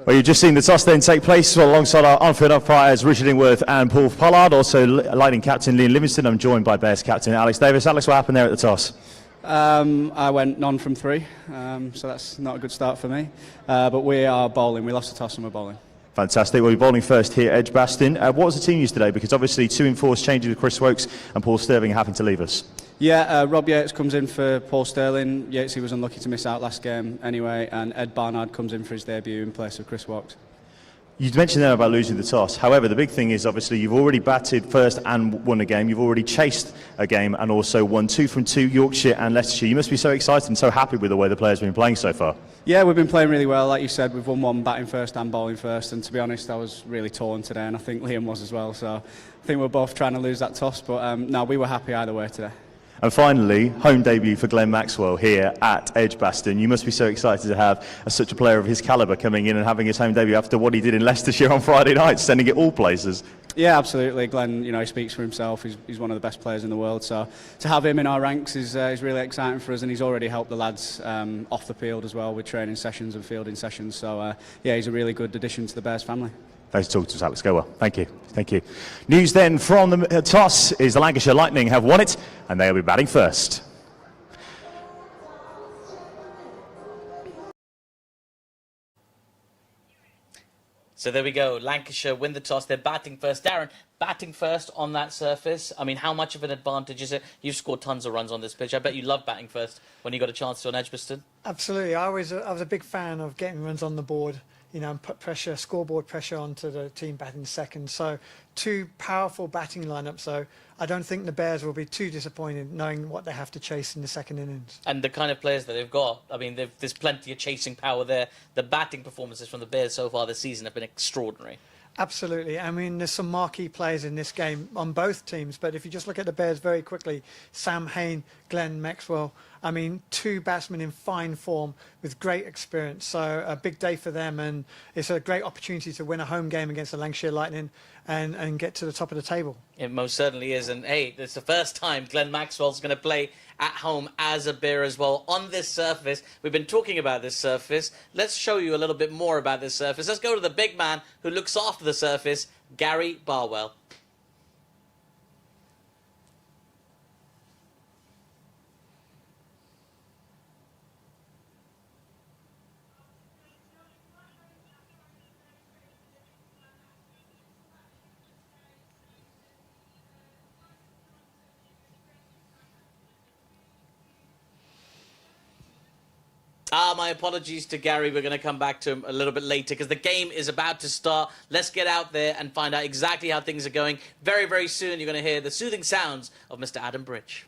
Well, you've just seen the toss then take place alongside our on-field umpires Richard Ingworth and Paul Pollard, also Lightning captain Liam Livingston. I'm joined by Bears captain Alex Davis. Alex, what happened there at the toss? I went none from 3, so that's not a good start for me. But we are bowling. We lost the toss and we're bowling. Fantastic. Well, you're bowling first here at Edgbaston. What was the team used today? Because obviously 2 enforced changes with Chris Wokes and Paul Sterling having to leave us. Yeah, Rob Yates comes in for Paul Sterling. Yates, he was unlucky to miss out last game anyway, and Ed Barnard comes in for his debut in place of Chris Wokes. You mentioned there about losing the toss. However, the big thing is obviously you've already batted first and won a game. You've already chased a game and also won 2 from 2, Yorkshire and Leicestershire. You must be so excited and so happy with the way the players have been playing so far. Yeah, we've been playing really well. Like you said, we've won 1 batting first and bowling first. And to be honest, I was really torn today, and I think Liam was as well. So I think we're both trying to lose that toss. But no, we were happy either way today. And finally, home debut for Glenn Maxwell here at Edgbaston. You must be so excited to have such a player of his calibre coming in and having his home debut after what he did in Leicestershire on Friday night, sending it all places. Yeah, absolutely. Glenn, he speaks for himself. He's one of the best players in the world. So to have him in our ranks is really exciting for us, and he's already helped the lads off the field as well with training sessions and fielding sessions. So yeah, he's a really good addition to the Bears family. Thanks for talking to us, Alex. Go well. Thank you. Thank you. News then from the toss is the Lancashire Lightning have won it, and they'll be batting first. So there we go. Lancashire win the toss. They're batting first. Darren, batting first on that surface. I mean, how much of an advantage is it? You've scored tons of runs on this pitch. I bet you love batting first when you got a chance to on Edgbaston. Absolutely. I was a big fan of getting runs on the board, and put pressure, scoreboard pressure onto the team batting second. So 2 powerful batting lineups. So I don't think the Bears will be too disappointed knowing what they have to chase in the second innings. And the kind of players that they've got, I mean, there's plenty of chasing power there. The batting performances from the Bears so far this season have been extraordinary. Absolutely. I mean, there's some marquee players in this game on both teams, but if you just look at the Bears very quickly, Sam Hain, Glenn Maxwell, I mean, 2 batsmen in fine form with great experience. So a big day for them, and it's a great opportunity to win a home game against the Lancashire Lightning and get to the top of the table. It most certainly is. And hey, it's the first time Glenn Maxwell's going to play at home as a Bear as well on this surface. We've been talking about this surface. Let's show you a little bit more about this surface. Let's go to the big man who looks after the surface, Gary Barwell. My apologies to Gary. We're going to come back to him a little bit later because the game is about to start. Let's get out there and find out exactly how things are going. Very, very soon you're going to hear the soothing sounds of Mr. Adam Bridge.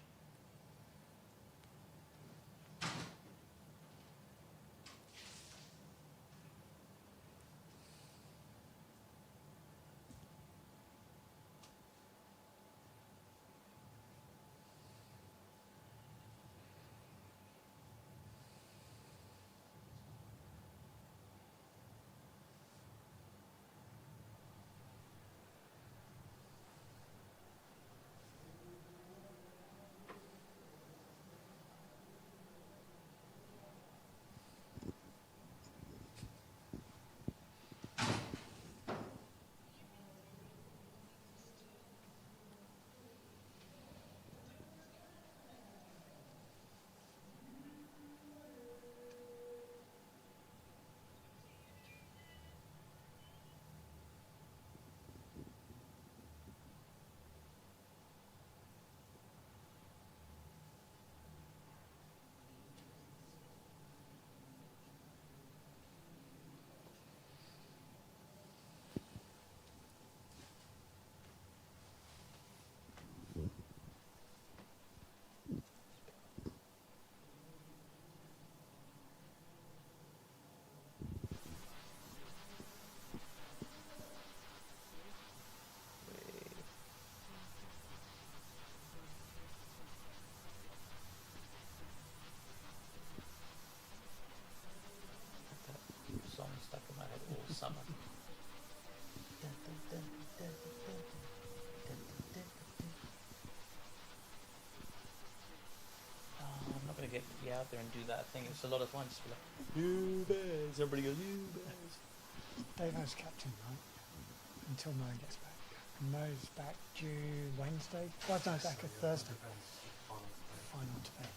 actually out there and do that thing. It's a lot of fun. Just be like, You Bears, everybody goes, you Bears. Dave has captain, right? Until Mo gets back. And Mo's back due Wednesday. Well, no, back at Thursday. Final today.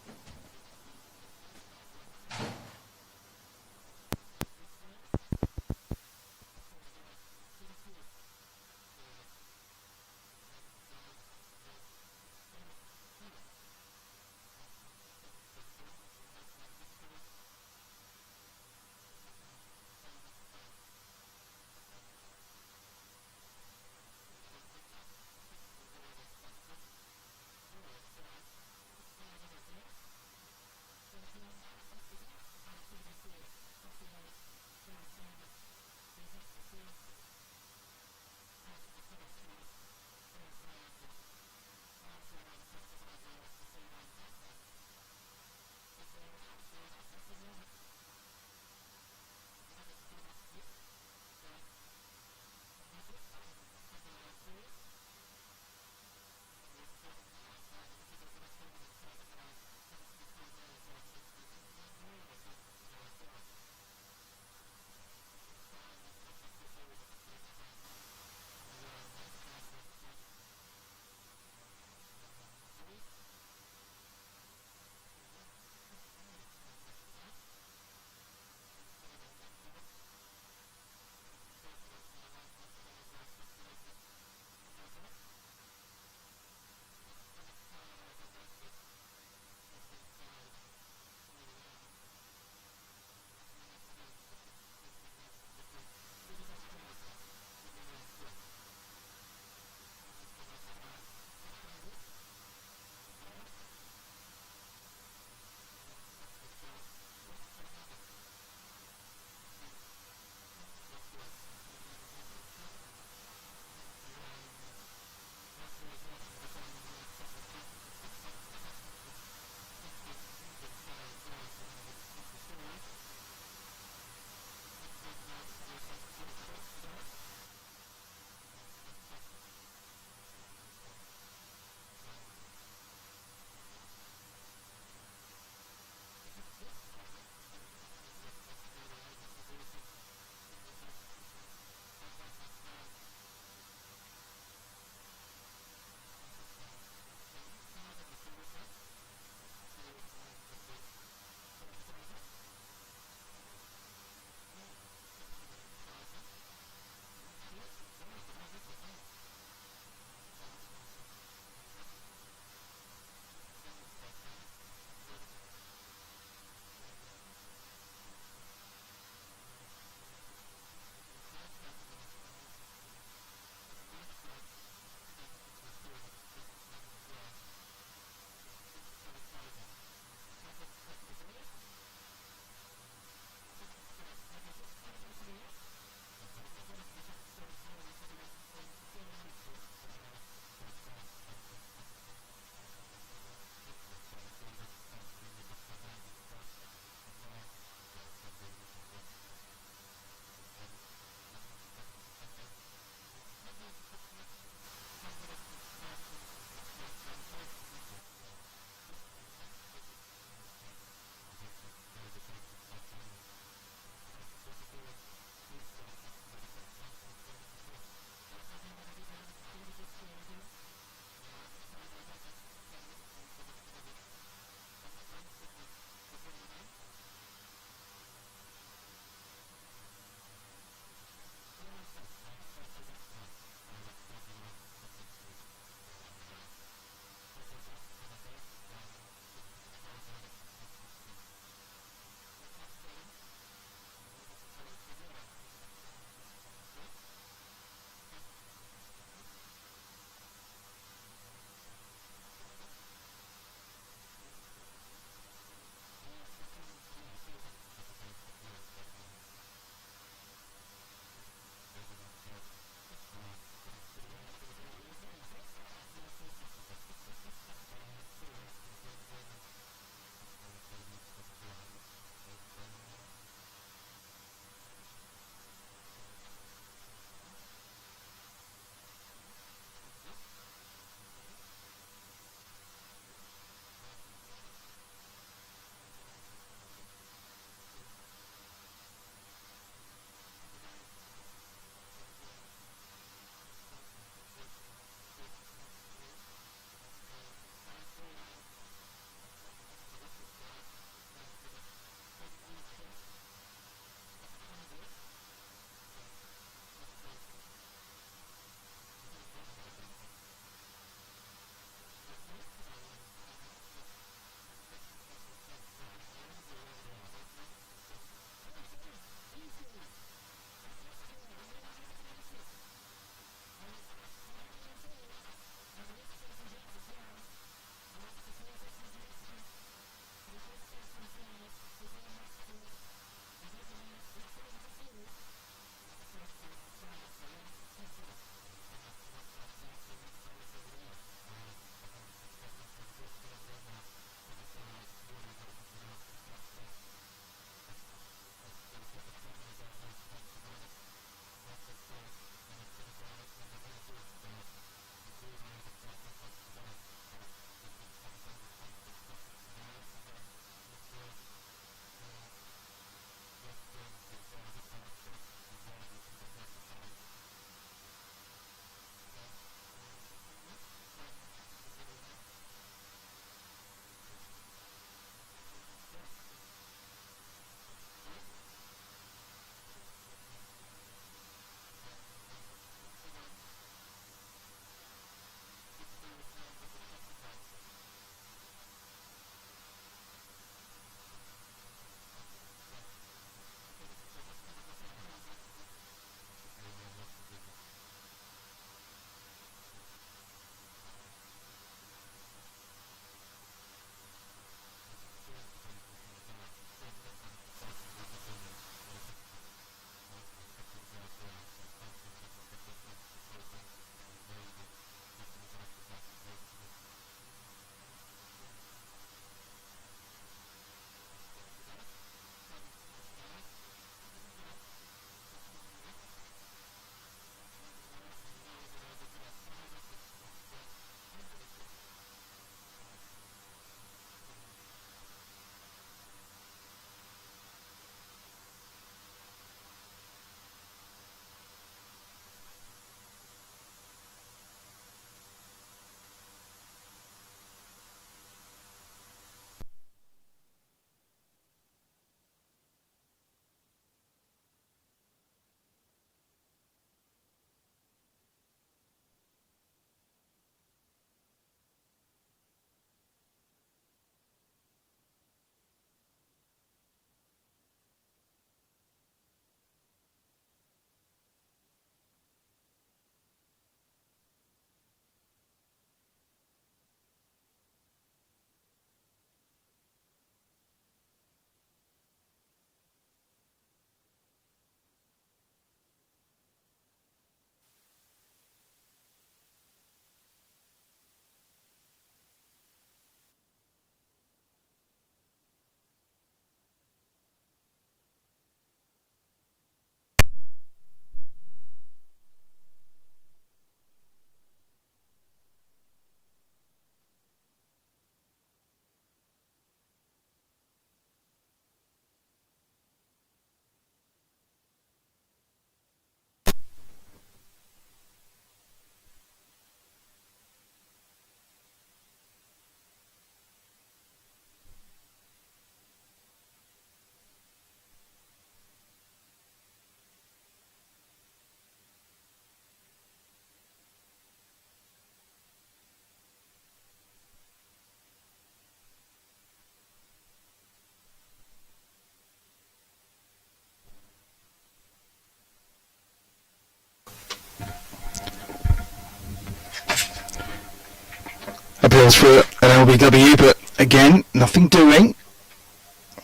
goes for an LBW, but again, nothing doing.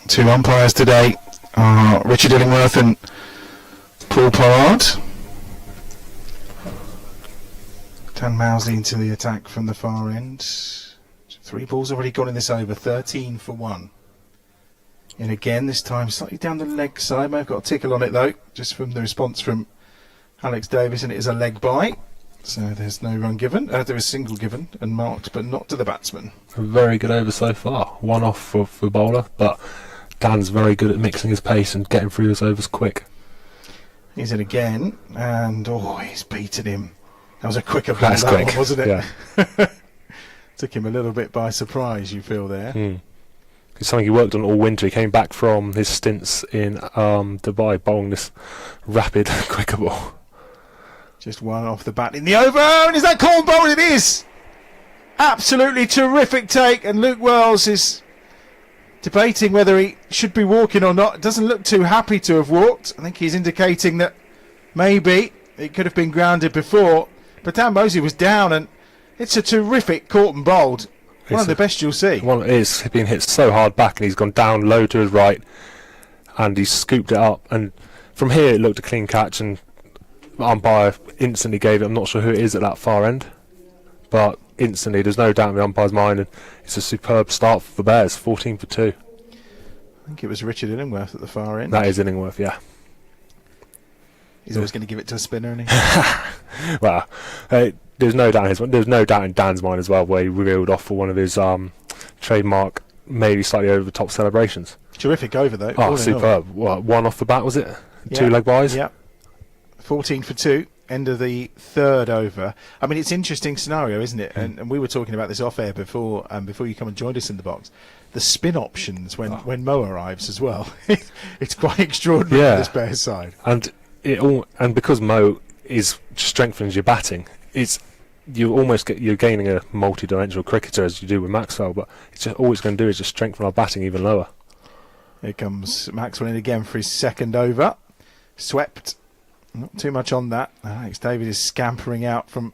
2 umpires today are Richard Illingworth and Paul Pollard. Dan Mousley into the attack from the far end. 3 balls already gone in this over, 13 for 1. And again, this time slightly down the leg side. May have got a tickle on it though, just from the response from Alex Davis, and it is a leg bye. So there's no run given. There is single given and marked, but not to the batsman. A very good over so far. 1 off for bowler, but Dan's very good at mixing his pace and getting through those overs quick. He's in again, and he's beaten him. That was a quicker ball, That's that quick. one, wasn't it? Yeah. Took him a little bit by surprise, you feel there. It's something he worked on all winter. He came back from his stints in Dubai, bowling this rapid, quicker ball. Just 1 off the bat in the over, and is that corn bowl? It is! Absolutely terrific take, and Luke Wells is debating whether he should be walking or not. Doesn't look too happy to have walked. I think he's indicating that maybe it could have been grounded before, but Dan Mosey was down, and it's a terrific caught and bowled. One of the best you'll see. One is being hit so hard back, and he's gone down low to his right, and he's scooped it up. And from here, it looked a clean catch, and the umpire instantly gave it. I'm not sure who it is at that far end, but instantly, there's no doubt in the umpire's mind, and it's a superb start for the Bears. 14 for 2. I think it was Richard Illingworth at the far end. That is Illingworth, yeah. He's always going to give it to a spinner, isn't he? Well, there's no doubt in Dan's mind as well, where he reeled off for one of his trademark, maybe slightly over the top celebrations. Terrific over though. Oh, superb! What, 1 off the bat was it? Yeah. 2 leg byes. Yeah. 14 for 2. End of the 3rd over. I mean, it's an interesting scenario, isn't it? And we were talking about this off air before you come and joined us in the box. The spin options when Mo arrives as well. It's quite extraordinary for this Bears side. And because Mo is strengthens your batting, you're gaining a multi-dimensional cricketer as you do with Maxwell, but it's just all it's going to do is just strengthen our batting even lower. Here comes Maxwell in again for his 2nd over. Swept. Not too much on that. Alex David is scampering out from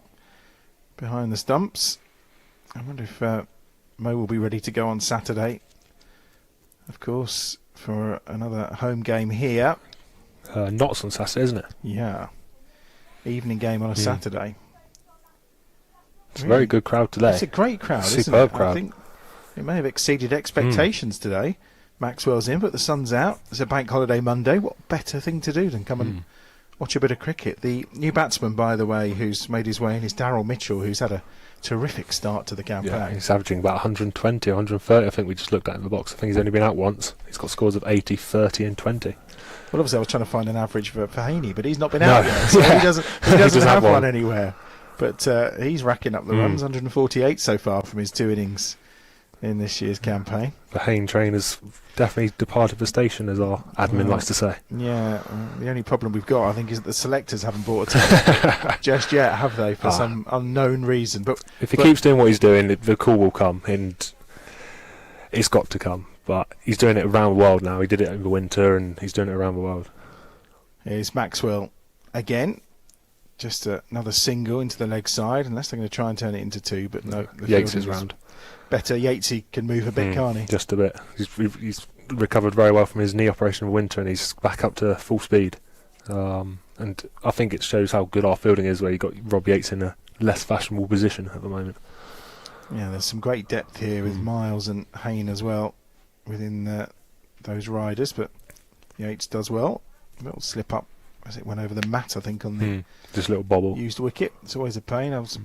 behind the stumps. I wonder if Mo will be ready to go on Saturday. Of course, for another home game here. Notts on Saturday, isn't it? Yeah. Evening game on a Saturday. It's a very good crowd today. It's a great crowd, isn't it? Superb crowd. I think it may have exceeded expectations today. Maxwell's in, but the sun's out. It's a bank holiday Monday. What better thing to do than come and watch a bit of cricket? The new batsman, by the way, who's made his way in is Daryl Mitchell, who's had a terrific start to the campaign. Yeah, he's averaging about 120, 130. I think we just looked at in the box. I think he's only been out once. He's got scores of 80, 30 and 20. Well, obviously I was trying to find an average for Haney, but he's not been out yet, so Yeah. he doesn't have one anywhere. But he's racking up the runs, 148 so far from his 2 innings in this year's campaign. The Hayne train has definitely departed the station, as our admin likes to say. Yeah, the only problem we've got, I think, is that the selectors haven't bought a ticket just yet, have they, for some unknown reason. But if he keeps doing what he's doing, the call will come, and it's got to come. But he's doing it around the world now. He did it in the winter, and he's doing it around the world. Here's Maxwell again. Just another single into the leg side, unless they're going to try and turn it into 2, but no. Yates is round. Better. Yatesy can move a bit, can't he? Just a bit. He's recovered very well from his knee operation in winter, and he's back up to full speed. And I think it shows how good our fielding is, where you got Rob Yates in a less fashionable position at the moment. Yeah, there's some great depth here with Miles and Hayne as well within those riders, but Yates does well. A little slip up as it went over the mat, I think, on the just a little bobble. Used wicket. It's always a pain. I was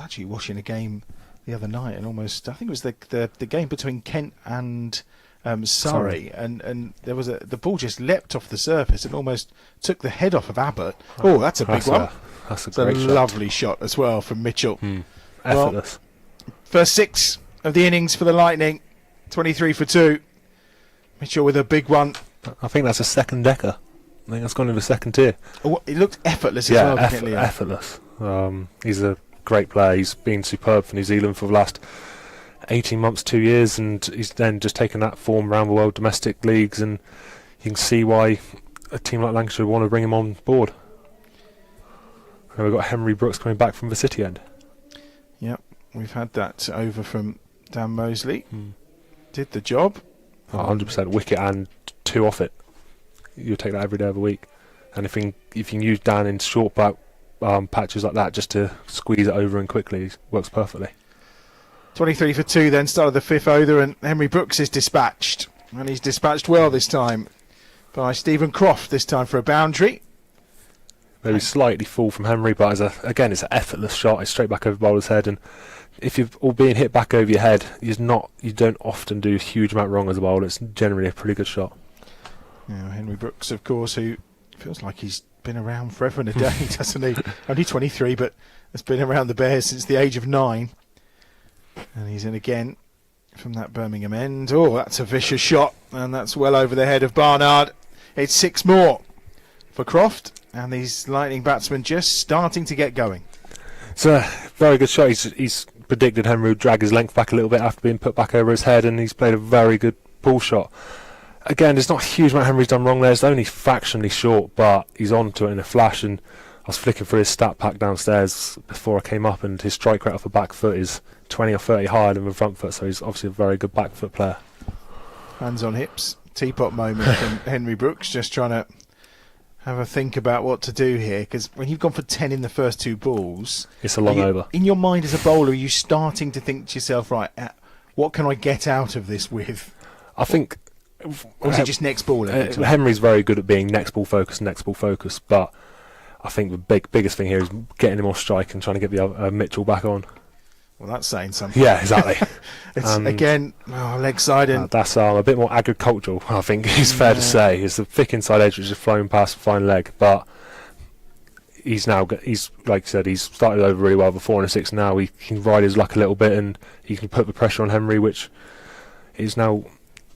actually watching a game the other night, and almost I think it was the game between Kent and Surrey, and there was the ball just leapt off the surface and almost took the head off of Abbott. Oh, that's a big one. That's a great shot. Lovely shot as well from Mitchell. Effortless. Well, first 6 of the innings for the Lightning, 23 for 2. Mitchell with a big one. I think that's a second decker. I think that's gone in the second tier. Oh, it looked effortless as well, didn't it, Leo? Effortless. He's a great player. He's been superb for New Zealand for the last 18 months, 2 years, and he's then just taken that form around the world, domestic leagues, and you can see why a team like Lancashire want to bring him on board. And we've got Henry Brooks coming back from the City end. Yep. we've had that over from Dan Mosley. Did the job. 100% wicket and 2 off it. You'll take that every day of the week. And if you can use Dan in short patches like that just to squeeze it over and quickly, it works perfectly. 23 for 2 then, started the 5th over, and Henry Brooks is dispatched. And he's dispatched well this time by Stephen Croft, this time for a boundary. Maybe slightly full from Henry, but again, it's an effortless shot. It's straight back over the bowler's head, and if you're all being hit back over your head, you don't often do a huge amount wrong as a bowler. It's generally a pretty good shot. Yeah, Henry Brooks, of course, who feels like he's been around forever and a day, doesn't he? Only 23, but has been around the Bears since the age of 9. And he's in again from that Birmingham end. Oh, that's a vicious shot, and that's well over the head of Barnard. It's 6 more for Croft, and these Lightning batsmen just starting to get going. It's a very good shot. He's predicted Henry would drag his length back a little bit after being put back over his head, and he's played a very good ball shot. Again, there's not a huge amount Henry's done wrong there. It's only fractionally short, but he's on to it in a flash. And I was flicking through his stat pack downstairs before I came up, and his strike rate off the back foot is 20 or 30 higher than the front foot, so he's obviously a very good back foot player. Hands on hips, teapot moment from Henry Brooks, just trying to have a think about what to do here, because when you've gone for 10 in the first 2 balls, it's a long over. In your mind as a bowler, are you starting to think to yourself, right, what can I get out of this with? I think... Or is it just next ball? Henry's very good at being next ball focused, but I think the biggest thing here is getting him off strike and trying to get the Mitchell back on. Well, that's saying something. Yeah, exactly. It's again, leg side, and that's a bit more agricultural, I think it's fair to say. It's the thick inside edge which is flowing past the fine leg, but he's like you said, he's started over really well before in a 6 now. He can ride his luck a little bit, and he can put the pressure on Henry, which is now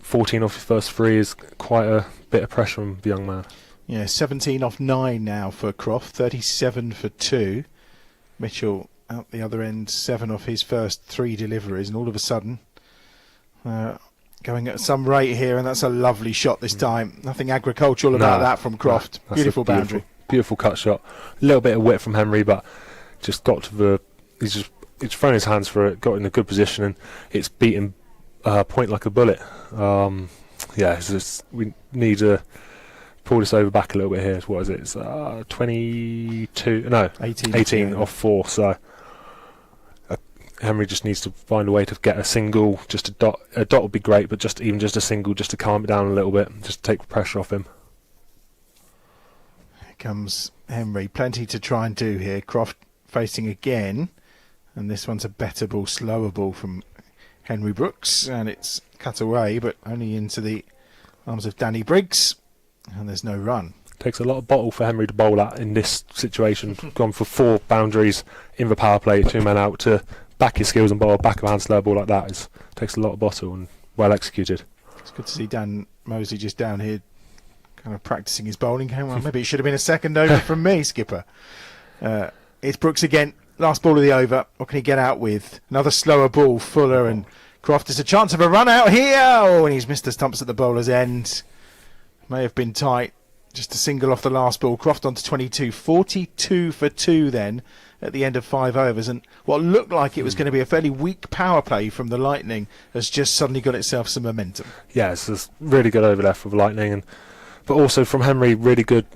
14 off his first 3 is quite a bit of pressure on the young man. Yeah, 17 off 9 now for Croft, 37 for 2. Mitchell out the other end, 7 off his first 3 deliveries, and all of a sudden going at some rate here, and that's a lovely shot this time. Nothing agricultural about that from Croft. Beautiful boundary. Beautiful cut shot. A little bit of wit from Henry, but just got to he's thrown his hands for it, got in a good position, and it's beaten point like a bullet. We need to pull this over back a little bit here. What is it? It's 18 off 4. So Henry just needs to find a way to get a single. Just a dot. A dot would be great, but just a single, just to calm it down a little bit, just to take the pressure off him. Here comes Henry. Plenty to try and do here. Croft facing again, and this one's a better ball, slower ball from Henry Brooks, and it's cut away, but only into the arms of Danny Briggs, and there's no run. Takes a lot of bottle for Henry to bowl at in this situation. Gone for 4 boundaries in the power play, 2 men out, to back his skills and bowl a back of hand slow ball like that. Takes a lot of bottle and well executed. It's good to see Dan Mosley just down here kind of practising his bowling game. Well, maybe it should have been a second over from me, skipper. It's Brooks again. Last ball of the over. What can he get out with? Another slower ball. Fuller and Croft. There's a chance of a run out here. Oh, and he's missed the stumps at the bowler's end. May have been tight. Just a single off the last ball. Croft on to 22. 42 for 2 then at the end of 5 overs. And what looked like it was going to be a fairly weak power play from the Lightning has just suddenly got itself some momentum. Yeah, it's a really good over there for the Lightning. But also from Henry, really good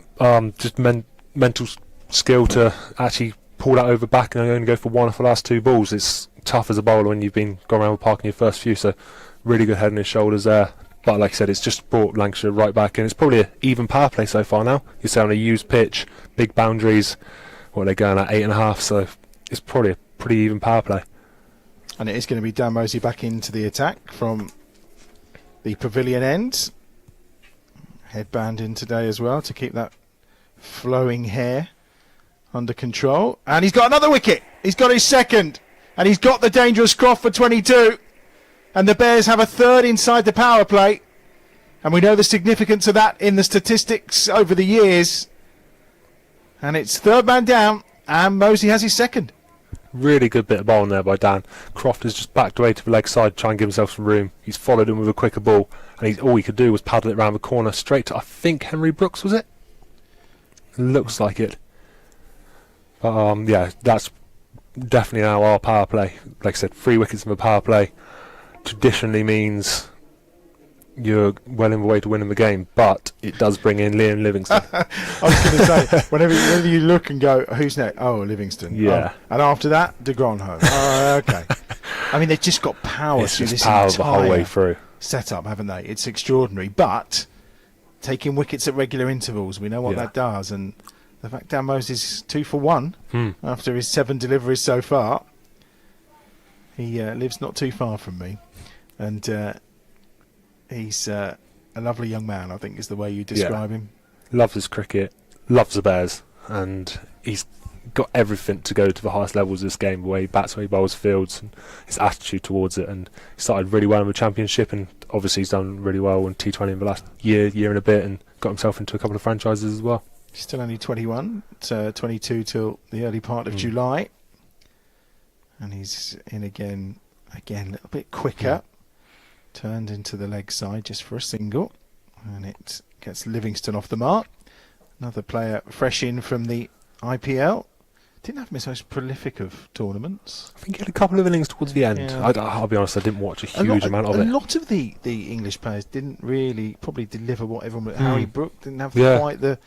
just mental skill to actually pull that over back and only go for 1 off the last 2 balls. It's tough as a bowler when you've been going around the park in your first few, so really good head on his shoulders there. But like I said, it's just brought Lancashire right back, and it's probably an even power play so far now. You're saying on a used pitch, big boundaries, what are they going at, 8.5, so it's probably a pretty even power play. And it is going to be Dan Mosley back into the attack from the pavilion end. Headband in today as well to keep that flowing hair under control, and he's got another wicket. He's got his second, and he's got the dangerous Croft for 22, and the Bears have a 3rd inside the power play, and we know the significance of that in the statistics over the years, and it's 3rd man down, and Mosley has his 2nd. Really good bit of bowling there by Dan. Croft has just backed away to the leg side, try and give himself some room. He's followed him with a quicker ball, and all he could do was paddle it around the corner straight to, I think, Henry Brooks, was it? Looks like it. Yeah, that's definitely now our power play. Like I said, 3 wickets in the power play traditionally means you're well in the way to winning the game, but it does bring in Liam Livingstone. I was going to say, whenever you look and go, who's next? Oh, Livingston. Yeah. Oh, and after that, de Gronholm. Oh, okay. I mean, they've just got power It's through just this power the whole way through. setup, haven't they? It's extraordinary. But taking wickets at regular intervals, we know what that does. And the fact Dan Moses is 2 for 1 after his 7 deliveries so far. He lives not too far from me. And he's a lovely young man, I think is the way you describe him. Loves his cricket, loves the Bears, and he's got everything to go to the highest levels of this game, the way he bats, the way he bowls fields, and his attitude towards it. And he started really well in the Championship, and obviously he's done really well in T20 in the last year and a bit, and got himself into a couple of franchises as well. He's still only 21, 22 till the early part of July. And he's in again a little bit quicker. Turned into the leg side just for a single, and it gets Livingston off the mark. Another player fresh in from the IPL. Didn't have his most prolific of tournaments. I think he had a couple of innings towards the end. Yeah. I'll be honest, I didn't watch a huge amount of it. A lot of the English players didn't really probably deliver what everyone. Harry Brook didn't have quite the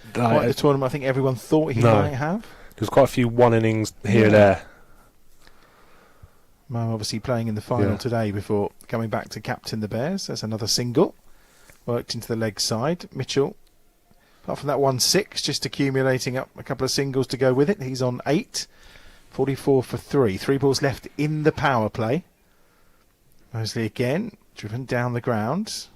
tournament I think everyone thought he might have. There's quite a few one innings here and there. Mo obviously playing in the final today before coming back to captain the Bears. There's another single. Worked into the leg side. Mitchell, apart from that 1-6, just accumulating up a couple of singles to go with it. He's on 8. 44 for 3. 3 balls left in the power play. Mosley again, driven down the ground.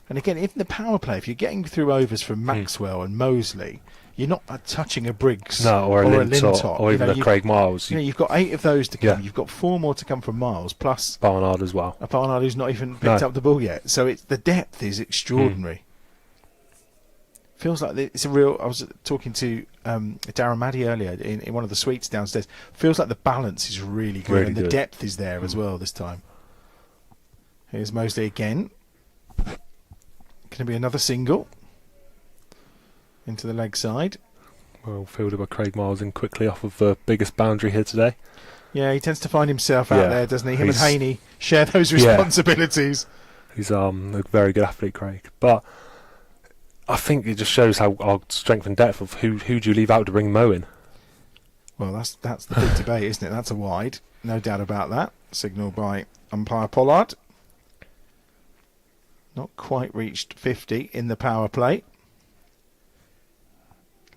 And again, in the power play, if you're getting through overs from Maxwell and Mosley, you're not touching a Briggs or a Lintott or even a Craig Miles. You've got 8 of those to come. You've got 4 more to come from Miles, plus Barnard as well. A Barnard who's not even picked up the ball yet. So the depth is extraordinary. Feels like it's a real. I was talking to Darren Maddy earlier in one of the suites downstairs. Feels like the balance is really good, really and good. the depth is there as well this time. Here's Mosley again. Going to be another single into the leg side. Well fielded by Craig Miles in quickly off of the biggest boundary here today. Yeah, he tends to find himself out there, doesn't he? Him and Haney share those responsibilities. He's a very good athlete, Craig. But I think it just shows how our strength and depth of who do you leave out to bring Mo in. Well, that's the big debate, isn't it? That's a wide, no doubt about that. Signal by umpire Pollard. Not quite reached 50 in the power play.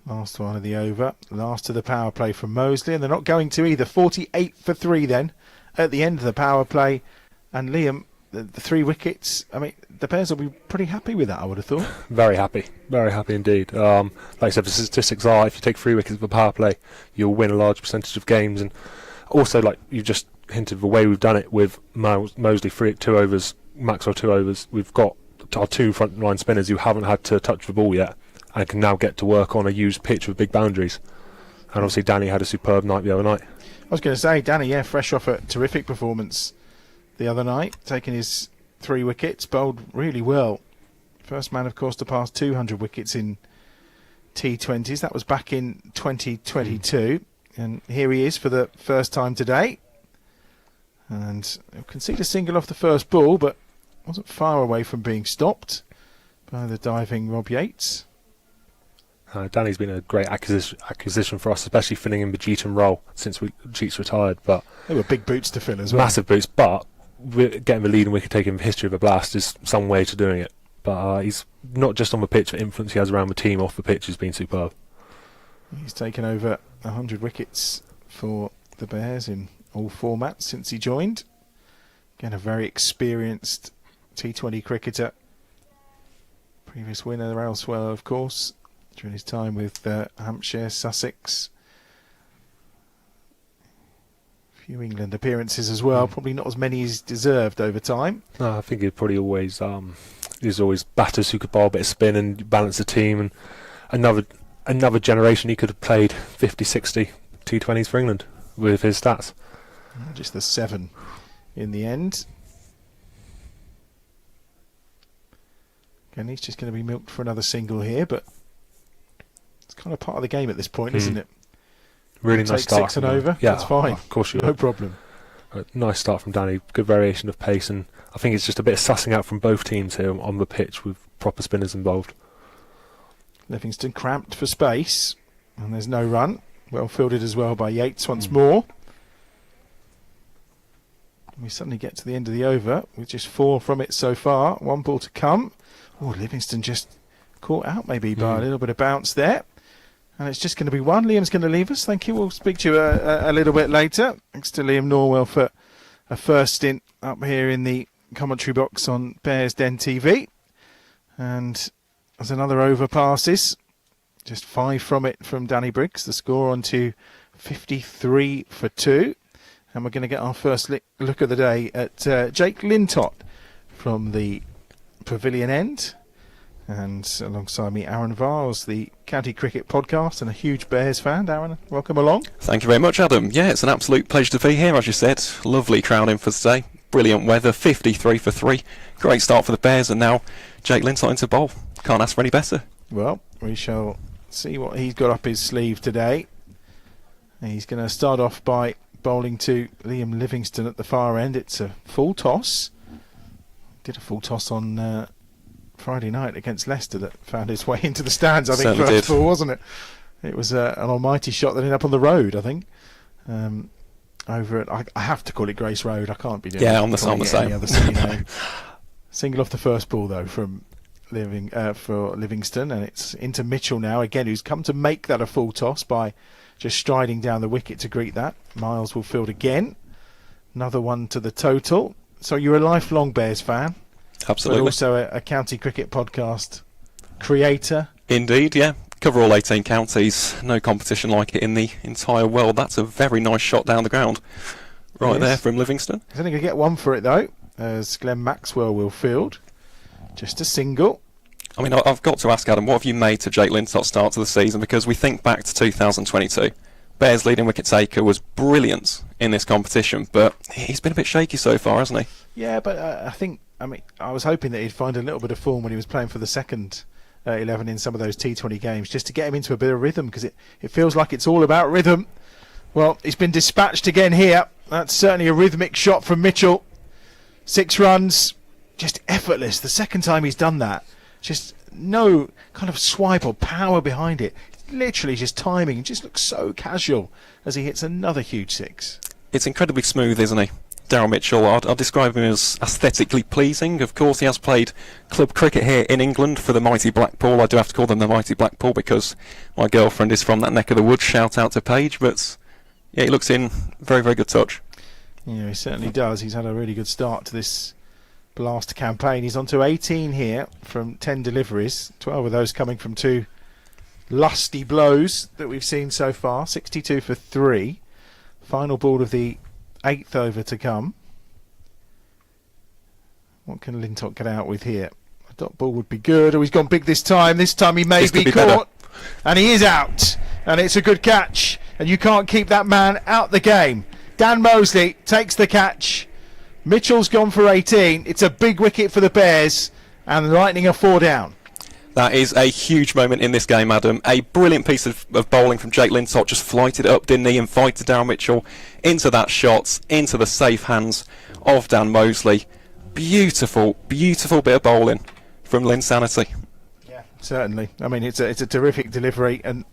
Last one of the over. Last of the power play from Mosley, and they're not going to either. 48 for 3 then at the end of the power play. And Liam, the 3 wickets, I mean, the Bears will be pretty happy with that, I would have thought. Very happy indeed. Like I said, the statistics are if you take 3 wickets of a power play, you'll win a large percentage of games. And also, like you just hinted, the way we've done it with Mosley 2 overs, Maxwell 2 overs, we've got our 2 front line spinners who haven't had to touch the ball yet and can now get to work on a used pitch with big boundaries. And obviously Danny had a superb night the other night. I was going to say, Danny, fresh off a terrific performance the other night, taking his 3 wickets, bowled really well. First man, of course, to pass 200 wickets in T20s. That was back in 2022. And here he is for the first time today. And he'll concede a single off the first ball, but wasn't far away from being stopped by the diving Rob Yates. Danny's been a great acquisition for us, especially filling in the Jeeton role since Jeet's retired. But they were big boots to fill as well. Massive boots, but getting the leading wicket taking history of a blast is some way to doing it. But he's not just on the pitch, the influence he has around the team off the pitch has been superb. He's taken over 100 wickets for the Bears in all formats since he joined. Again, a very experienced T20 cricketer. Previous winner elsewhere, of course, during his time with Hampshire, Sussex. A few England appearances as well, probably not as many as deserved over time. No, I think he'd probably always there's always batters who could bowl a bit of spin and balance the team, and another generation he could have played 50, 60 T20s for England with his stats. Just the 7 in the end. Again, he's just going to be milked for another single here, but it's kind of part of the game at this point, isn't it? Really nice take start. 6 and from over. Yeah, That's fine. Of course you No would. problem. Nice start from Danny. Good variation of pace, and I think it's just a bit of sussing out from both teams here on the pitch with proper spinners involved. Livingston cramped for space, and there's no run. Well fielded as well by Yates once more. We suddenly get to the end of the over with just 4 from it so far. 1 ball to come. Oh, Livingston just caught out maybe by a little bit of bounce there. And it's just going to be 1. Liam's going to leave us. Thank you. We'll speak to you a little bit later. Thanks to Liam Norwell for a first stint up here in the commentary box on Bears Den TV. And there's another over passes. Just 5 from it from Danny Briggs. The score on to 53 for 2. And we're going to get our first look of the day at Jake Lintott from the Pavilion End. And alongside me, Aaron Vars, the County Cricket Podcast, and a huge Bears fan. Aaron, welcome along. Thank you very much, Adam. Yeah, it's an absolute pleasure to be here, as you said. Lovely crowd in for today. Brilliant weather, 53 for 3. Great start for the Bears, and now Jake Lintott into bowl. Can't ask for any better. Well, we shall see what he's got up his sleeve today. He's going to start off by bowling to Liam Livingston at the far end. It's a full toss. Did a full toss on Friday night against Leicester that found its way into the stands, I think, Certainly first did. of all, wasn't it? It was an almighty shot that ended up on the road, I think. Over at, I have to call it Grace Road. I can't be doing Yeah, it, on the calling same. it any other silly name. Single off the first ball, though, from for Livingston, and it's into Mitchell now, again, who's come to make that a full toss by just striding down the wicket to greet that. Miles will field again. Another one to the total. So you're a lifelong Bears fan, Absolutely. but also a County Cricket Podcast creator. Indeed, yeah. Cover all 18 counties. No competition like it in the entire world. That's a very nice shot down the ground. Right Yes. there from Livingston. He's only going to get 1 for it, though, as Glenn Maxwell will field. Just a single. I mean, I've got to ask, Adam, what have you made to Jake Lintott's start to the season? Because we think back to 2022. Bears' leading wicket taker was brilliant in this competition, but he's been a bit shaky so far, hasn't he? Yeah, but I was hoping that he'd find a little bit of form when he was playing for the second 11 in some of those T20 games, just to get him into a bit of rhythm, because it feels like it's all about rhythm. Well, he's been dispatched again here. That's certainly a rhythmic shot from Mitchell. 6 runs, just effortless. The second time he's done that, just no kind of swipe or power behind it. Literally just timing, and just looks so casual as he hits another huge 6. It's incredibly smooth, isn't he? Daryl Mitchell, I'd describe him as aesthetically pleasing. Of course, he has played club cricket here in England for the mighty Blackpool. I do have to call them the mighty Blackpool because my girlfriend is from that neck of the woods. Shout out to Paige. But yeah, he looks in very, very good touch. Yeah, he certainly does. He's had a really good start to this Blast campaign. He's on to 18 here from 10 deliveries, 12 of those coming from 2 lusty blows that we've seen so far. 62 for 3. Final ball of the 8th over to come. What can Lintott get out with here? A dot ball would be good. Oh, he's gone big this time. This time he may This be could be caught. And he is out. And it's a good catch. And you can't keep that man out the game. Dan Mosley takes the catch. Mitchell's gone for 18. It's a big wicket for the Bears. And the Lightning are 4 down. That is a huge moment in this game, Adam. A brilliant piece of bowling from Jake Lintott. Just flighted it up, didn't he? Invited Darren Mitchell into that shot, into the safe hands of Dan Mosley. Beautiful, beautiful bit of bowling from Linsanity. Yeah, certainly. I mean, it's a terrific delivery. And,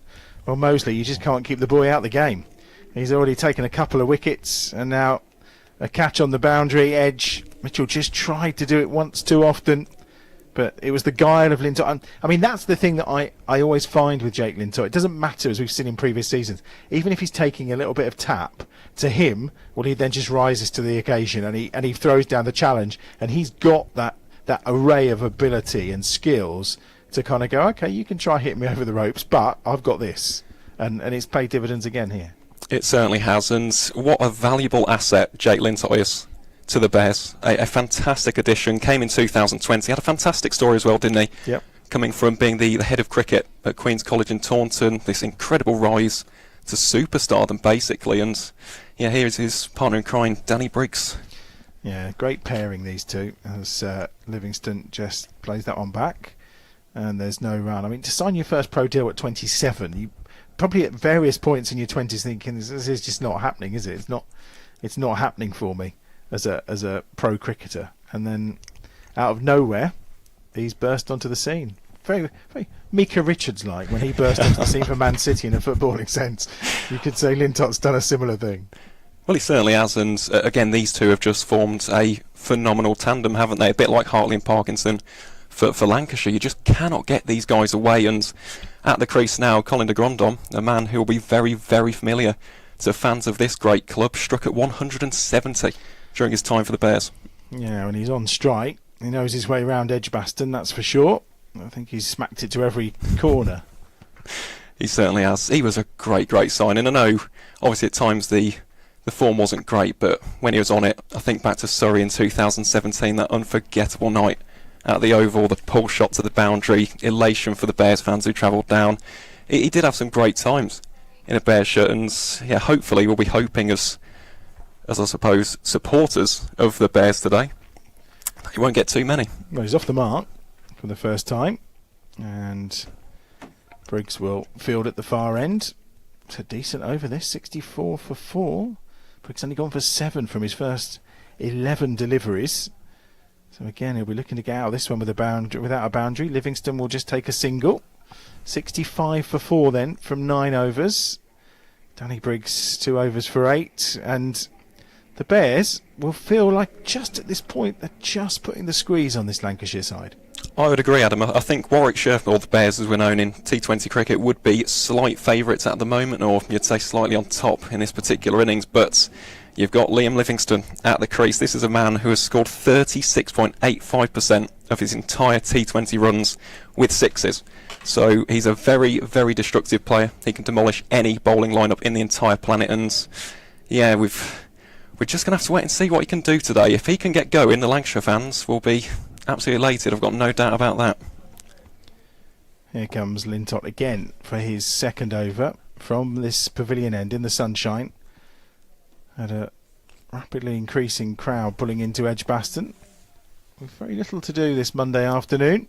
well, Mosley, you just can't keep the boy out the game. He's already taken a couple of wickets. And now a catch on the boundary edge. Mitchell just tried to do it once too often. But it was the guile of Lintott. I mean, that's the thing that I always find with Jake Lintott. It doesn't matter, as we've seen in previous seasons. Even if he's taking a little bit of tap, to him, well, he then just rises to the occasion and he throws down the challenge. And he's got that array of ability and skills to kind of go, OK, you can try hitting me over the ropes, but I've got this. And it's paid dividends again here. It certainly has. And what a valuable asset Jake Lintott is to the Bears. A fantastic addition. Came in 2020. Had a fantastic story as well, didn't he? Yep. Coming from being the head of cricket at Queen's College in Taunton. This incredible rise to superstardom, basically. And yeah, here is his partner in crime, Danny Briggs. Yeah, great pairing, these two, as Livingston just plays that one back. And there's no run. I mean, to sign your first pro deal at 27, you probably at various points in your 20s thinking this is just not happening, is it? It's not happening for me as a pro cricketer. And then out of nowhere, he's burst onto the scene. Very, very Mika Richards-like when he burst onto the scene for Man City in a footballing sense. You could say Lintot's done a similar thing. Well, he certainly has, and again, these two have just formed a phenomenal tandem, haven't they? A bit like Hartley and Parkinson for Lancashire. You just cannot get these guys away, and at the crease now, Colin de Grandon, a man who will be very, very familiar to fans of this great club, struck at 170 during his time for the Bears. Yeah, when he's on strike, he knows his way around Edgbaston, that's for sure. I think he's smacked it to every corner. He certainly has. He was a great, great signing. I know, obviously, at times the form wasn't great, but when he was on it, I think back to Surrey in 2017, that unforgettable night at the Oval, the pull shot to the boundary, elation for the Bears fans who travelled down. He did have some great times in a Bears shirt, and yeah, hopefully we'll be hoping as I suppose, supporters of the Bears today, he won't get too many. Well, he's off the mark for the first time, and Briggs will field at the far end. It's a decent over this, 64 for 4. Briggs only gone for 7 from his first 11 deliveries. So again, he'll be looking to get out of this one with without a boundary. Livingston will just take a single. 65 for 4 then from 9 overs. Danny Briggs 2 overs for 8, and the Bears will feel like just at this point they're just putting the squeeze on this Lancashire side. I would agree, Adam. I think Warwickshire, or the Bears as we're known in T20 cricket, would be slight favourites at the moment, or you'd say slightly on top in this particular innings, but you've got Liam Livingston at the crease. This is a man who has scored 36.85% of his entire T20 runs with sixes. So he's a very, very destructive player. He can demolish any bowling lineup in the entire planet, and yeah, we're just going to have to wait and see what he can do today. If he can get going, the Lancashire fans will be absolutely elated. I've got no doubt about that. Here comes Lintott again for his second over from this pavilion end in the sunshine. Had a rapidly increasing crowd pulling into Edgbaston with very little to do this Monday afternoon.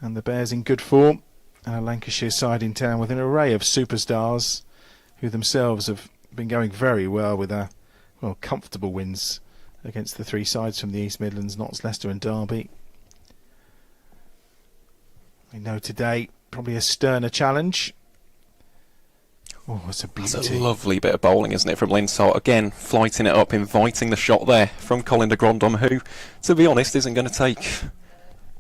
And the Bears in good form, and a Lancashire side in town with an array of superstars who themselves have been going very well with comfortable wins against the three sides from the East Midlands, Notts, Leicester and Derby. We know today probably a sterner challenge. Oh, it's a beauty. That's a lovely bit of bowling, isn't it, from Lintott? Again, flighting it up, inviting the shot there from Colin de Grandon, who, to be honest, isn't going to take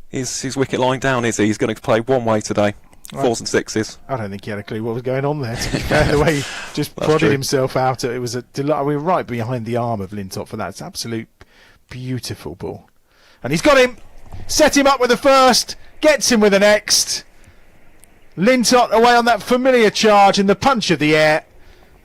his wicket line down, is he? He's going to play one way today. 4s and 6s. I don't think he had a clue what was going on there, to be fair. The way he just prodded himself out. It was a delight. We were right behind the arm of Lintott for that. It's absolute beautiful ball. And he's got him. Set him up with the first. Gets him with the next. Lintott away on that familiar charge and the punch of the air.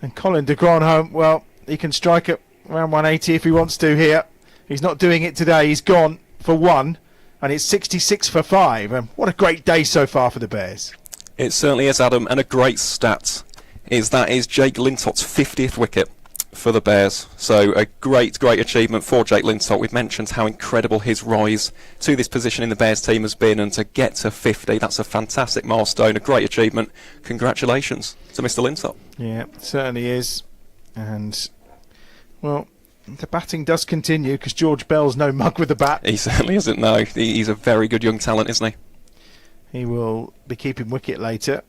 And Colin de Grandon, well, he can strike at around 180 if he wants to here. He's not doing it today. He's gone for 1. And it's 66 for 5. And what a great day so far for the Bears. It certainly is, Adam. And a great stat is Jake Lintott's 50th wicket for the Bears. So a great, great achievement for Jake Lintott. We've mentioned how incredible his rise to this position in the Bears team has been. And to get to 50, that's a fantastic milestone, a great achievement. Congratulations to Mr. Lintott. Yeah, it certainly is. And, well, the batting does continue because George Bell's no mug with the bat. He certainly isn't, no. He's a very good young talent, isn't he? He will be keeping wicket later.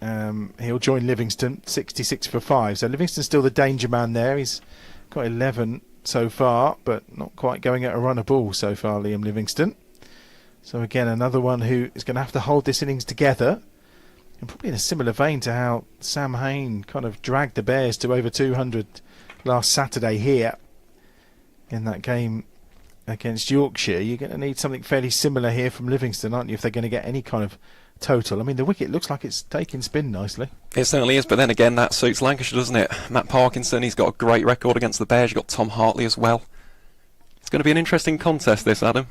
He'll join Livingston, 66 for 5. So Livingston's still the danger man there. He's got 11 so far, but not quite going at a run of ball so far, Liam Livingston. So again, another one who is going to have to hold this innings together. And probably in a similar vein to how Sam Hain kind of dragged the Bears to over 200 last Saturday here. In that game against Yorkshire, you're going to need something fairly similar here from Livingston, aren't you, if they're going to get any kind of total? I mean, the wicket looks like it's taking spin nicely. It certainly is, but then again, that suits Lancashire, doesn't it? Matt Parkinson, he's got a great record against the Bears. You've got Tom Hartley as well. It's going to be an interesting contest, this, Adam.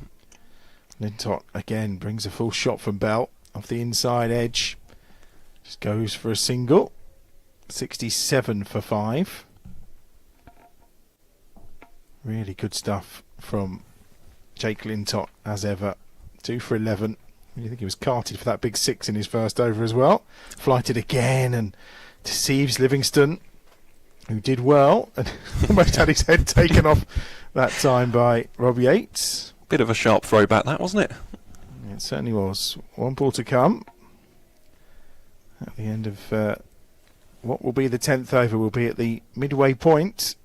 Lintott, again, brings a full shot from Bell off the inside edge. Just goes for a single. 67 for 5. Really good stuff from Jake Lintott as ever. 2 for 11. You think he was carted for that big 6 in his first over as well. Flighted again and deceives Livingston, who did well and almost had his head taken off that time by Rob Yates. Bit of a sharp throwback, that, wasn't it? It certainly was. 1 ball to come. At the end of what will be the 10th over, will be at the midway point.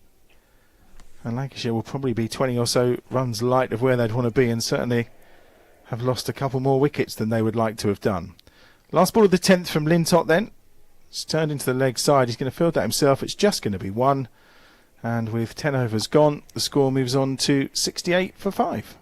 And Lancashire will probably be 20 or so runs light of where they'd want to be, and certainly have lost a couple more wickets than they would like to have done. Last ball of the 10th from Lintott then. It's turned into the leg side. He's going to field that himself. It's just going to be 1. And with 10 overs gone, the score moves on to 68 for 5.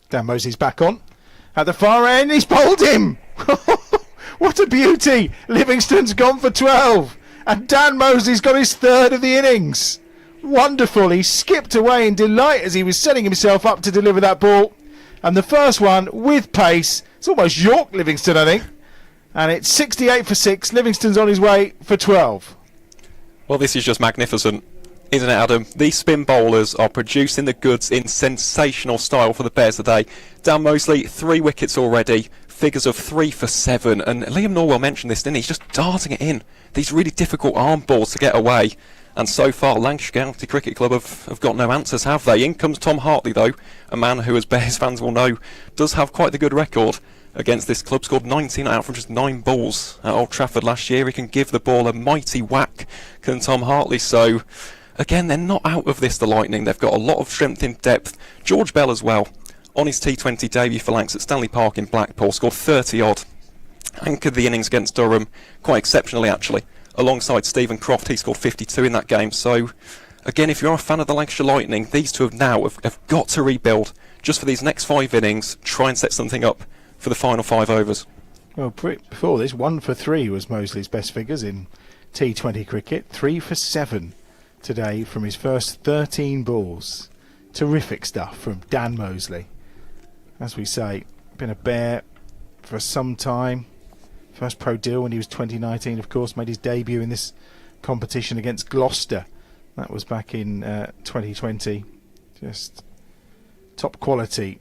Dan Mosley's back on. At the far end, he's bowled him! What a beauty! Livingston's gone for 12. And Dan Mosley's got his 3rd of the innings. Wonderful. He skipped away in delight as he was setting himself up to deliver that ball. And the first one with pace. It's almost York Livingston, I think. And it's 68 for 6. Livingston's on his way for 12. Well, this is just magnificent, isn't it, Adam? These spin bowlers are producing the goods in sensational style for the Bears today. Dan Mosley, 3 wickets already, figures of 3 for 7, and Liam Norwell mentioned this, didn't he? He's just darting it in. These really difficult arm balls to get away. And so far, Lancashire County Cricket Club have got no answers, have they? In comes Tom Hartley, though, a man who, as Bears fans will know, does have quite the good record against this club. Scored 19 out from just 9 balls at Old Trafford last year. He can give the ball a mighty whack, can Tom Hartley. So again, they're not out of this, the Lightning. They've got a lot of strength in depth. George Bell as well, on his T20 debut for Lancs at Stanley Park in Blackpool, scored 30 odd. Anchored the innings against Durham quite exceptionally, actually. Alongside Stephen Croft, he scored 52 in that game. So again, if you're a fan of the Lancashire Lightning, these two have got to rebuild just for these next 5 innings, try and set something up for the final 5 overs. Well, before this, 1 for 3 was Mosley's best figures in T20 cricket. 3 for 7 today from his first 13 balls. Terrific stuff from Dan Mosley. As we say, been a Bear for some time. First pro deal when he was 2019, of course, made his debut in this competition against Gloucester. That was back in 2020. Just top quality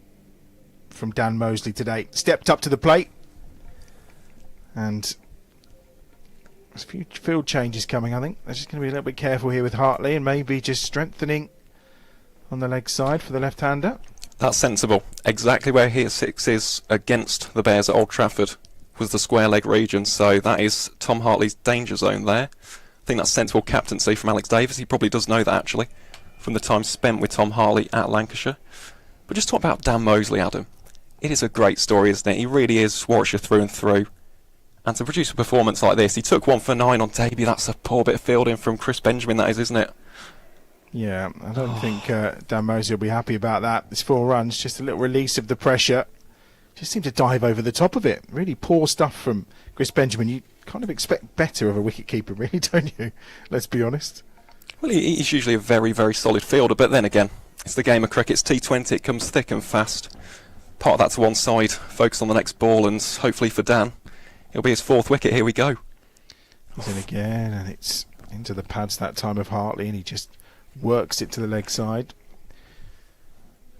from Dan Mosley today. Stepped up to the plate. And there's a few field changes coming, I think. They're just going to be a little bit careful here with Hartley and maybe just strengthening on the leg side for the left-hander. That's sensible. Exactly where his 6 is against the Bears at Old Trafford was the square leg region, so that is Tom Hartley's danger zone there. I think that's sensible captaincy from Alex Davis. He probably does know that, actually, from the time spent with Tom Hartley at Lancashire. But just talk about Dan Mosley, Adam. It is a great story, isn't it? He really is Warwickshire through and through. And to produce a performance like this, he took 1 for 9 on debut. That's a poor bit of fielding from Chris Benjamin, that is, isn't it? Yeah, I don't think Dan Mosley will be happy about that. It's 4 runs, just a little release of the pressure. Just seemed to dive over the top of it. Really poor stuff from Chris Benjamin. You kind of expect better of a wicketkeeper, really, don't you? Let's be honest. Well, he's usually a very, very solid fielder, but then again, it's the game of cricket. It's T20, it comes thick and fast. Part of that to one side, focus on the next ball, and hopefully for Dan, it'll be his 4th wicket. Here we go. He's in again, and it's into the pads that time of Hartley, and he just works it to the leg side.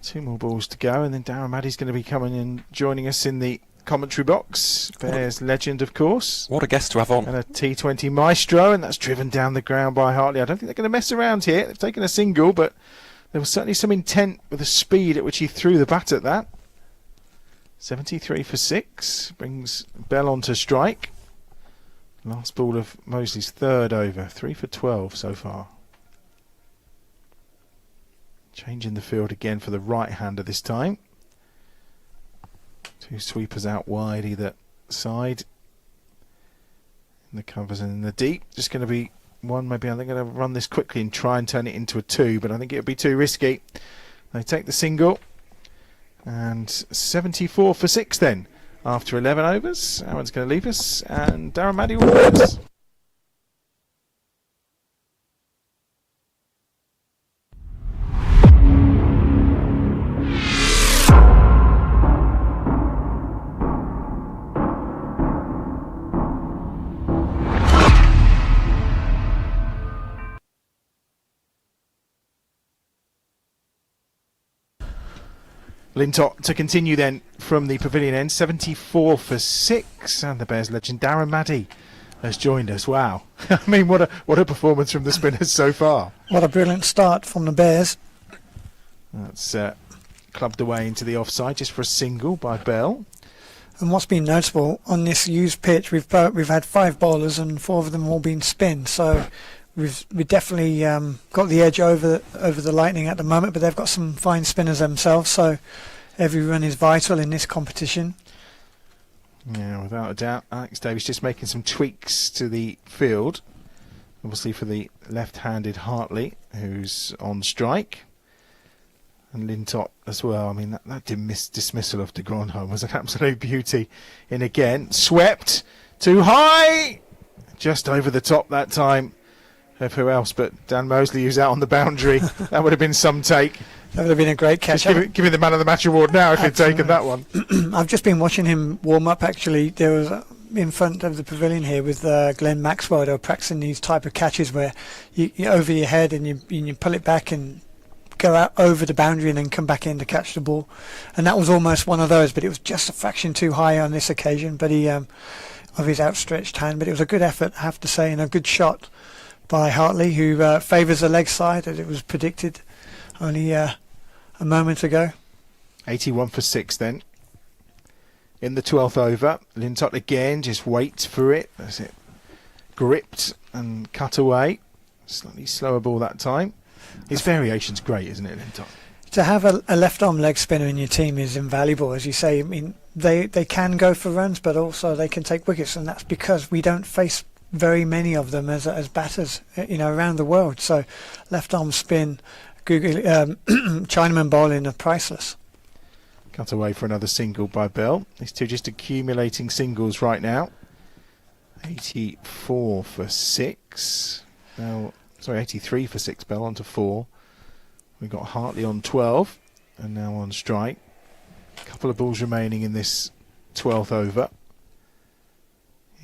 2 more balls to go, and then Darren Maddy's going to be coming and joining us in the commentary box. Bears legend, of course. What a guest to have on. And a T20 maestro, and that's driven down the ground by Hartley. I don't think they're going to mess around here. They've taken a single, but there was certainly some intent with the speed at which he threw the bat at that. 73 for 6 brings Bell on to strike. Last ball of Mosley's 3rd over. 3 for 12 so far. Changing the field again for the right-hander this time. 2 sweepers out wide either side. in the covers and in the deep. Just going to be one, maybe. I think I'm going to run this quickly and try and turn it into a 2, but I think it would be too risky. They take the single, and 74 for 6 then after 11 overs. Aaron's going to leave us, and Darren Maddy will leave us. Lintott to continue then from the pavilion end, 74 for 6, and the Bears legend Darren Maddy has joined us. Wow. I mean, what a performance from the spinners so far. What a brilliant start from the Bears. That's clubbed away into the offside just for a single by Bell. And what's been noticeable on this used pitch, we've had 5 bowlers and 4 of them have all been spin. So we've definitely got the edge over the Lightning at the moment, but they've got some fine spinners themselves. So every run is vital in this competition. Yeah, without a doubt. Alex Davies just making some tweaks to the field. Obviously for the left-handed Hartley, who's on strike. And Lintott as well. I mean, that dismissal of de Grandhomme was an absolute beauty. In again, swept too high, just over the top that time of who else but Dan Mosley, who's out on the boundary. That would have been some take. That would have been a great catch. Just give me the man of the match award now if he'd taken that one. I've just been watching him warm up. Actually, there was in front of the pavilion here with Glenn Maxwell. They were practicing these type of catches where you over your head and you pull it back and go out over the boundary and then come back in to catch the ball. And that was almost one of those, but it was just a fraction too high on this occasion. But he of his outstretched hand. But it was a good effort, I have to say, and a good shot by Hartley, who favours the leg side, as it was predicted only a moment ago. 81 for 6 then. In the 12th over, Lintott again just waits for it. That's it. Gripped and cut away. Slightly slower ball that time. His variation's great, isn't it, Lintott? To have a left-arm leg spinner in your team is invaluable, as you say. I mean, they can go for runs, but also they can take wickets, and that's because we don't face very many of them as batters, around the world. So left-arm spin, Chinaman bowling are priceless. Cut away for another single by Bell. These two just accumulating singles right now. 84 for 6. Now, 83 for 6, Bell onto 4. We've got Hartley on 12 and now on strike. A couple of balls remaining in this 12th over.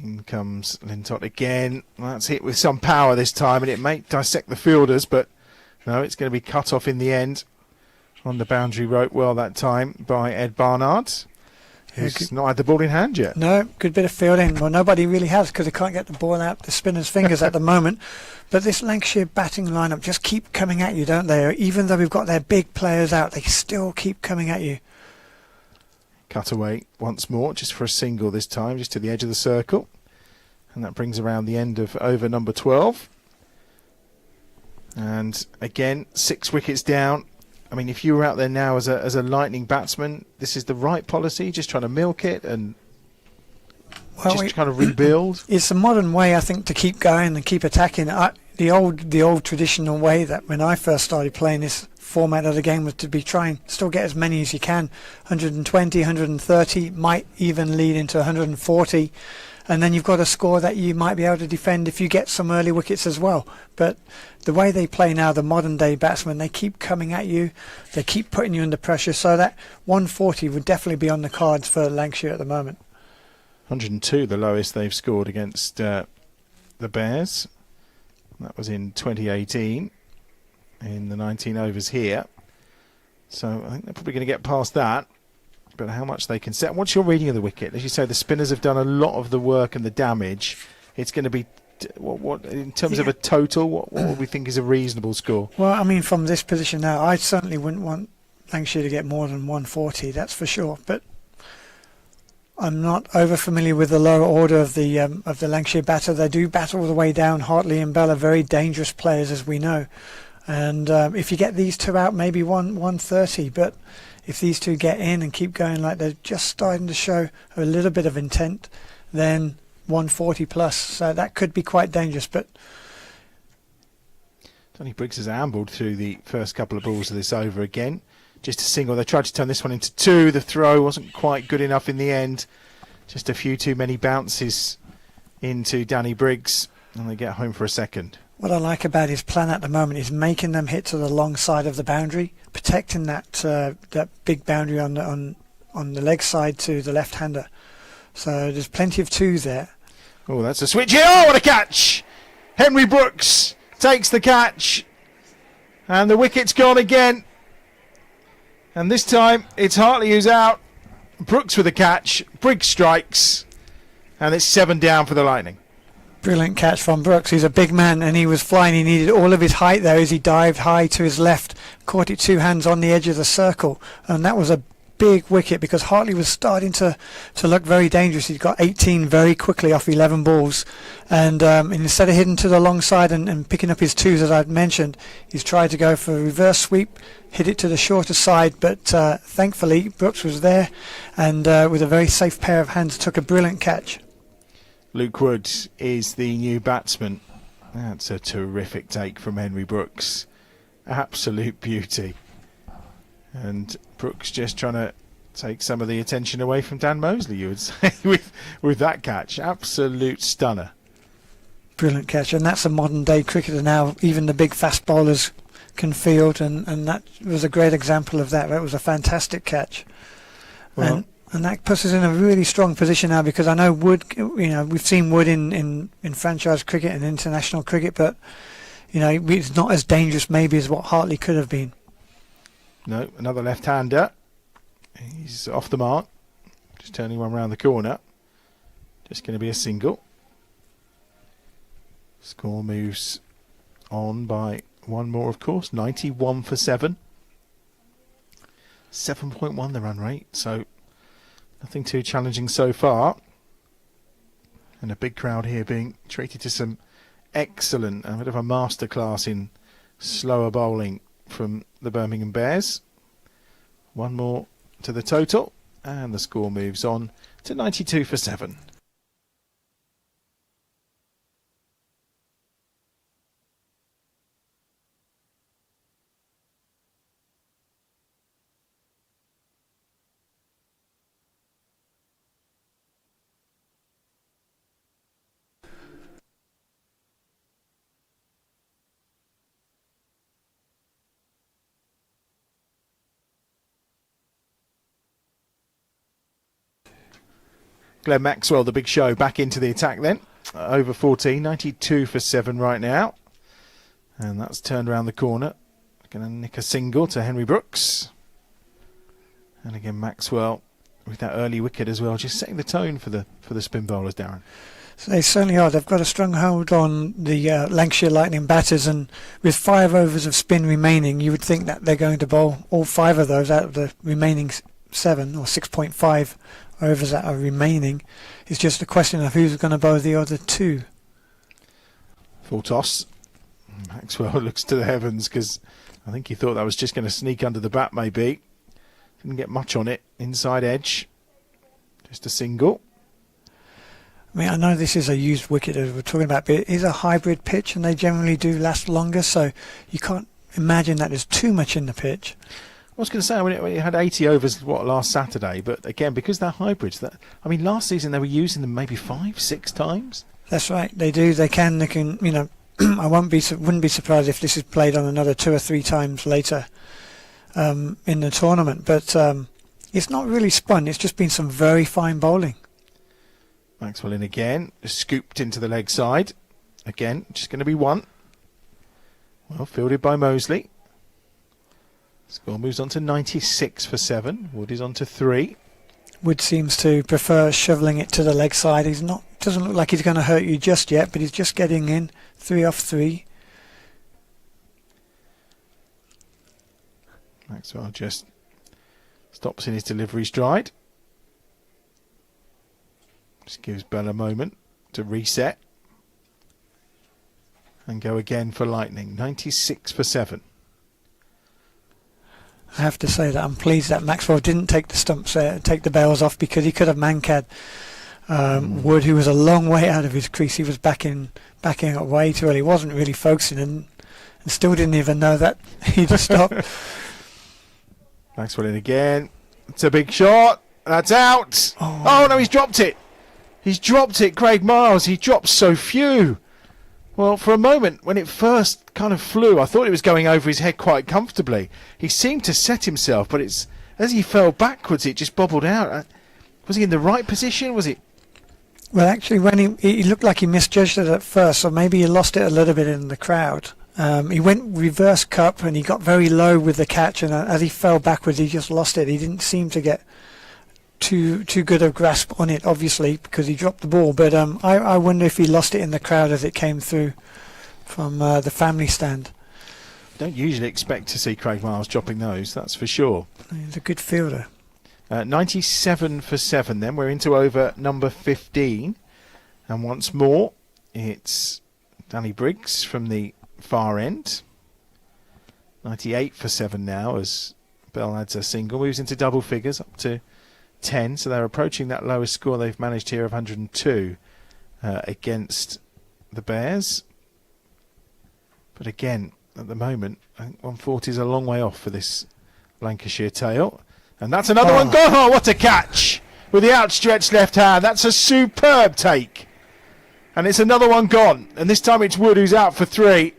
In comes Lintott again. That's hit with some power this time, and it may dissect the fielders, but no, it's going to be cut off in the end on the boundary rope well that time by Ed Barnard, who's not had the ball in hand yet. No, good bit of fielding. Well, nobody really has, because they can't get the ball out the spinner's fingers at the moment. But this Lancashire batting lineup just keep coming at you, don't they? Even though we've got their big players out, they still keep coming at you. Cut away once more, just for a single this time, just to the edge of the circle. And that brings around the end of over number 12. And again, 6 wickets down. I mean, if you were out there now as a Lightning batsman, this is the right policy, just trying to milk it and just trying to rebuild. It's a modern way, I think, to keep going and keep attacking. The old traditional way that when I first started playing this format of the game was to be trying still get as many as you can. 120, 130, might even lead into 140. And then you've got a score that you might be able to defend if you get some early wickets as well. But the way they play now, the modern day batsmen, they keep coming at you, they keep putting you under pressure, so that 140 would definitely be on the cards for Lancashire at the moment. 102, the lowest they've scored against the Bears. That was in 2018 in the 19 overs here. So I think they're probably going to get past that. But how much they can set. What's your reading of the wicket? As you say, the spinners have done a lot of the work and the damage. It's going to be, what in terms of a total, what would we think is a reasonable score? Well, I mean, from this position now, I certainly wouldn't want Lancashire to get more than 140, that's for sure. But I'm not over familiar with the lower order of the Lancashire batter. They do bat all the way down. Hartley and Bell are very dangerous players, as we know. And if you get these two out, maybe 130. But if these two get in and keep going like they're just starting to show a little bit of intent, then 140 plus, so that could be quite dangerous. But Danny Briggs has ambled through the first couple of balls of this over again. Just a single. They tried to turn this one into two. The throw wasn't quite good enough in the end. Just a few too many bounces into Danny Briggs, and they get home for a second. what I like about his plan at the moment is making them hit to the long side of the boundary, protecting that that big boundary on the leg side to the left-hander. So there's plenty of twos there. Oh, that's a switch here. Oh, what a catch! Henry Brooks takes the catch, and the wicket's gone again. And this time it's Hartley who's out. Brooks with a catch. Briggs strikes, and it's 7 down for the Lightning. Brilliant catch from Brooks. He's a big man and he was flying. He needed all of his height there as he dived high to his left, caught it 2 hands on the edge of the circle, and that was a big wicket because Hartley was starting to look very dangerous. He got 18 very quickly off 11 balls, and instead of hitting to the long side and picking up his twos, as I've mentioned, he's tried to go for a reverse sweep, hit it to the shorter side, but thankfully Brooks was there and with a very safe pair of hands took a brilliant catch. Luke Wood is the new batsman. That's a terrific take from Henry Brooks. Absolute beauty. And Brooks just trying to take some of the attention away from Dan Mosley, you would say, with that catch. Absolute stunner. Brilliant catch, and that's a modern day cricketer now. Even the big fast bowlers can field, and that was a great example of that. That was a fantastic catch. Well, And that puts us in a really strong position now, because I know Wood, we've seen Wood in franchise cricket and international cricket, but it's not as dangerous maybe as what Hartley could have been. no, another left-hander. He's off the mark. Just turning one round the corner. Just going to be a single. Score moves on by one more, of course. 91 for 7. 7.1 the run rate, so nothing too challenging so far. And a big crowd here being treated to some excellent, a bit of a masterclass in slower bowling from the Birmingham Bears. One more to the total, and the score moves on to 92 for 7. Glenn Maxwell, the big show, back into the attack then. Over 14, 92 for 7 right now. And that's turned around the corner. Going to nick a single to Henry Brooks. And again, Maxwell with that early wicket as well, just setting the tone for the spin bowlers, Darren. So they certainly are. They've got a strong hold on the Lancashire Lightning batters, and with 5 overs of spin remaining, you would think that they're going to bowl all 5 of those out of the remaining 7 or 6.5 overs that are remaining. It's just a question of who's going to bowl the other 2. Full toss. Maxwell looks to the heavens because I think he thought that was just going to sneak under the bat maybe. Didn't get much on it. Inside edge. Just a single. I mean, I know this is a used wicket as we're talking about, but it is a hybrid pitch and they generally do last longer, so you can't imagine that there's too much in the pitch. I was going to say, when it had 80 overs last Saturday, but again, because they're hybrids, last season they were using them maybe 5-6 times. That's right, they do. They can. I wouldn't be surprised if this is played on another 2 or 3 times later in the tournament. But it's not really spun. It's just been some very fine bowling. Maxwell in again, scooped into the leg side. Again, just going to be 1. Well fielded by Mosley. Score moves on to 96 for 7. Wood is on to 3. Wood seems to prefer shoveling it to the leg side. Doesn't look like he's going to hurt you just yet, but he's just getting in. 3 off 3. Maxwell just stops in his delivery stride. Just gives Bell a moment to reset. And go again for Lightning. 96 for 7. I have to say that I'm pleased that Maxwell didn't take the stumps, take the bails off, because he could have mankad Wood, who was a long way out of his crease, he was backing away too early. He wasn't really focusing and still didn't even know that he'd stopped. Maxwell in again. It's a big shot. That's out. Oh no, he's dropped it. He's dropped it, Craig Miles. He dropped so few. Well, for a moment, when it first kind of flew, I thought it was going over his head quite comfortably. He seemed to set himself, but it's as he fell backwards, it just bobbled out. Was he in the right position? Was it? Well, actually, when he looked like he misjudged it at first, so maybe he lost it a little bit in the crowd. He went reverse cup and he got very low with the catch, and as he fell backwards, he just lost it. He didn't seem to get too good a grasp on it, obviously, because he dropped the ball. But I wonder if he lost it in the crowd as it came through from the family stand. Don't usually expect to see Craig Miles dropping those, that's for sure. He's a good fielder. 97 for 7 then. We're into over number 15. And once more, it's Danny Briggs from the far end. 98 for 7 now as Bell adds a single. Moves into double figures up to 10. So they're approaching that lowest score they've managed here of 102 against the Bears. But again, at the moment, I think 140 is a long way off for this Lancashire tail. And that's another one gone. Oh, what a catch with the outstretched left hand. That's a superb take. And it's another one gone. And this time it's Wood who's out for 3.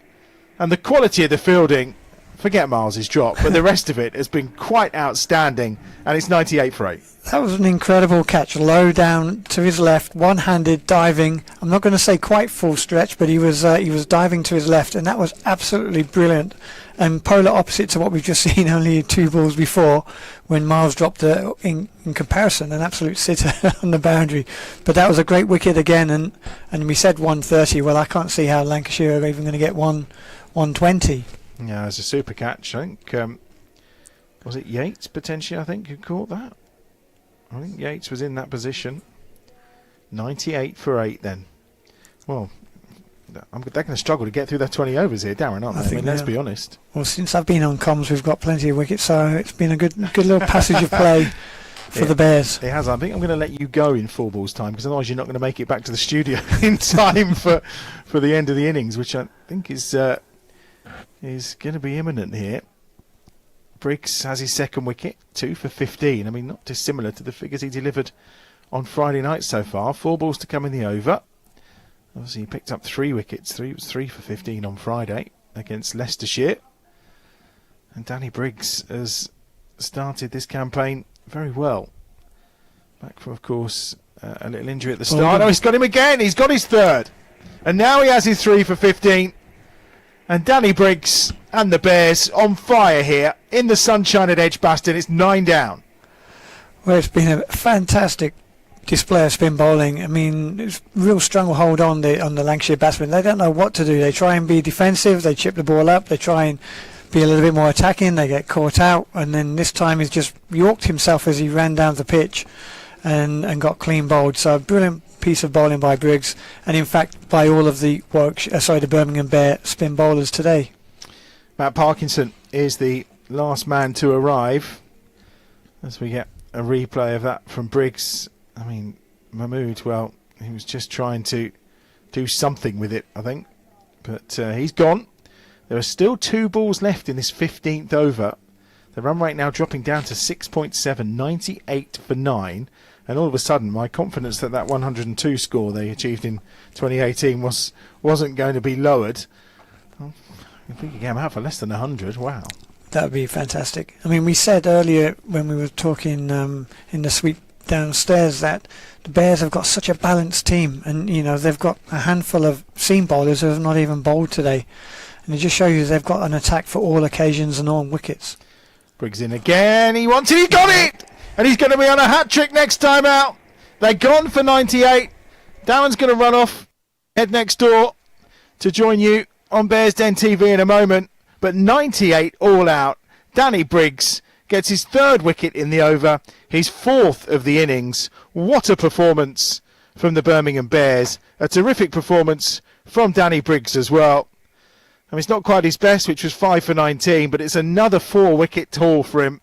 And the quality of the fielding, forget Miles's drop, but the rest of it has been quite outstanding. And it's 98 for 8. That was an incredible catch, low down to his left, one-handed diving. I'm not going to say quite full stretch, but he was diving to his left, and that was absolutely brilliant. And polar opposite to what we've just seen only 2 balls before, when Miles dropped in comparison an absolute sitter on the boundary. But that was a great wicket again, and we said 130. Well, I can't see how Lancashire are even going to get 120. Yeah, it was a super catch. I think was it Yates potentially? I think who caught that. I think Yates was in that position. 98 for 8 then. Well, they're going to struggle to get through their 20 overs here, Darren, aren't they? I mean, let's be honest. Well, since I've been on comms, we've got plenty of wickets, so it's been a good little passage of play for the Bears. It has. I think I'm going to let you go in 4 balls time, because otherwise you're not going to make it back to the studio in time for the end of the innings, which I think is going to be imminent here. Briggs has his second wicket, 2 for 15. I mean, not dissimilar to the figures he delivered on Friday night so far. 4 balls to come in the over. Obviously, he picked up 3 wickets. It was 3 for 15 on Friday against Leicestershire. And Danny Briggs has started this campaign very well. Back from, of course, a little injury at the start. Oh, he's got him again. He's got his 3rd. And now he has his 3 for 15. And Danny Briggs and the Bears on fire here in the sunshine at Edgbaston. It's 9 down. Well, it's been a fantastic display of spin bowling. I mean, it's real stranglehold on the Lancashire batsmen. They don't know what to do. They try and be defensive. They chip the ball up. They try and be a little bit more attacking. They get caught out. And then this time he's just yorked himself as he ran down the pitch and got clean bowled. So a brilliant piece of bowling by Briggs, and in fact by all of the the Birmingham Bear spin bowlers today. Matt Parkinson is the last man to arrive as we get a replay of that from Briggs. I mean, Mahmood, well, he was just trying to do something with it, I think, but he's gone. There are still 2 balls left in this 15th over. The run rate now dropping down to 6.7, 98 for 9. And all of a sudden, my confidence that 102 score they achieved in 2018 wasn't going to be lowered. Well, if we could get them out for less than 100, wow. That would be fantastic. I mean, we said earlier when we were talking in the suite downstairs that the Bears have got such a balanced team, and they've got a handful of seam bowlers who have not even bowled today, and it just shows you they've got an attack for all occasions and all wickets. Briggs in again. He got it! And he's going to be on a hat-trick next time out. They're gone for 98. Darren's going to run off, head next door to join you on Bears Den TV in a moment. But 98 all out. Danny Briggs gets his 3rd wicket in the over. His 4th of the innings. What a performance from the Birmingham Bears. A terrific performance from Danny Briggs as well. I mean, it's not quite his best, which was 5 for 19, but it's another 4-wicket haul for him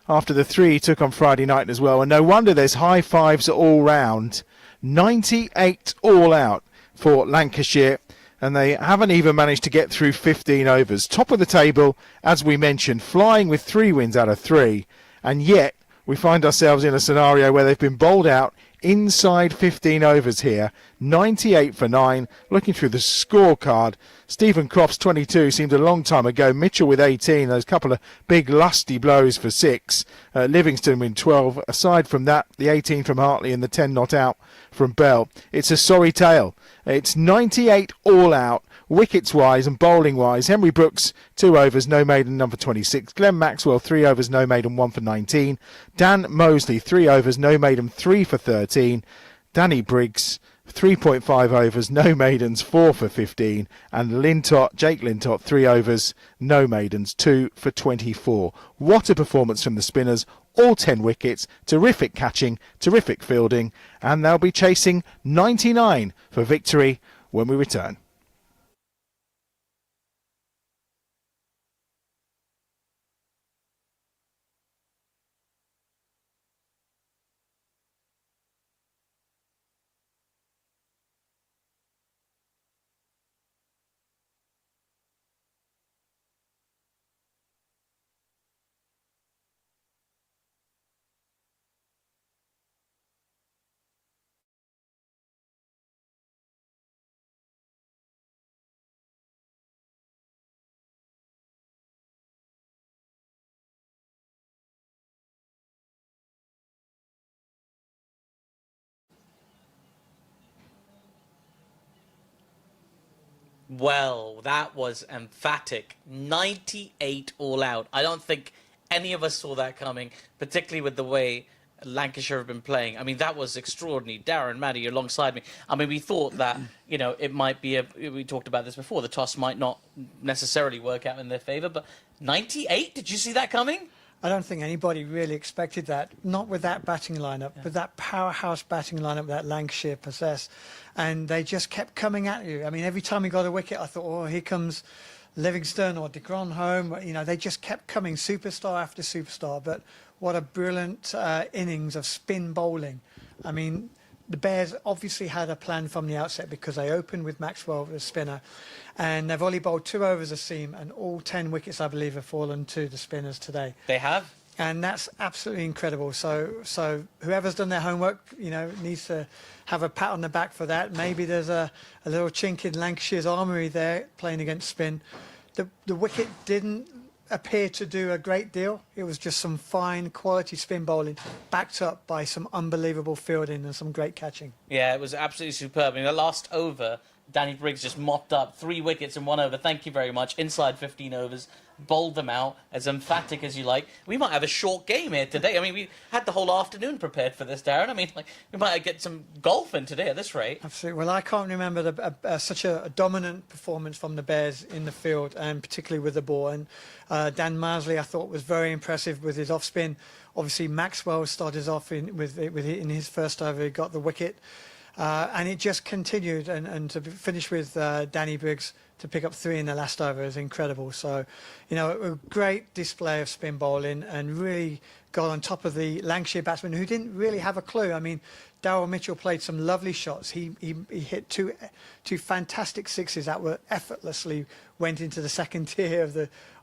after the 3 he took on Friday night as well. And no wonder there's high fives all round 98 all out for Lancashire, and they haven't even managed to get through 15 overs. Top of the table, as we mentioned, flying with 3 wins out of 3, and yet we find ourselves in a scenario where they've been bowled out inside 15 overs here. 98 for 9. Looking through the scorecard, Stephen Crofts 22 seemed a long time ago. Mitchell with 18, those couple of big lusty blows for 6. Livingston with 12. Aside from that, the 18 from Hartley and the 10 not out from Bell. It's a sorry tale. It's 98 all out, wickets wise and bowling wise. Henry Brooks 2 overs, no maiden, number 26. Glenn Maxwell 3 overs, no maiden, 1 for 19. Dan Mosley 3 overs, no maiden, 3 for 13. Danny Briggs 3.5 overs, no maidens, 4 for 15. And Jake Lintott 3 overs, no maidens, 2 for 24. What a performance from the spinners. All 10 wickets, terrific catching, terrific fielding, and they'll be chasing 99 for victory when we return. Well, that was emphatic. 98 all out. I don't think any of us saw that coming, particularly with the way Lancashire have been playing. I mean, that was extraordinary. Darren, Maddie, alongside me. I mean, we thought that, you know, it might be we talked about this before, the toss might not necessarily work out in their favour, but 98? Did you see that coming? I don't think anybody really expected that, not with that batting lineup, but that powerhouse batting lineup that Lancashire possess. And they just kept coming at you. I mean, every time he got a wicket, I thought, oh, here comes Livingston or de Grandhomme. You know, they just kept coming, superstar after superstar. But what a brilliant innings of spin bowling. I mean, the Bears obviously had a plan from the outset because they opened with Maxwell, the spinner, and they've only bowled 2 overs a seam, and all 10 wickets, I believe, have fallen to the spinners today. They have. And that's absolutely incredible. So whoever's done their homework, you know, needs to have a pat on the back for that. Maybe there's a little chink in Lancashire's armoury there playing against spin. The wicket didn't appear to do a great deal. It was just some fine quality spin bowling backed up by some unbelievable fielding and some great catching. Yeah, it was absolutely superb. I mean, the last over, Danny Briggs just mopped up 3 wickets in 1 over. Thank you very much. Inside 15 overs. Bowled them out as emphatic as you like. We might have a short game here today. I mean, we had the whole afternoon prepared for this, Darren. I mean, like, we might get some golf in today at this rate. Absolutely. Well, I can't remember such a dominant performance from the Bears in the field, and particularly with the ball. And Dan Mosley, I thought, was very impressive with his off-spin. Obviously, Maxwell started off in his first over. He got the wicket. And it just continued, and to finish with Danny Briggs to pick up 3 in the last over is incredible. So, you know, a great display of spin bowling, and really got on top of the Lancashire batsmen who didn't really have a clue. I mean, Darryl Mitchell played some lovely shots. He hit two fantastic sixes that were effortlessly went into the second tier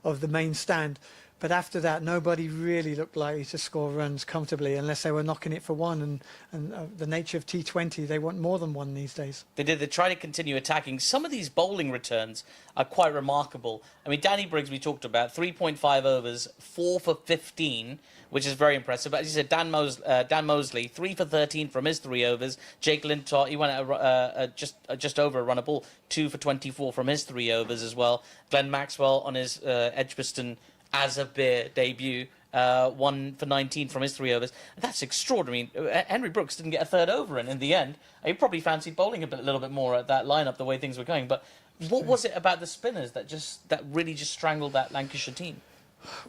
of the main stand. But after that, nobody really looked likely to score runs comfortably unless they were knocking it for 1. And the nature of T20, they want more than 1 these days. They did. They try to continue attacking. Some of these bowling returns are quite remarkable. I mean, Danny Briggs, we talked about, 3.5 overs, 4 for 15, which is very impressive. But as you said, Dan Mosley, 3 for 13 from his 3 overs. Jake Lintott, he went at just over a run a ball, 2 for 24 from his 3 overs as well. Glenn Maxwell on his Edgbaston as a beer debut, 1 for 19 from his 3 overs. That's extraordinary. Henry Brooks didn't get a 3rd over in the end. He probably fancied bowling a little bit more at that lineup, the way things were going. But what was it about the spinners that really just strangled that Lancashire team?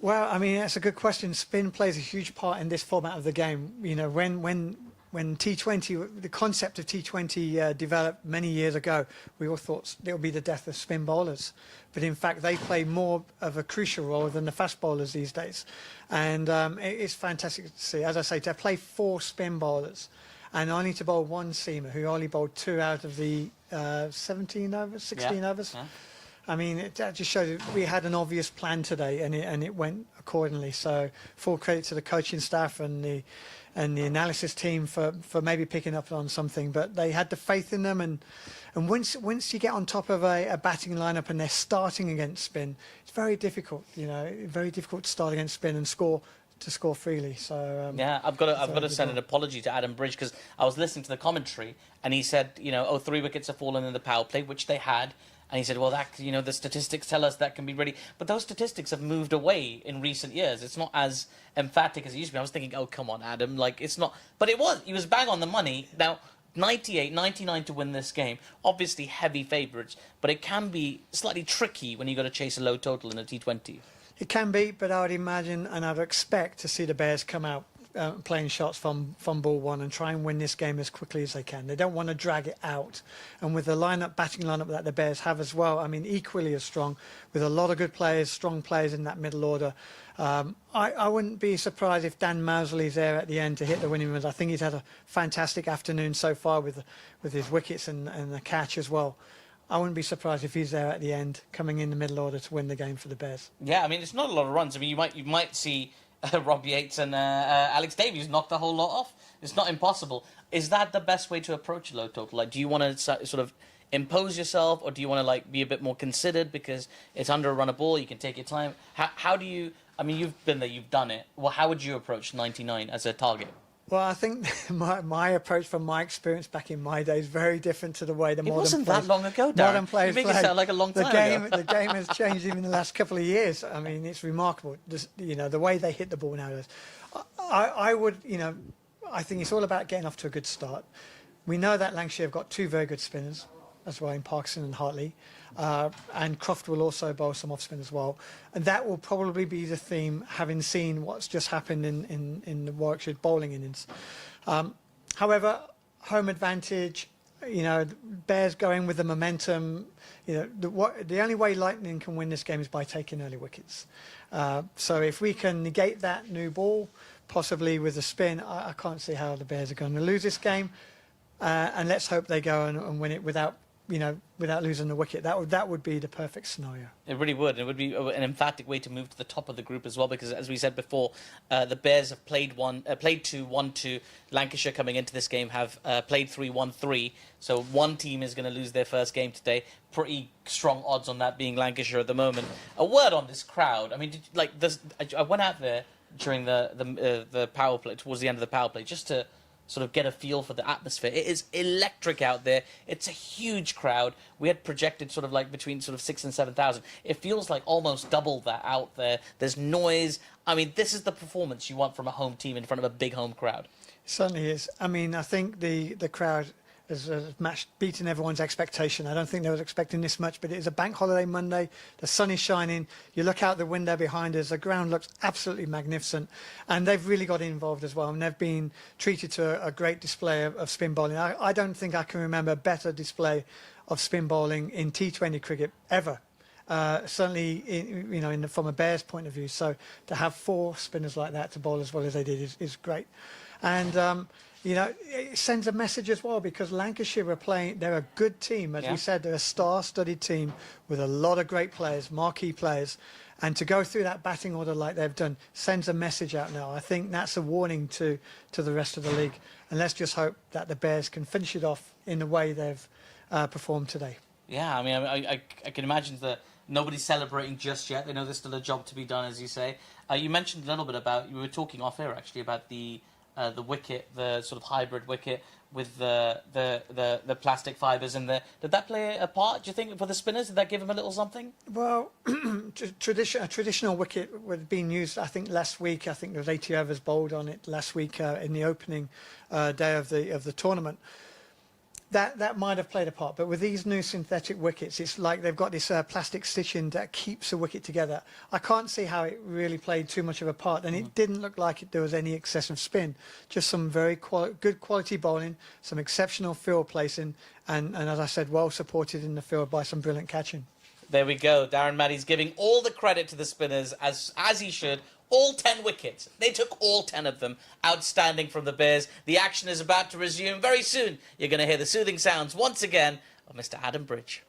Well, I mean, that's a good question. Spin plays a huge part in this format of the game. You know, when T20, the concept of T20 developed many years ago, we all thought it would be the death of spin bowlers. But in fact, they play more of a crucial role than the fast bowlers these days. And it's fantastic to see. As I say, to play 4 spin bowlers and only to bowl one seamer who only bowled 2 out of the 16 overs. Yeah. I mean, that just shows that we had an obvious plan today, and it went accordingly. So full credit to the coaching staff and the analysis team for maybe picking up on something. But they had the faith in them, and once you get on top of a batting lineup and they're starting against spin, it's very difficult. Very difficult to start against spin and score freely. So yeah, I've got to send an apology to Adam Bridge, because I was listening to the commentary and he said, 3 wickets have fallen in the power play, which they had. And he said, well, that the statistics tell us that can be ready. But those statistics have moved away in recent years. It's not as emphatic as it used to be. I was thinking, oh, come on, Adam. Like, it's not. But it was. He was bang on the money. Now, 98, 99 to win this game. Obviously, heavy favourites. But it can be slightly tricky when you've got to chase a low total in a T20. It can be, but I would imagine and I would expect to see the Bears come out playing shots from ball one and try and win this game as quickly as they can. They don't want to drag it out. And with the batting lineup that the Bears have as well, I mean, equally as strong, with a lot of good players, strong players in that middle order, I wouldn't be surprised if Dan Mousley's there at the end to hit the winning runs. I think he's had a fantastic afternoon so far with his wickets and the catch as well. I wouldn't be surprised if he's there at the end, coming in the middle order to win the game for the Bears. Yeah, I mean, it's not a lot of runs. I mean, you might see Rob Yates and Alex Davies knock the whole lot off. It's not impossible. Is that the best way to approach a low total? Like, do you want to sort of impose yourself, or do you want to be a bit more considered because it's under a run of ball, you can take your time? How do you? I mean, you've been there, you've done it. Well, how would you approach 99 as a target? Well, I think my approach from my experience back in my day is very different to the way the modern players... It wasn't that long ago, Darren. Modern players you make it sound like a long time ago. The game has changed even in the last couple of years. I mean, it's remarkable, the way they hit the ball nowadays. I think it's all about getting off to a good start. We know that Lancashire have got 2 very good spinners as well, in Parkinson and Hartley. And Croft will also bowl some off-spin as well. And that will probably be the theme, having seen what's just happened in the Warwickshire bowling innings. However, home advantage, Bears going with the momentum. The only way Lightning can win this game is by taking early wickets. So if we can negate that new ball, possibly with a spin, I can't see how the Bears are going to lose this game. And let's hope they go and win it without losing the wicket. That would be the perfect scenario. It really would. It would be an emphatic way to move to the top of the group as well, because as we said before, the Bears have played 2, 1-2. Lancashire coming into this game have played 3, 1-3. So one team is going to lose their first game today. Pretty strong odds on that being Lancashire at the moment. A word on this crowd. I mean, I went out there during the power play, towards the end of the power play, just to sort of get a feel for the atmosphere. It is electric out there. It's a huge crowd. We had projected sort of between sort of 6,000 and 7,000. It feels like almost double that out there. There's noise. I mean, this is the performance you want from a home team in front of a big home crowd. It certainly is. I mean, I think the crowd has beaten everyone's expectation. I don't think they was expecting this much, but it is a bank holiday Monday. The sun is shining. You look out the window behind us. The ground looks absolutely magnificent. And they've really got involved as well. And they've been treated to a great display of spin bowling. I don't think I can remember a better display of spin bowling in T20 cricket ever. Certainly, from a Bears point of view. So to have 4 spinners like that to bowl as well as they did is great. And it sends a message as well, because Lancashire are playing. They're a good team, as we said. They're a star-studded team with a lot of great players, marquee players, and to go through that batting order like they've done sends a message out now. I think that's a warning to the rest of the league, and let's just hope that the Bears can finish it off in the way they've performed today. Yeah, I mean, I can imagine that nobody's celebrating just yet. They know there's still a job to be done, as you say. You mentioned a little bit about, you were talking off air actually about the wicket, the sort of hybrid wicket with the plastic fibres in there. Did that play a part, do you think, for the spinners? Did that give them a little something? Well, a traditional wicket was being used, I think, last week. I think there was 80 overs bowled on it last week in the opening day of the tournament. That might have played a part, but with these new synthetic wickets, it's like they've got this plastic stitching that keeps the wicket together. I can't see how it really played too much of a part, and it didn't look like there was any excessive spin. Just some very good quality bowling, some exceptional field placing, and as I said, well supported in the field by some brilliant catching. There we go. Darren Maddy's giving all the credit to the spinners, as he should. All 10 wickets. They took all 10 of them. Outstanding from the Bears. The action is about to resume very soon. You're going to hear the soothing sounds once again of Mr. Adam Bridge.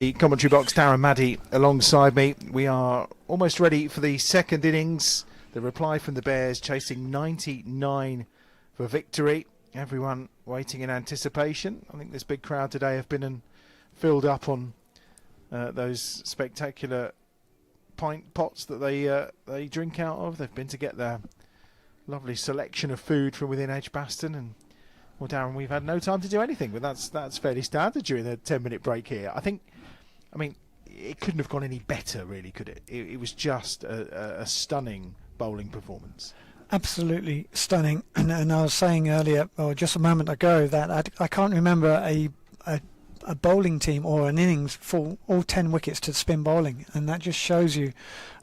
The commentary box, Darren Maddy alongside me. We are almost ready for the second innings. The reply from the Bears, chasing 99 for victory. Everyone waiting in anticipation. I think this big crowd today have been and filled up on those spectacular pint pots that they drink out of. They've been to get their lovely selection of food from within Edgbaston. And well, Darren, we've had no time to do anything, but that's fairly standard during the 10-minute break here. I mean, it couldn't have gone any better, really, could it? It was just a stunning bowling performance. Absolutely stunning. And I was saying earlier, or just a moment ago, that I can't remember a bowling team or an innings for all 10 wickets to spin bowling. And that just shows you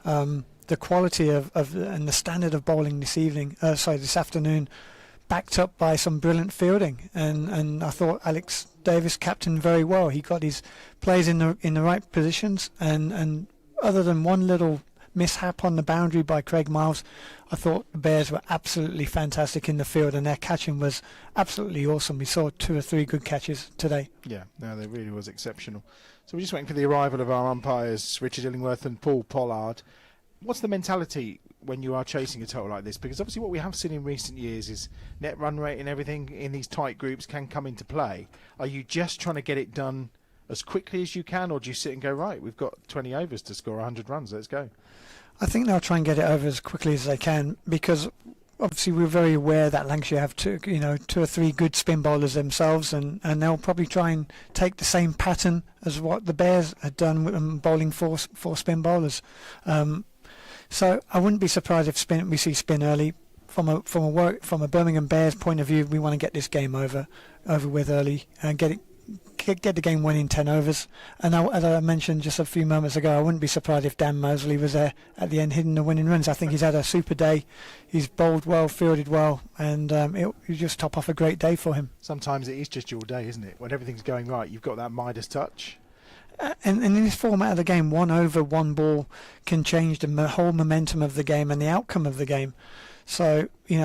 the quality of and the standard of bowling this afternoon, backed up by some brilliant fielding. And I thought Alex Davis captained very well. He got his plays in the right positions, and other than one little mishap on the boundary by Craig Miles, I thought the Bears were absolutely fantastic in the field, and their catching was absolutely awesome. We saw 2 or 3 good catches today. Yeah, no, they really was exceptional. So we're just waiting for the arrival of our umpires, Richard Illingworth and Paul Pollard. What's the mentality when you are chasing a total like this? Because obviously what we have seen in recent years is net run rate and everything in these tight groups can come into play. Are you just trying to get it done as quickly as you can, or do you sit and go, right, we've got 20 overs to score 100 runs, let's go? I think they'll try and get it over as quickly as they can, because obviously we're very aware that Lancashire have 2 or 3 good spin bowlers themselves, and they'll probably try and take the same pattern as what the Bears had done with bowling 4 spin bowlers. So I wouldn't be surprised if we see spin early. From a Birmingham Bears point of view, we want to get this game over with early and get the game winning 10 overs. And as I mentioned just a few moments ago, I wouldn't be surprised if Dan Mosley was there at the end hitting the winning runs. I think he's had a super day. He's bowled well, fielded well, and it just top off a great day for him. Sometimes it is just your day, isn't it? When everything's going right, you've got that Midas touch. And in this format of the game, 1 over, 1 ball can change the whole momentum of the game and the outcome of the game. So, he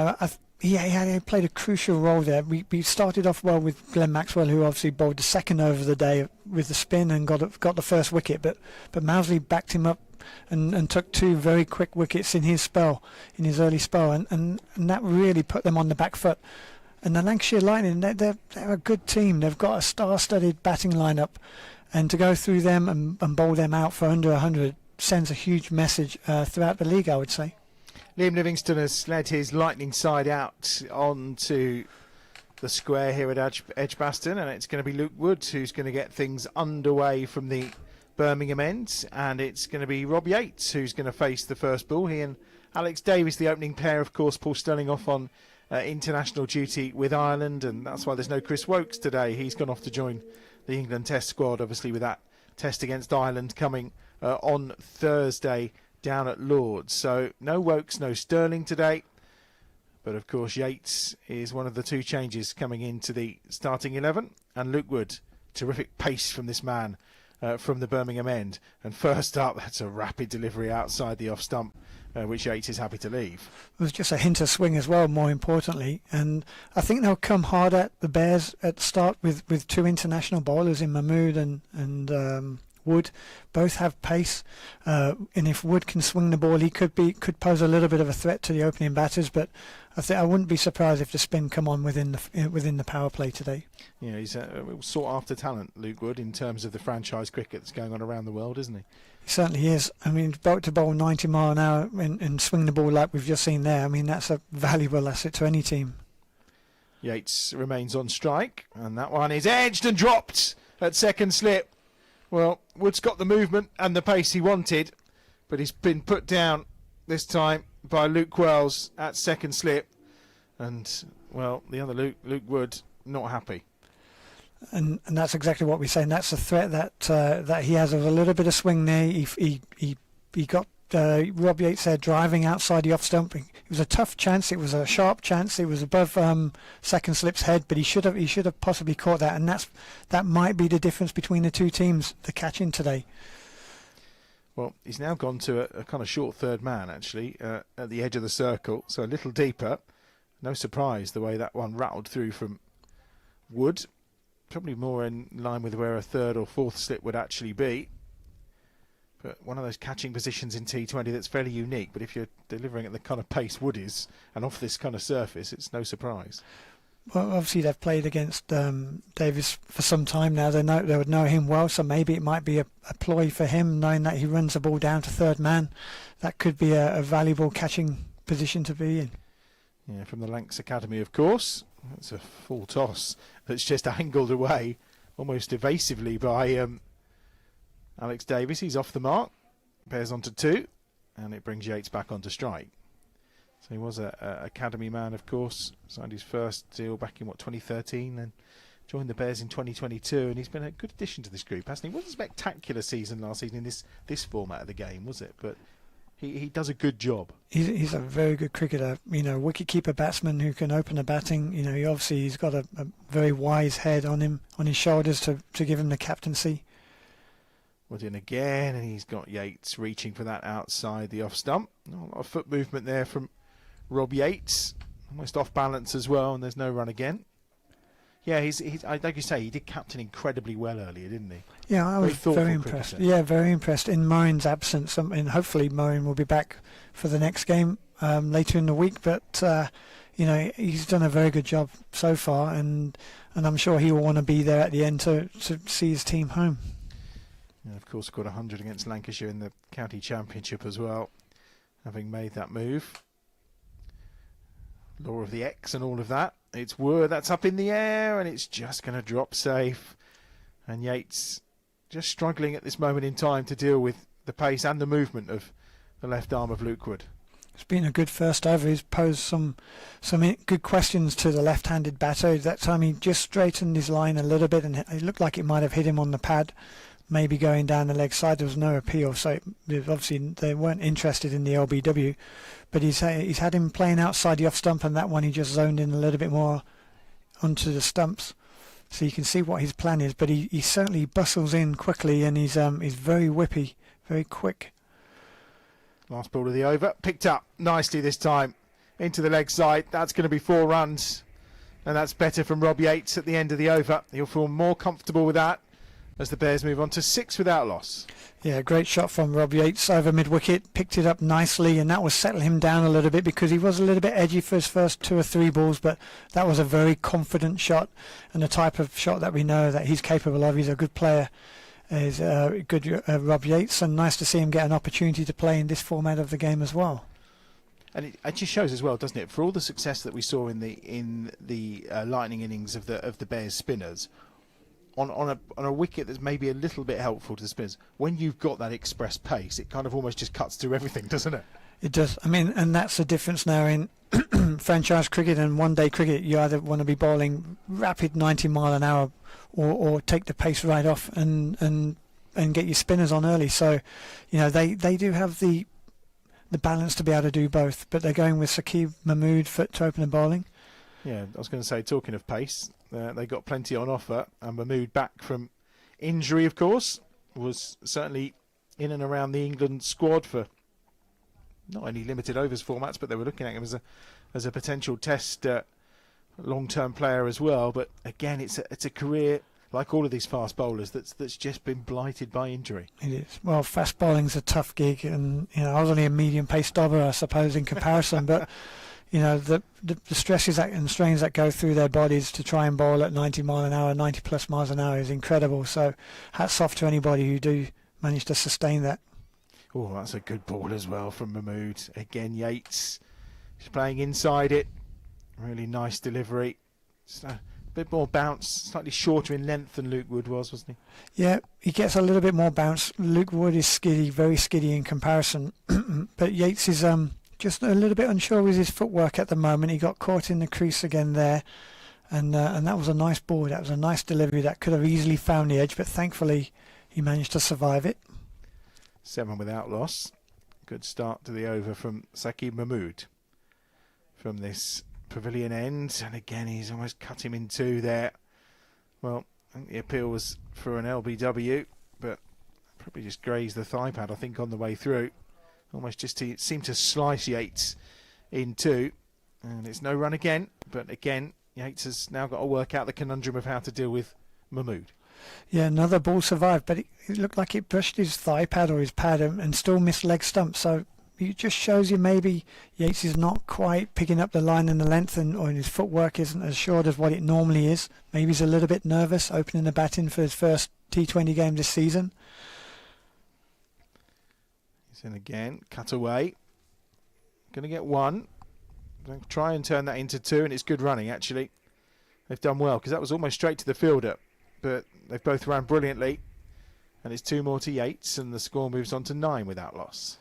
played a crucial role there. We started off well with Glenn Maxwell, who obviously bowled the second over of the day with the spin and got the first wicket. But Mousley backed him up and took 2 very quick wickets in his early spell, and that really put them on the back foot. And the Lancashire Lightning, they're a good team. They've got a star-studded batting lineup. And to go through them and bowl them out for under 100 sends a huge message throughout the league, I would say. Liam Livingstone has led his Lightning side out onto the square here at Edgbaston, and it's going to be Luke Wood who's going to get things underway from the Birmingham end, and it's going to be Rob Yates who's going to face the first ball. He and Alex Davis, the opening pair, of course. Paul Sterling off on international duty with Ireland, and that's why there's no Chris Wokes today. He's gone off to join the England Test squad, obviously, with that test against Ireland coming on Thursday down at Lord's. So no Wokes, no Sterling today. But of course, Yates is one of the two changes coming into the starting 11. And Luke Wood, terrific pace from this man from the Birmingham end. And first up, that's a rapid delivery outside the off stump, which Yates is happy to leave. It was just a hint of swing as well, more importantly. And I think they'll come hard at the Bears at the start with two international bowlers in Mahmood and Wood. Both have pace, and if Wood can swing the ball, he could pose a little bit of a threat to the opening batters. But I wouldn't be surprised if the spin come on within the power play today. Yeah, he's a sought after talent, Luke Wood, in terms of the franchise cricket that's going on around the world, isn't he? He certainly is. I mean, to bowl 90 mile an hour and swing the ball like we've just seen there. I mean, that's a valuable asset to any team. Yates remains on strike, and that one is edged and dropped at second slip. Well, Wood's got the movement and the pace he wanted, but he's been put down this time by Luke Wells at second slip. And, well, the other Luke Wood, not happy. And that's exactly what we're saying. That's a threat that he has of a little bit of swing there. He got Rob Yates there driving outside the off stump. It was a tough chance. It was a sharp chance. It was above second slip's head, but he should have possibly caught that. And that might be the difference between the two teams. The catching today. Well, he's now gone to a kind of short third man actually at the edge of the circle, so a little deeper. No surprise the way that one rattled through from Wood. Probably more in line with where a third or fourth slip would actually be. But one of those catching positions in T20 that's fairly unique. But if you're delivering at the kind of pace Wood is, and off this kind of surface, it's no surprise. Well, obviously they've played against Davis for some time now. They would know him well, so maybe it might be a ploy for him, knowing that he runs the ball down to third man. That could be a valuable catching position to be in. Yeah, from the Lancs Academy, of course. That's a full toss that's just angled away almost evasively by Alex Davis. He's off the mark, bears onto 2, and it brings Yates back onto strike. So he was a academy man, of course. Signed his first deal back in 2013, then joined the Bears in 2022, and he's been a good addition to this group, hasn't he? It wasn't a spectacular season last season in this format of the game, was it? But he does a good job. He's a very good cricketer. Wicket-keeper batsman who can open the batting. He's got a very wise head on him, on his shoulders to give him the captaincy. Wood in again, and he's got Yates reaching for that outside the off stump. A lot of foot movement there from Rob Yates, almost off balance as well, and there's no run again. Yeah, he's like you say, he did captain incredibly well earlier, didn't he? Yeah, I was very impressed. Cricketer. Yeah, very impressed. In Moeen's absence, and hopefully Moeen will be back for the next game later in the week. But he's done a very good job so far, and I'm sure he will want to be there at the end to see his team home. And of course, got 100 against Lancashire in the county championship as well, having made that move. Law of the X and all of that. It's Wood, that's up in the air, and it's just going to drop safe. And Yates just struggling at this moment in time to deal with the pace and the movement of the left arm of Luke Wood. It's been a good first over. He's posed some good questions to the left-handed batter. That time he just straightened his line a little bit, and it looked like it might have hit him on the pad, maybe going down the leg side. There was no appeal, so obviously they weren't interested in the LBW. But he's had him playing outside the off stump, and that one he just zoned in a little bit more onto the stumps. So you can see what his plan is. But he certainly bustles in quickly, and he's very whippy, very quick. Last ball of the over, picked up nicely this time into the leg side. That's going to be 4 runs, and that's better from Rob Yates at the end of the over. He'll feel more comfortable with that as the Bears move on to 6 without loss. Yeah, great shot from Rob Yates over mid-wicket, picked it up nicely, and that will settle him down a little bit because he was a little bit edgy for his first 2 or 3 balls, but that was a very confident shot, and the type of shot that we know that he's capable of. He's a good player, is good Rob Yates, and nice to see him get an opportunity to play in this format of the game as well. And it just shows as well, doesn't it, for all the success that we saw in the Lightning innings of the Bears spinners, on a wicket that's maybe a little bit helpful to the spinners, when you've got that express pace, it kind of almost just cuts through everything, doesn't it? It does. I mean, and that's the difference now in franchise cricket and one-day cricket. You either want to be bowling rapid 90 mile an hour or take the pace right off and get your spinners on early. So, they do have the the balance to be able to do both. But they're going with Saqib Mahmood to open the bowling. Yeah, I was going to say, talking of pace, they got plenty on offer. And Mahmood, back from injury, of course, was certainly in and around the England squad for not only limited overs formats, but they were looking at him as a potential test long-term player as well. But again, it's a career, like all of these fast bowlers, that's just been blighted by injury. It is. Well, fast bowling's a tough gig, and I was only a medium pace dobber, I suppose, in comparison. But the stresses and strains that go through their bodies to try and bowl at 90 mile an hour, 90 plus miles an hour is incredible. So hats off to anybody who do manage to sustain that. Oh, that's a good ball as well from Mahmood. Again, Yates is playing inside it. Really nice delivery. Just a bit more bounce, slightly shorter in length than Luke Wood was, wasn't he? Yeah, he gets a little bit more bounce. Luke Wood is skiddy, very skiddy in comparison. But Yates is just a little bit unsure with his footwork at the moment. He got caught in the crease again there. And that was a nice ball. That was a nice delivery that could have easily found the edge, but thankfully he managed to survive it. 7 without loss. Good start to the over from Saqib Mahmood from this pavilion end, and again he's almost cut him in two there. Well, I think the appeal was for an LBW, but probably just grazed the thigh pad, I think, on the way through. Almost just seemed to slice Yates in two, and it's no run again. But again, Yates has now got to work out the conundrum of how to deal with Mahmood. Yeah, another ball survived, but it looked like it brushed his thigh pad or his pad and still missed leg stump. So it just shows you maybe Yates is not quite picking up the line and the length, or his footwork isn't as short as what it normally is. Maybe he's a little bit nervous opening the batting for his first T20 game this season. He's in again, cut away. Going to get one. Going to try and turn that into two, and it's good running, actually. They've done well, because that was almost straight to the fielder. But they've both ran brilliantly, and it's 2 more to Yates, and the score moves on to 9 without loss.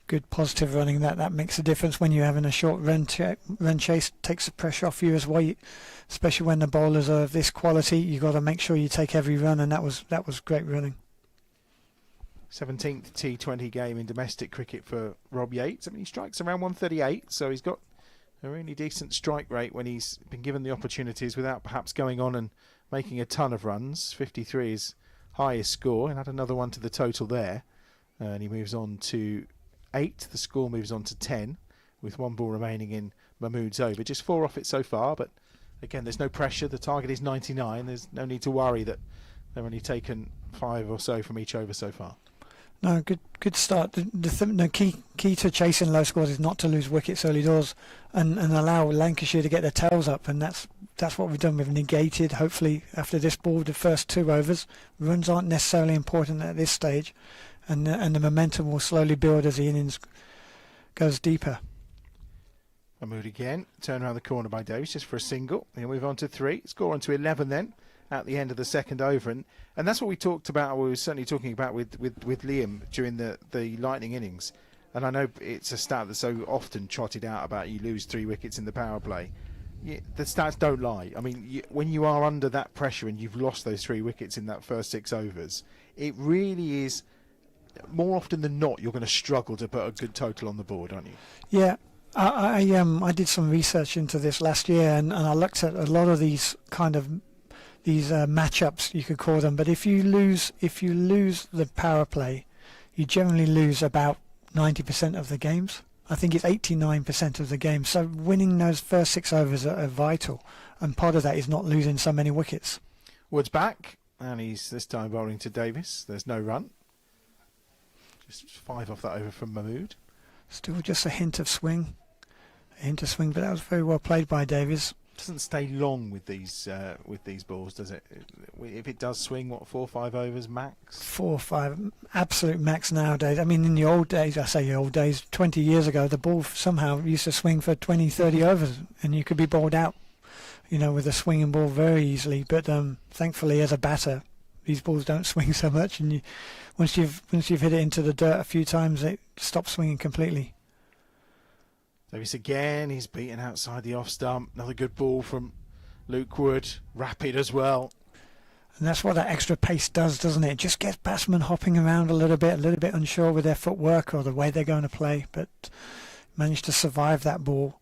Good positive running. That makes a difference when you're having a short run chase. Takes the pressure off you as well, especially when the bowlers are of this quality. You've got to make sure you take every run, and that was great running. 17th T20 game in domestic cricket for Rob Yates. I mean, he strikes around 138, so he's got a really decent strike rate when he's been given the opportunities without perhaps going on and making a ton of runs. 53 is highest score, and had another one to the total there. And he moves on to 8. The score moves on to 10, with 1 ball remaining in Mahmood's over. Just 4 off it so far, but again, there's no pressure. The target is 99. There's no need to worry that they've only taken 5 or so from each over so far. No, good start. The key to chasing low scores is not to lose wickets early doors and allow Lancashire to get their tails up, and that's what we've done. We've negated, hopefully, after this ball, the first 2 overs. Runs aren't necessarily important at this stage, and the momentum will slowly build as the innings goes deeper. Mahmood again, turn around the corner by Davies just for a single. He'll move on to 3, score on to 11 then at the end of the second over, and that's what we talked about. We were certainly talking about with Liam during the Lightning innings, and I know it's a stat that's so often trotted out about you lose 3 wickets in the power play. The stats don't lie. I mean, when you are under that pressure and you've lost those 3 wickets in that first 6 overs, it really is, more often than not, you're going to struggle to put a good total on the board, aren't you? Yeah. I did some research into this last year, and I looked at a lot of these matchups, you could call them. But if you lose the power play, you generally lose about 90% of the games. I think it's 89% of the games. So winning those first 6 overs are vital, and part of that is not losing so many wickets. Wood's back, and he's this time bowling to Davis. There's no run. Just 5 off that over from Mahmood. Still just a hint of swing, but that was very well played by Davis. Doesn't stay long with these balls, does it? If it does swing, 4 or 5 overs max? 4 or 5, absolute max nowadays. I mean, in the old days, 20 years ago, the ball somehow used to swing for 20, 30 overs, and you could be bowled out, with a swinging ball very easily. But thankfully, as a batter, these balls don't swing so much, and once you've hit it into the dirt a few times, it stops swinging completely. Davis again, he's beaten outside the off stump. Another good ball from Luke Wood, rapid as well. And that's what that extra pace does, doesn't it? It just gets batsmen hopping around a little bit unsure with their footwork or the way they're going to play, but managed to survive that ball.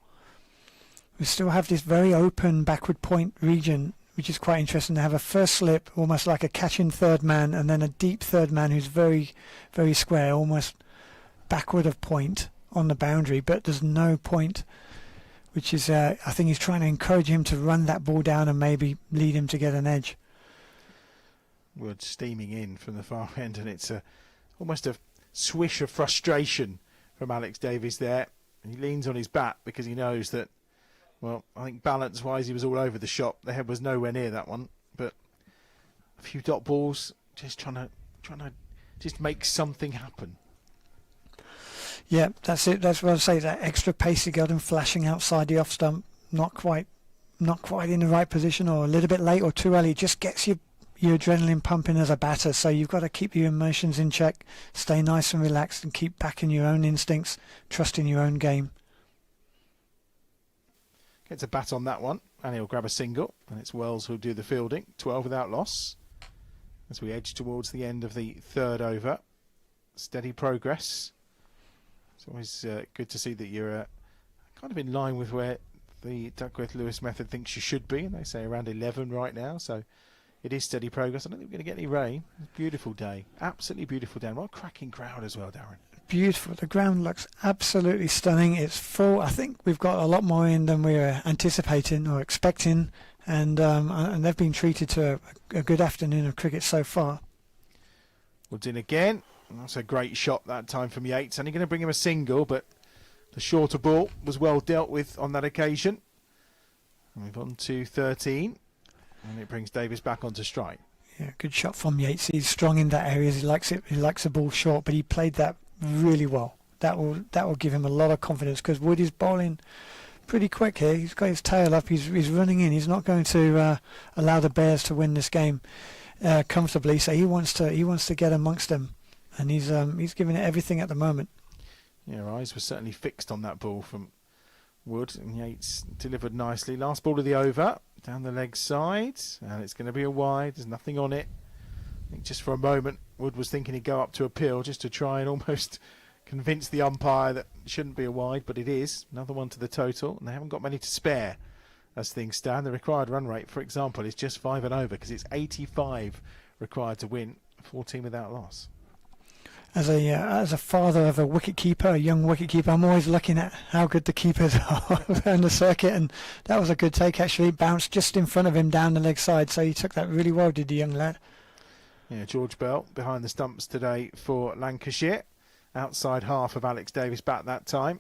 We still have this very open backward point region, which is quite interesting. They have a first slip, almost like a catching third man, and then a deep third man who's very, very square, almost backward of point on the boundary, but there's no point, which is, I think he's trying to encourage him to run that ball down and maybe lead him to get an edge. Wood steaming in from the far end, and it's almost a swish of frustration from Alex Davies there. And he leans on his bat because he knows that, well, I think balance-wise he was all over the shop. The head was nowhere near that one, but a few dot balls, just trying to just make something happen. Yeah, that's it. That's what I say. That extra pace he got him flashing outside the off stump, not quite in the right position, or a little bit late or too early. It just gets your adrenaline pumping as a batter. So you've got to keep your emotions in check, stay nice and relaxed, and keep backing your own instincts, trusting your own game. Gets a bat on that one, and he'll grab a single, and it's Wells who'll do the fielding. 12 without loss as we edge towards the end of the third over. Steady progress. It's always good to see that you're kind of in line with where the Duckworth-Lewis method thinks you should be, and they say around 11 right now, so it is steady progress. I don't think we're going to get any rain. It's a beautiful day, absolutely beautiful day. What a cracking crowd as well, Darren. Beautiful. The ground looks absolutely stunning. It's full. I think we've got a lot more in than we were anticipating or expecting, and they've been treated to a good afternoon of cricket so far. Woods in again. That's a great shot that time from Yates. Only going to bring him a single, but the shorter ball was well dealt with on that occasion. Move on to 13, and it brings Davis back onto strike. Yeah, good shot from Yates. He's strong in that area. He likes it. He likes the ball short, but he played that really well. That will give him a lot of confidence, because Wood is bowling pretty quick here. He's got his tail up. He's running in. He's not going to allow the Bears to win this game comfortably. So he wants to get amongst them, and he's giving it everything at the moment. Yeah, our eyes were certainly fixed on that ball from Wood, and Yates delivered nicely. Last ball of the over, down the leg side, and it's going to be a wide. There's nothing on it. I think just for a moment Wood was thinking he'd go up to appeal just to try and almost convince the umpire that it shouldn't be a wide, but it is. Another one to the total, and they haven't got many to spare as things stand. The required run rate, for example, is just 5 and over, because it's 85 required to win, 14 without loss. As a father of a wicketkeeper, a young wicketkeeper, I'm always looking at how good the keepers are around the circuit, and that was a good take actually. Bounced just in front of him down the leg side, so he took that really well, did the young lad. Yeah, George Bell behind the stumps today for Lancashire. Outside half of Alex Davis bat that time.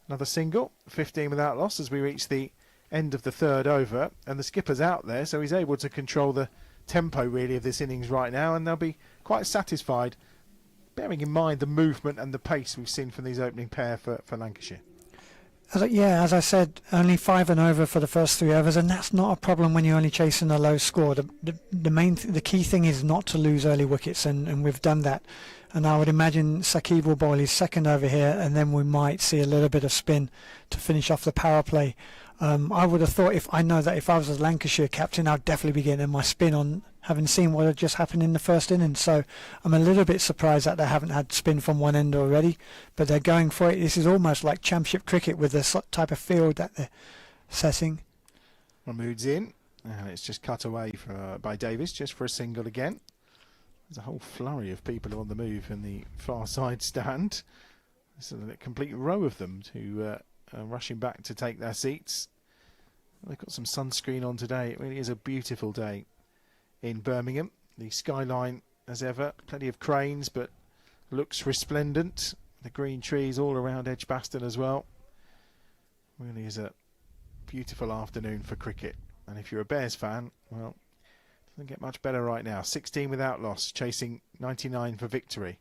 Another single, 15 without loss as we reach the end of the third over, and the skipper's out there, so he's able to control the tempo really of this innings right now, and they'll be quite satisfied, bearing in mind the movement and the pace we've seen from these opening pair for Lancashire. As I said, only 5 and over for the first 3 overs, and that's not a problem when you're only chasing a low score. The key thing is not to lose early wickets, and we've done that. And I would imagine Saqib will bowl his second over here, and then we might see a little bit of spin to finish off the power play. I would have thought, if I was a Lancashire captain, I'd definitely be getting my spin on, having seen what had just happened in the first innings. So I'm a little bit surprised that they haven't had spin from one end already, but they're going for it. This is almost like championship cricket with the type of field that they're setting. Mahmood's in, and it's just cut away by Davis, just for a single again. There's a whole flurry of people on the move in the far side stand. There's a complete row of them who are rushing back to take their seats. They've got some sunscreen on today. It really is a beautiful day in Birmingham. The skyline, as ever, plenty of cranes, but looks resplendent. The green trees all around Edgbaston as well. Really is a beautiful afternoon for cricket. And if you're a Bears fan, well, doesn't get much better right now. 16 without loss, chasing 99 for victory.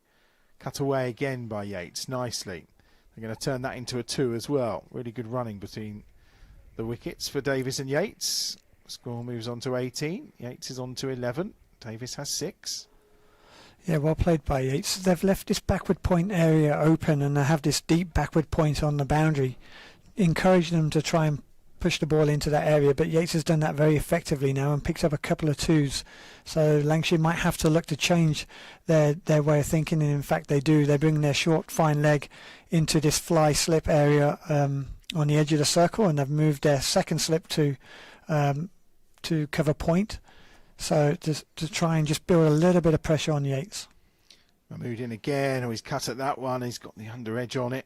Cut away again by Yates, nicely. They're going to turn that into a 2 as well. Really good running between the wickets for Davis and Yates. Score moves on to 18. Yates is on to 11. Davis has 6. Yeah, well played by Yates. They've left this backward point area open, and they have this deep backward point on the boundary, encouraging them to try and push the ball into that area, but Yates has done that very effectively now and picked up a couple of twos. So Lancashire might have to look to change their way of thinking, and in fact they do. They bring their short, fine leg into this fly slip area on the edge of the circle, and they've moved their second slip to cover point. So to try and just build a little bit of pressure on Yates. Mahmood in again. Oh, he's cut at that one. He's got the under edge on it.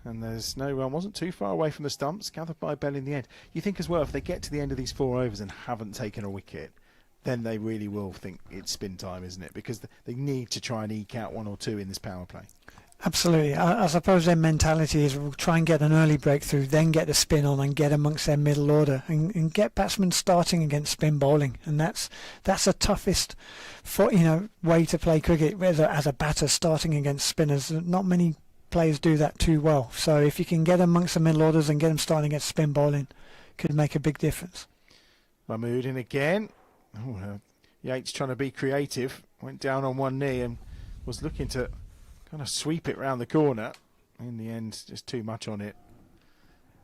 And there's no run. Wasn't too far away from the stumps. Gathered by Bell in the end. You think as well, if they get to the end of these 4 overs and haven't taken a wicket, then they really will think it's spin time, isn't it? Because they need to try and eke out 1 or 2 in this power play. Absolutely. I suppose their mentality is we'll try and get an early breakthrough, then get the spin on and get amongst their middle order and get batsmen starting against spin bowling. And that's the toughest way to play cricket, as a batter starting against spinners. Not many players do that too well. So if you can get amongst the middle orders and get them starting against spin bowling, could make a big difference. Mahmood in again. Yates trying to be creative. Went down on one knee and was looking to kind of sweep it round the corner. In the end, just too much on it.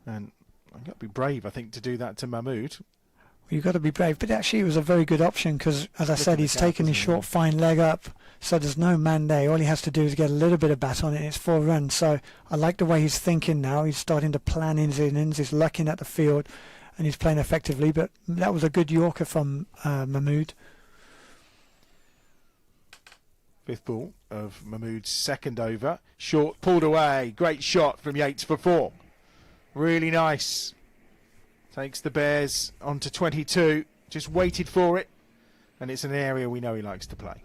And I've got to be brave, I think, to do that to Mahmood. Well, you've got to be brave. But actually, it was a very good option because, as I said, he's taken his short, fine leg up. So there's no man there. All he has to do is get a little bit of bat on it, and it's 4 runs. So I like the way he's thinking now. He's starting to plan his innings. He's looking at the field, and he's playing effectively. But that was a good Yorker from Mahmood. 5th ball of Mahmood's second over. Short, pulled away. Great shot from Yates for 4. Really nice. Takes the Bears on to 22. Just waited for it. And it's an area we know he likes to play.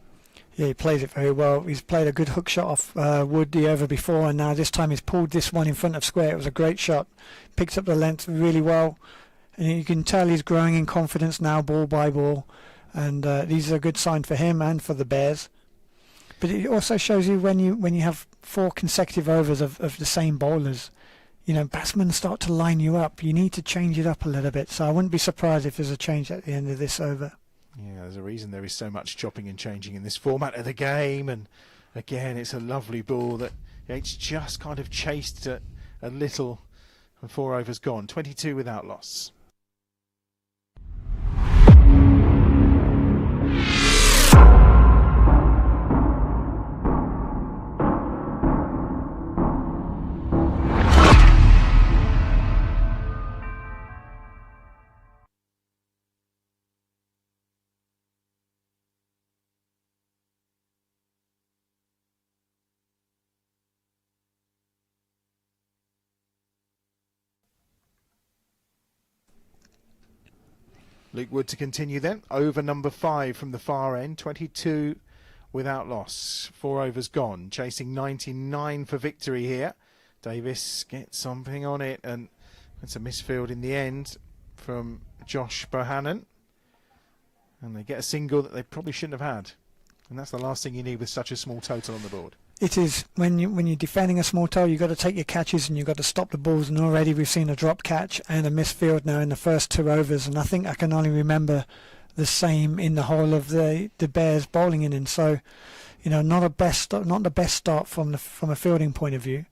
Yeah, he plays it very well. He's played a good hook shot off Wood the over before, and now this time he's pulled this one in front of square. It was a great shot. Picked up the length really well. And you can tell he's growing in confidence now, ball by ball. And these are a good sign for him and for the Bears. But it also shows you when you have 4 consecutive overs of the same bowlers, batsmen start to line you up. You need to change it up a little bit. So I wouldn't be surprised if there's a change at the end of this over. Yeah, there's a reason there is so much chopping and changing in this format of the game. And again, it's a lovely ball that Yates just kind of chased a little, and 4 overs gone. 22 without loss. Luke Wood to continue then. Over number 5 from the far end. 22 without loss. 4 overs gone. Chasing 99 for victory here. Davis gets something on it, and it's a misfield in the end from Josh Bohannon. And they get a single that they probably shouldn't have had. And that's the last thing you need with such a small total on the board. It is. When you're defending a small total, you've got to take your catches and you've got to stop the balls. And already we've seen a drop catch and a misfield now in the first 2 overs. And I think I can only remember the same in the whole of the Bears bowling innings. So, not the best start from a fielding point of view.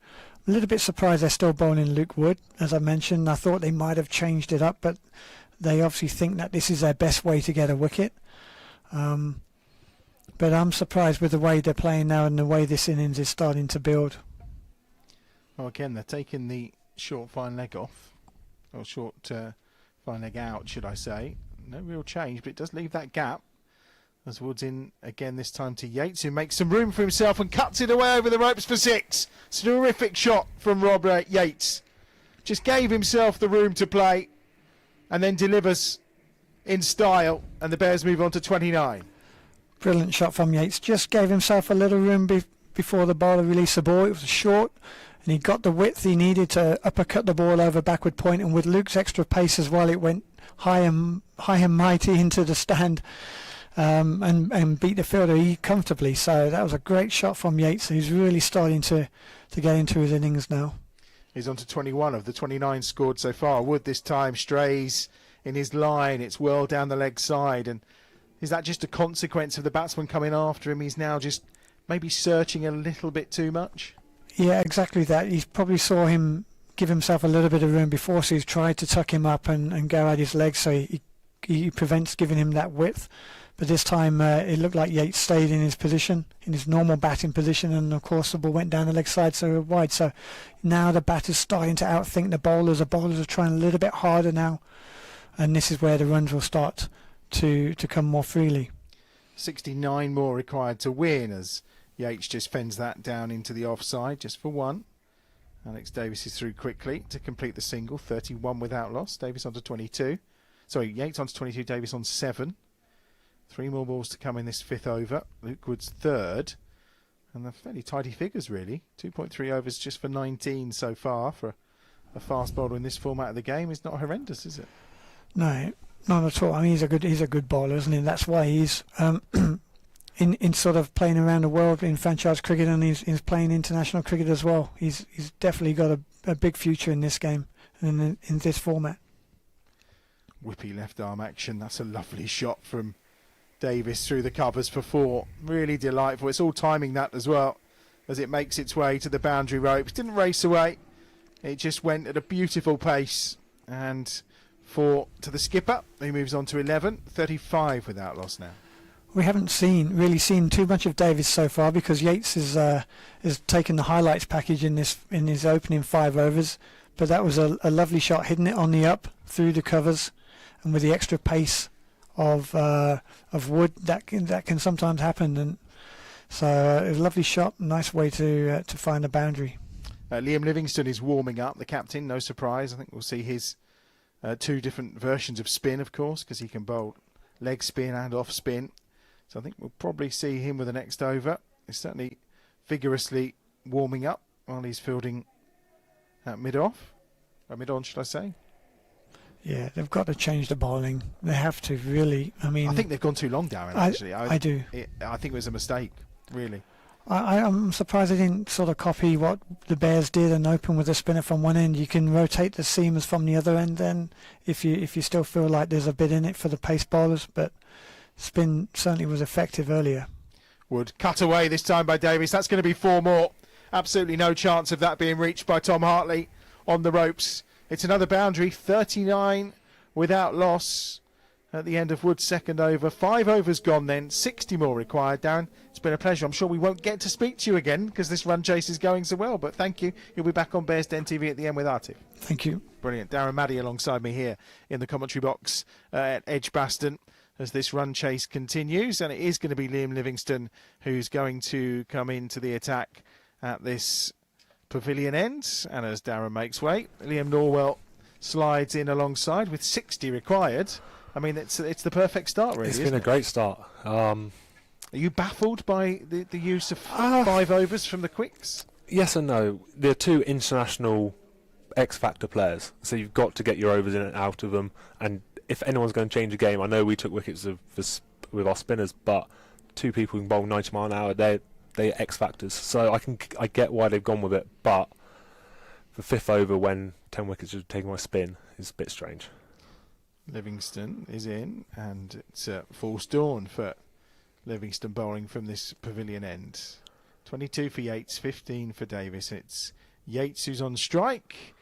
A little bit surprised they're still bowling Luke Wood. As I mentioned, I thought they might have changed it up, but they obviously think that this is their best way to get a wicket. But I'm surprised with the way they're playing now and the way this innings is starting to build. Well, again, they're taking the short fine leg off, or short fine leg out, should I say. No real change, but it does leave that gap. As Wood's in again this time to Yates, who makes some room for himself and cuts it away over the ropes for 6. It's a terrific shot from Rob Yates. Just gave himself the room to play and then delivers in style, and the Bears move on to 29. Brilliant shot from Yates. Just gave himself a little room before the bowler released the ball. It was short, and he got the width he needed to uppercut the ball over backward point. And with Luke's extra pace as well, it went high and mighty into the stand and beat the fielder comfortably. So that was a great shot from Yates. He's really starting to get into his innings now. He's on to 21 of the 29 scored so far. Wood this time strays in his line. It's well down the leg side, and is that just a consequence of the batsman coming after him? He's now just maybe searching a little bit too much? Yeah, exactly that. He probably saw him give himself a little bit of room before, so he's tried to tuck him up and go at his legs, so he prevents giving him that width. But this time it looked like Yates stayed in his position, in his normal batting position, and of course the ball went down the leg side so wide. So now the batter's starting to outthink the bowlers. The bowlers are trying a little bit harder now, and this is where the runs will start to come more freely. 69 more required to win as Yates just fends that down into the offside just for one. Alex Davis is through quickly to complete the single. 31 without loss. Davis on to 22. Sorry, Yates on to 22, Davis on 7. 3 more balls to come in this 5th over. Luke Wood's 3rd. And they're fairly tidy figures, really. 2.3 overs just for 19 so far for a fast bowler in this format of the game. Is not horrendous, is it? No, not at all. I mean, he's a good bowler, isn't he? That's why he's in sort of playing around the world in franchise cricket, and he's playing international cricket as well. He's definitely got a big future in this game and in this format. Whippy left arm action. That's a lovely shot from Davis through the covers for 4. Really delightful. It's all timing that as well as it makes its way to the boundary ropes. Didn't race away. It just went at a beautiful pace. And 4 to the skipper, who moves on to 11. 35 without loss now. We haven't really seen too much of Davis so far, because Yates has taken the highlights package in his opening 5 overs. But that was a lovely shot, hitting it on the up through the covers, and with the extra pace of Wood, that can sometimes happen. And so a lovely shot, nice way to find a boundary. Liam Livingstone is warming up, the captain. No surprise. I think we'll see his 2 different versions of spin, of course, because he can bowl leg spin and off spin. So I think we'll probably see him with the next over. He's certainly vigorously warming up while he's fielding at mid-off. Or mid-on, should I say? Yeah, they've got to change the bowling. They have to, really. I mean, I think they've gone too long, Darren, actually. I do. I think it was a mistake, really. I'm surprised they didn't sort of copy what the Bears did and open with a spinner from one end. You can rotate the seamers from the other end then, if you still feel like there's a bit in it for the pace bowlers. But spin certainly was effective earlier. Wood cut away this time by Davis. That's going to be 4 more. Absolutely no chance of that being reached by Tom Hartley on the ropes. It's another boundary. 39 without loss at the end of Wood's 2nd over. 5 overs gone then. 60 more required. Darren, it's been a pleasure. I'm sure we won't get to speak to you again because this run chase is going so well. But thank you. You'll be back on Bears Den TV at the end with Aatif. Thank you. Brilliant. Darren Maddy alongside me here in the commentary box at Edgbaston as this run chase continues. And it is going to be Liam Livingstone who's going to come into the attack at this pavilion end. And as Darren makes way, Liam Norwell slides in alongside with 60 required. I mean, it's the perfect start, really. It's been a great start. Are you baffled by the use of 5 overs from the quicks? Yes and no. They're 2 international X-Factor players, so you've got to get your overs in and out of them. And if anyone's going to change a game, I know we took wickets with our spinners, but 2 people can bowl 90 mile an hour. They're X-Factors, so I get why they've gone with it. But the 5th over, when 10 wickets are taking my spin, is a bit strange. Livingstone is in, and it's false dawn for Livingstone bowling from this pavilion end. 22 for Yates, 15 for Davis. It's Yates who's on strike,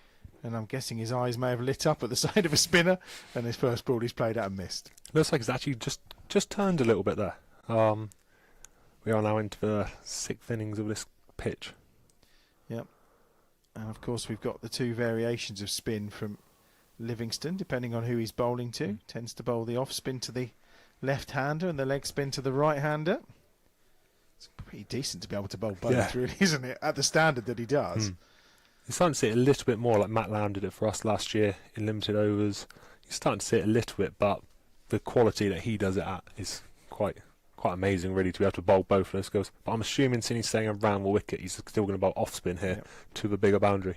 and I'm guessing his eyes may have lit up at the side of a spinner, and his first ball he's played out and missed. Looks like it's actually just turned a little bit there. We are now into the 6th innings of this pitch. Yep. And of course we've got the 2 variations of spin from Livingstone, depending on who he's bowling to. Tends to bowl the off spin to the left-hander and the leg spin to the right-hander. It's pretty decent to be able to bowl both, really, isn't it? At the standard that he does. You're starting to see it a little bit more like Matt Lamb did it for us last year in limited overs. You're starting to see it a little bit, but the quality that he does it at is quite amazing, really, to be able to bowl both of those skills. But I'm assuming since he's staying around the wicket, he's still going to bowl off spin here to the bigger boundary.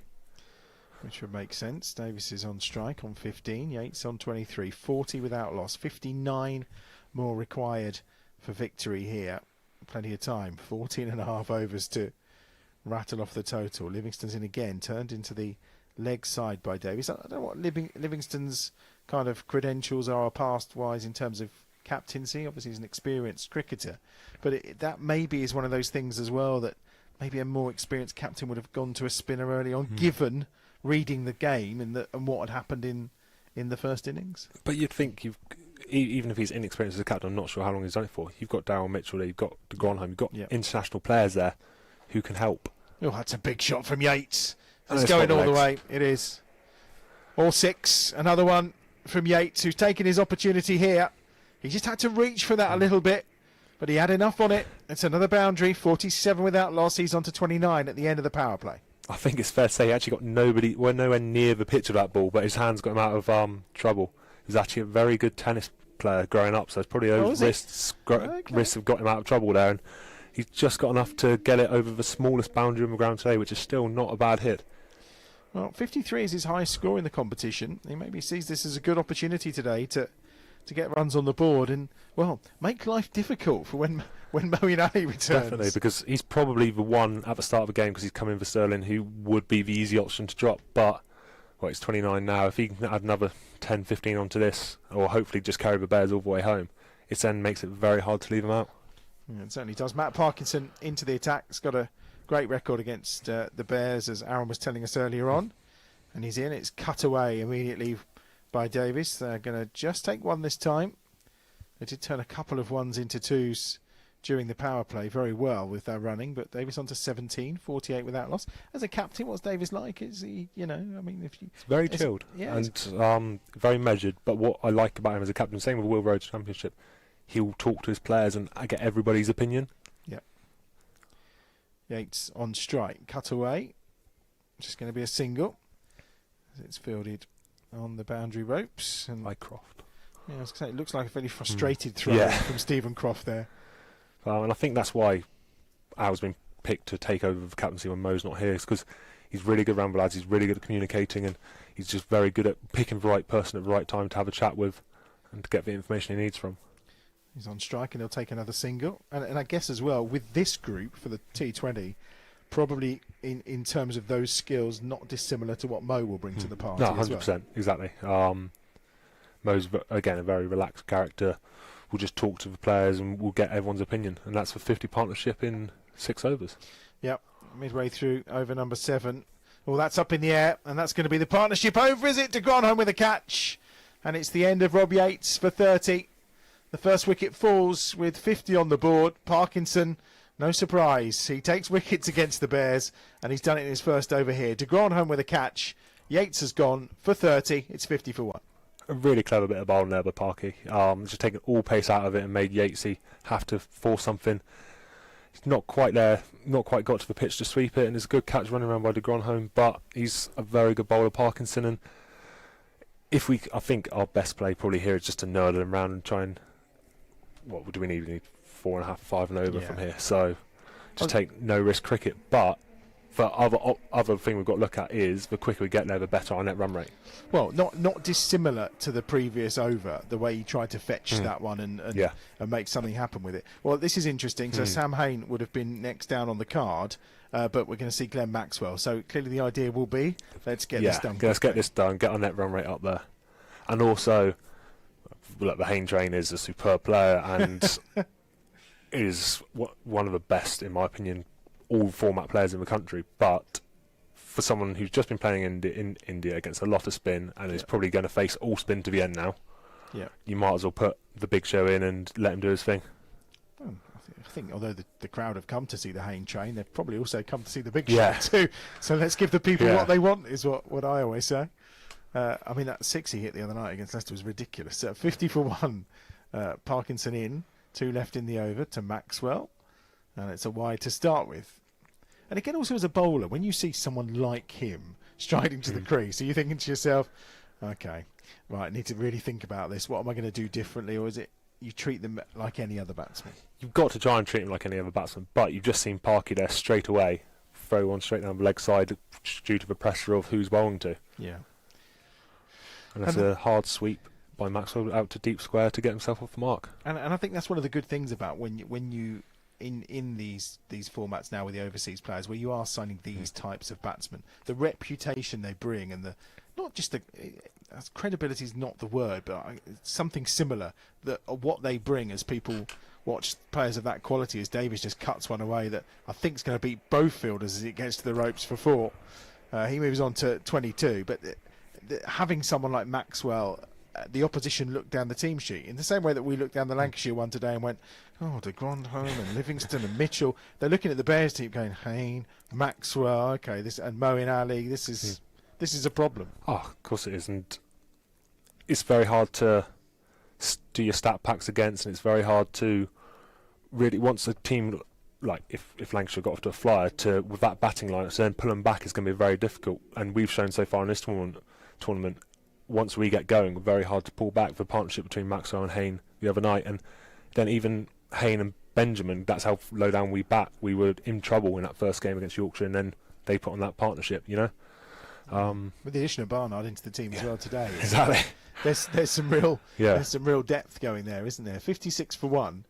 Which would make sense. Davis is on strike on 15, Yates on 23, 40 without loss, 59 more required for victory here. Plenty of time, 14 and a half overs to rattle off the total. Livingstone's in again, turned into the leg side by Davis. I don't know what Livingstone's kind of credentials are past-wise in terms of captaincy. Obviously he's an experienced cricketer, but that maybe is one of those things as well that maybe a more experienced captain would have gone to a spinner early on, given reading the game and what had happened in the first innings. But you'd think even if he's inexperienced as a captain, I'm not sure how long he's done it for. You've got Daryl Mitchell there, you've got de Gronholm, you've got international players there who can help. Oh, that's a big shot from Yates. It's going all the way. It is. All six. Another one from Yates, who's taken his opportunity here. He just had to reach for that a little bit, but he had enough on it. It's another boundary. 47 without loss. He's on to 29 at the end of the power play. I think it's fair to say he actually got nowhere near the pitch of that ball, but his hands got him out of trouble. He was actually a very good tennis player growing up, so it's probably those wrists have got him out of trouble there, and he's just got enough to get it over the smallest boundary on the ground today, which is still not a bad hit. Well, 53 is his highest score in the competition. He maybe sees this as a good opportunity today to get runs on the board and, well, make life difficult for when Moeen Ali returns. Definitely, because he's probably the one at the start of the game, because he's coming for Sterling, who would be the easy option to drop. But, well, it's 29 now. If he can add another 10, 15 onto this, or hopefully just carry the Bears all the way home, it then makes it very hard to leave him out. Yeah, it certainly does. Matt Parkinson into the attack. He's got a great record against the Bears, as Aaron was telling us earlier on. And he's in. It's cut away immediately by Davis. They're going to just take one this time. They did turn a couple of ones into twos during the power play very well with their running, but Davis on to 17, 48 without loss. As a captain, what's Davis like? Is he, I mean, if you... It's very chilled and very measured, but what I like about him as a captain, same with Will Rhodes Championship, he'll talk to his players and get everybody's opinion. Yeah. Yates on strike, cut away. Just going to be a single. It's fielded on the boundary ropes. And Croft. Yeah, I was going to say, it looks like a fairly frustrated throw from Stephen Croft there. And I think that's why Al's been picked to take over the captaincy when Mo's not here, because he's really good around the lads, he's really good at communicating, and he's just very good at picking the right person at the right time to have a chat with and to get the information he needs from. He's on strike and he'll take another single. And I guess as well, with this group for the T20, probably in terms of those skills, not dissimilar to what Mo will bring to the party. No, 100%, as well. exactly. Mo's, again, a very relaxed character. We'll just talk to the players and we'll get everyone's opinion. And that's for 50 partnership in 6 overs. Yep, midway through over number 7. Well, that's up in the air, and that's going to be the partnership over, is it? De Gronholm with a catch. And it's the end of Rob Yates for 30. The first wicket falls with 50 on the board. Parkinson, no surprise. He takes wickets against the Bears, and he's done it in his first over here. De Gronholm with a catch. Yates has gone for 30. It's 50 for 1. A really clever bit of bowling there by Parky. Just taking all pace out of it and made Yatesy have to force something. He's not quite there, not quite got to the pitch to sweep it, and it's a good catch running around by de Gronholm, but he's a very good bowler, Parkinson, and I think our best play probably here is just to nerd him around and try and, what do we need? We need 4.5, 5 and over from here, so just take no risk cricket, but the other thing we've got to look at is the quicker we get there, the better our net run rate. Well, not dissimilar to the previous over, the way he tried to fetch that one and make something happen with it. Well, this is interesting. So Sam Hain would have been next down on the card, but we're going to see Glenn Maxwell. So clearly the idea will be, let's get this done. Let's get this done, get our net run rate up there. And also, look, the Hain train is a superb player and is one of the best, in my opinion, all format players in the country, but for someone who's just been playing in India against a lot of spin and is probably going to face all spin to the end now, you might as well put the big show in and let him do his thing. Well, I think although the crowd have come to see the Hain train, they've probably also come to see the big show too. So let's give the people what they want, is what I always say. I mean, that 6 he hit the other night against Leicester was ridiculous. 50 for 1, Parkinson in, 2 left in the over to Maxwell. And it's a wide to start with. And again, also as a bowler, when you see someone like him striding to the crease, are you thinking to yourself, okay, right, I need to really think about this. What am I going to do differently? Or is it you treat them like any other batsman? You've got to try and treat him like any other batsman, but you've just seen Parky there straight away, throw one straight down the leg side due to the pressure of who's bowling to. Yeah. And that's a hard sweep by Maxwell out to deep square to get himself off the mark. And I think that's one of the good things about when you in these formats now with the overseas players, where you are signing these types of batsmen, the reputation they bring and the not just the credibility is not the word, but something similar, that what they bring as people watch players of that quality, as Davies just cuts one away that I think is going to beat both fielders as it gets to the ropes for 4. He moves on to 22. But having someone like Maxwell, the opposition looked down the team sheet in the same way that we looked down the Lancashire one today and went, oh, de Grandhomme and Livingston and Mitchell. They're looking at the Bears team going, Hayne, Maxwell, okay, this and Moeen Ali. This is a problem. Oh, of course it is, and it's very hard to do your stat packs against, and it's very hard to really, once a team like if Lancashire got off to a flyer to with that batting line, so then pull them back is going to be very difficult. And we've shown so far in this tournament, once we get going, very hard to pull back. The partnership between Maxwell and Hayne the other night, and then even Hayne and Benjamin, that's how low down we bat. We were in trouble in that first game against Yorkshire, and then they put on that partnership, you know. With the addition of Barnard into the team as well today, Exactly. There's some real depth going there, isn't there? 56 for 1.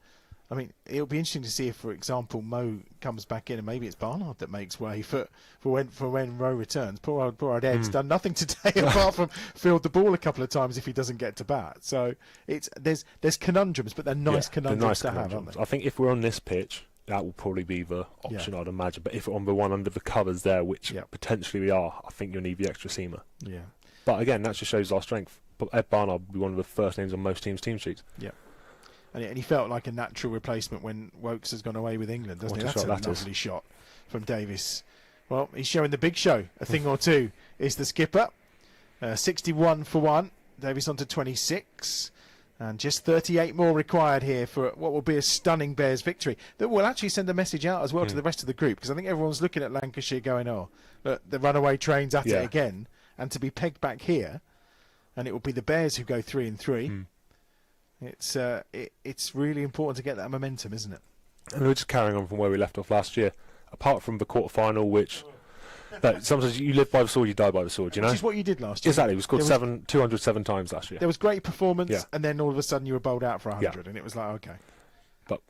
I mean, it'll be interesting to see if, for example, Mo comes back in, and maybe it's Barnard that makes way for when Rowe returns. Poor old Ed's done nothing today apart from field the ball a couple of times if he doesn't get to bat. So there's conundrums, but they're nice conundrums to have, aren't they? I think if we're on this pitch, that will probably be the option, I'd imagine. But if we're on the one under the covers there, which potentially we are, I think you'll need the extra seamer. Yeah. But again, that just shows our strength. But Ed Barnard will be one of the first names on most teams' team sheets. Yeah. And he felt like a natural replacement when Wokes has gone away with England, doesn't he? That's a lovely shot from Davis. Well, he's showing the big show. A thing or two is the skipper. 61 for 1. Davis on to 26. And just 38 more required here for what will be a stunning Bears victory. That will actually send a message out as well to the rest of the group, because I think everyone's looking at Lancashire going, oh, look, the runaway train's at it again. And to be pegged back here, and it will be the Bears who go 3 and 3. It's really important to get that momentum, isn't it? And we're just carrying on from where we left off last year. Apart from the quarter-final, which sometimes you live by the sword, you die by the sword, you know? Which is what you did last year. Exactly. We scored 207 times last year. There was great performance, and then all of a sudden you were bowled out for 100, and it was like, okay. But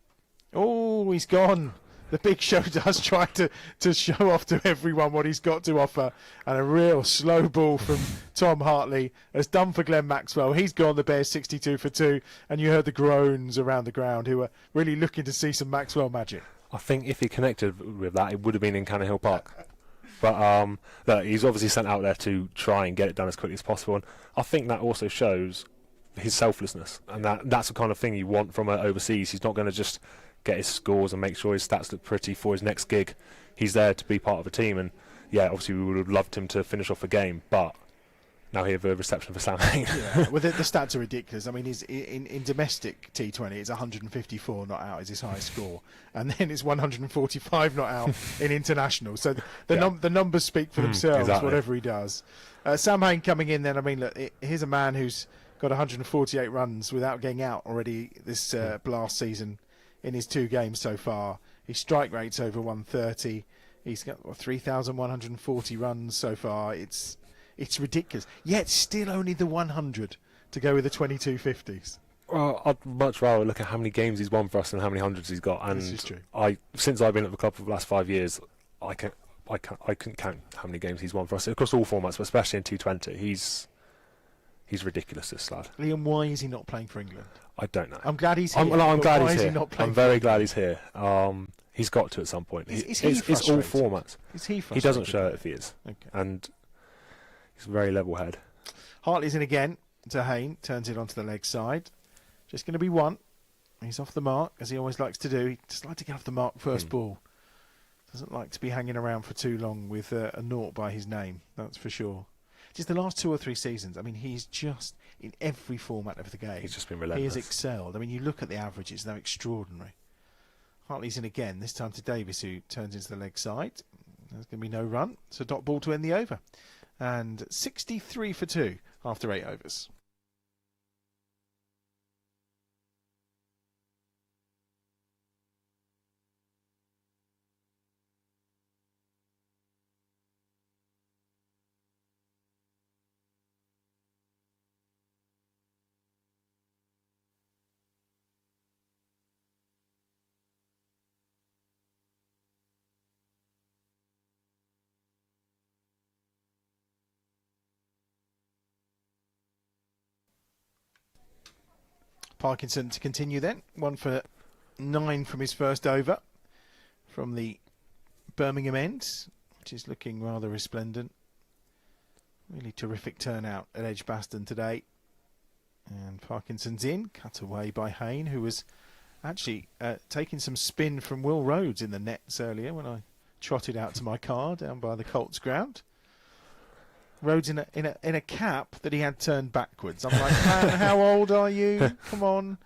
he's gone. The big show does try to show off to everyone what he's got to offer, and a real slow ball from Tom Hartley has done for Glenn Maxwell. He's gone, the Bears 62 for 2, and you heard the groans around the ground who were really looking to see some Maxwell magic. I think if he connected with that, it would have been in Cannon Hill Park. But look, he's obviously sent out there to try and get it done as quickly as possible, and I think that also shows his selflessness, and that's the kind of thing you want from overseas. He's not going to just get his scores and make sure his stats look pretty for his next gig. He's there to be part of a team, and obviously we would have loved him to finish off a game, but now hear the reception for Sam Hayne. Well, the stats are ridiculous. I mean, he's in domestic T20, it's 154 not out is his highest score, and then it's 145 not out in international. So the numbers speak for themselves, exactly. Whatever he does. Sam Hayne coming in then, I mean, look, here's a man who's got 148 runs without getting out already this last season in his 2 games so far. His strike rate's over 130. He's got 3,140 runs so far. It's ridiculous. Yet still only the 100 to go with the 2250s. Well, I'd much rather look at how many games he's won for us than how many hundreds he's got. And this is true. Since I've been at the club for the last 5 years, I couldn't count how many games he's won for us across all formats, but especially in T20. He's ridiculous, this lad. Liam, why is he not playing for England? I don't know. I'm glad he's here. I'm glad he's here. I'm very glad he's here. He's got to at some point. Is it's all formats. Is he frustrated? He doesn't show it if he is. Okay. And he's very level head. Hartley's in again to Hayne. Turns it onto the leg side. Just going to be 1. He's off the mark, as he always likes to do. He just likes to get off the mark first ball. Doesn't like to be hanging around for too long with a naught by his name. That's for sure. Just the last 2 or 3 seasons, I mean, he's just, in every format of the game, he's just been relentless. He has excelled. I mean, you look at the averages, they're extraordinary. Hartley's in again, this time to Davis, who turns into the leg side. There's going to be no run, so dot ball to end the over. And 63 for 2 after 8 overs. Parkinson to continue then. 1 for 9 from his first over from the Birmingham end. which is looking rather resplendent. Really terrific turnout at Edgbaston today. And Parkinson's in, cut away by Hayne, who was actually taking some spin from Will Rhodes in the nets earlier when I trotted out to my car down by the Colts ground. Rhodes in a cap that he had turned backwards. I'm like, man, how old are you? Come on.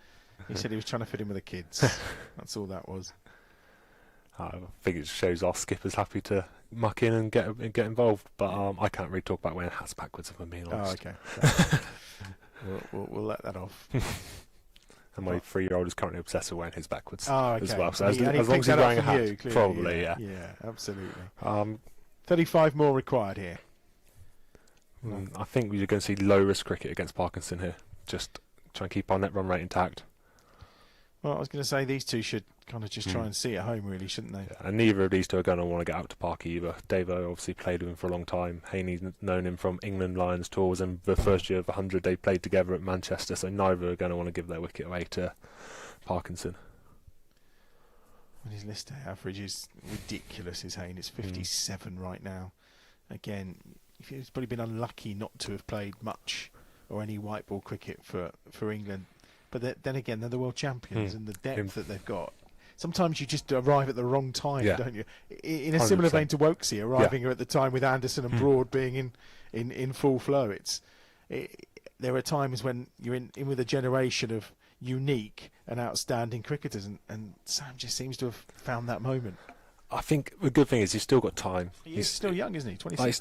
He said he was trying to fit in with the kids. That's all that was. I think it shows our skipper's happy to muck in and get involved, but I can't really talk about wearing hats backwards if I'm being honest. Oh, okay. We'll let that off. And my 3-year-old is currently obsessed with wearing his backwards as well. So and as long as he's wearing a hat, you, clearly, probably, yeah. Yeah, absolutely. 35 more required here. I think we're going to see low-risk cricket against Parkinson here. Just try and keep our net run rate intact. Well, I was going to say these two should kind of just try and see at home, really, shouldn't they? Yeah, and neither of these two are going to want to get out to Park either. Davo obviously played with him for a long time. Haney's known him from England Lions tours, and the first year of 100 they played together at Manchester, so neither are going to want to give their wicket away to Parkinson. And his list average is ridiculous, is Hayne. It's 57 right now. Again, he's probably been unlucky not to have played much or any white ball cricket for England. But then again, they're the world champions, and the depth that they've got. Sometimes you just arrive at the wrong time, don't you? In a similar 100%. vein to Warwickshire, arriving at the time with Anderson and Broad being in full flow. There are times when you're in with a generation of unique and outstanding cricketers, and Sam just seems to have found that moment. I think the good thing is he's still got time. He's still young, isn't he? 26? He's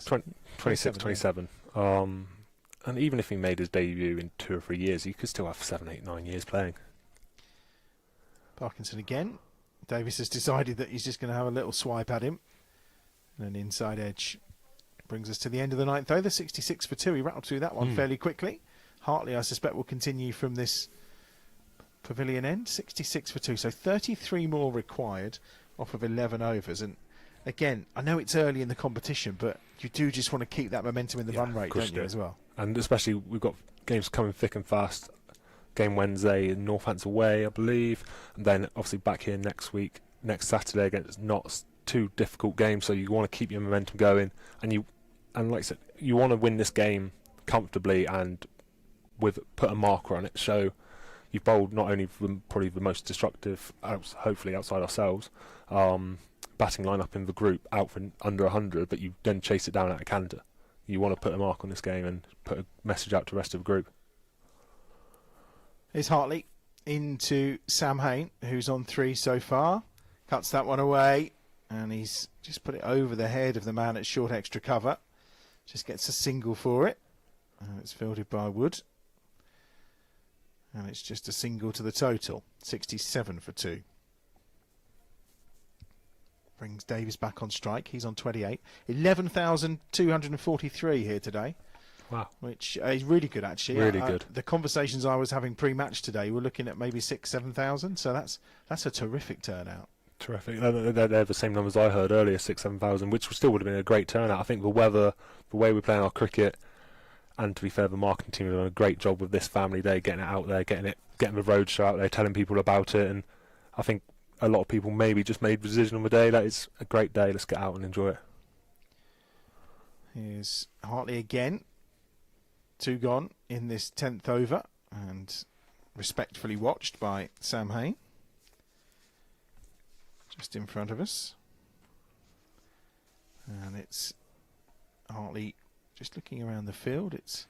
26, 27. And even if he made his debut in 2 or 3 years, he could still have 7, 8, 9 years playing. Parkinson again. Davis has decided that he's just going to have a little swipe at him. And an inside edge brings us to the end of the 9th over. 66 for 2. He rattled through that one fairly quickly. Hartley, I suspect, will continue from this pavilion end. 66 for 2. So 33 more required off of 11 overs. And again, I know it's early in the competition, but you do just want to keep that momentum in the run rate, don't you, as well? And especially, we've got games coming thick and fast. Game Wednesday in Northants away, I believe. And then, obviously, back here next Saturday against Notts. 2 difficult games, so you want to keep your momentum going. And like I said, you want to win this game comfortably and put a marker on it. So you've bowled not only probably the most destructive, hopefully outside ourselves, batting lineup in the group out for under 100, but you then chase it down out of Canada. You want to put a mark on this game and put a message out to the rest of the group. Here's Hartley into Sam Hayne, who's on 3 so far. Cuts that one away, and he's just put it over the head of the man at short extra cover. Just gets a single for it. It's fielded by Wood. And it's just a single to the total. 67 for 2. Brings Davies back on strike. He's on 28. 11,243 here today. Wow. Which is really good, actually. Really good. The conversations I was having pre-match today were looking at maybe 7,000. So that's a terrific turnout. Terrific. They're the same numbers I heard earlier, 7,000, which still would have been a great turnout. I think the weather, the way we're playing our cricket, and to be fair, the marketing team have done a great job with this family day, getting it out there, getting the roadshow out there, telling people about it. And I think a lot of people maybe just made the decision on the day that it's a great day, let's get out and enjoy it. Here's Hartley again. 2 gone in this 10th over, and respectfully watched by Sam Hayne. Just in front of us. And it's Hartley just looking around the field. It's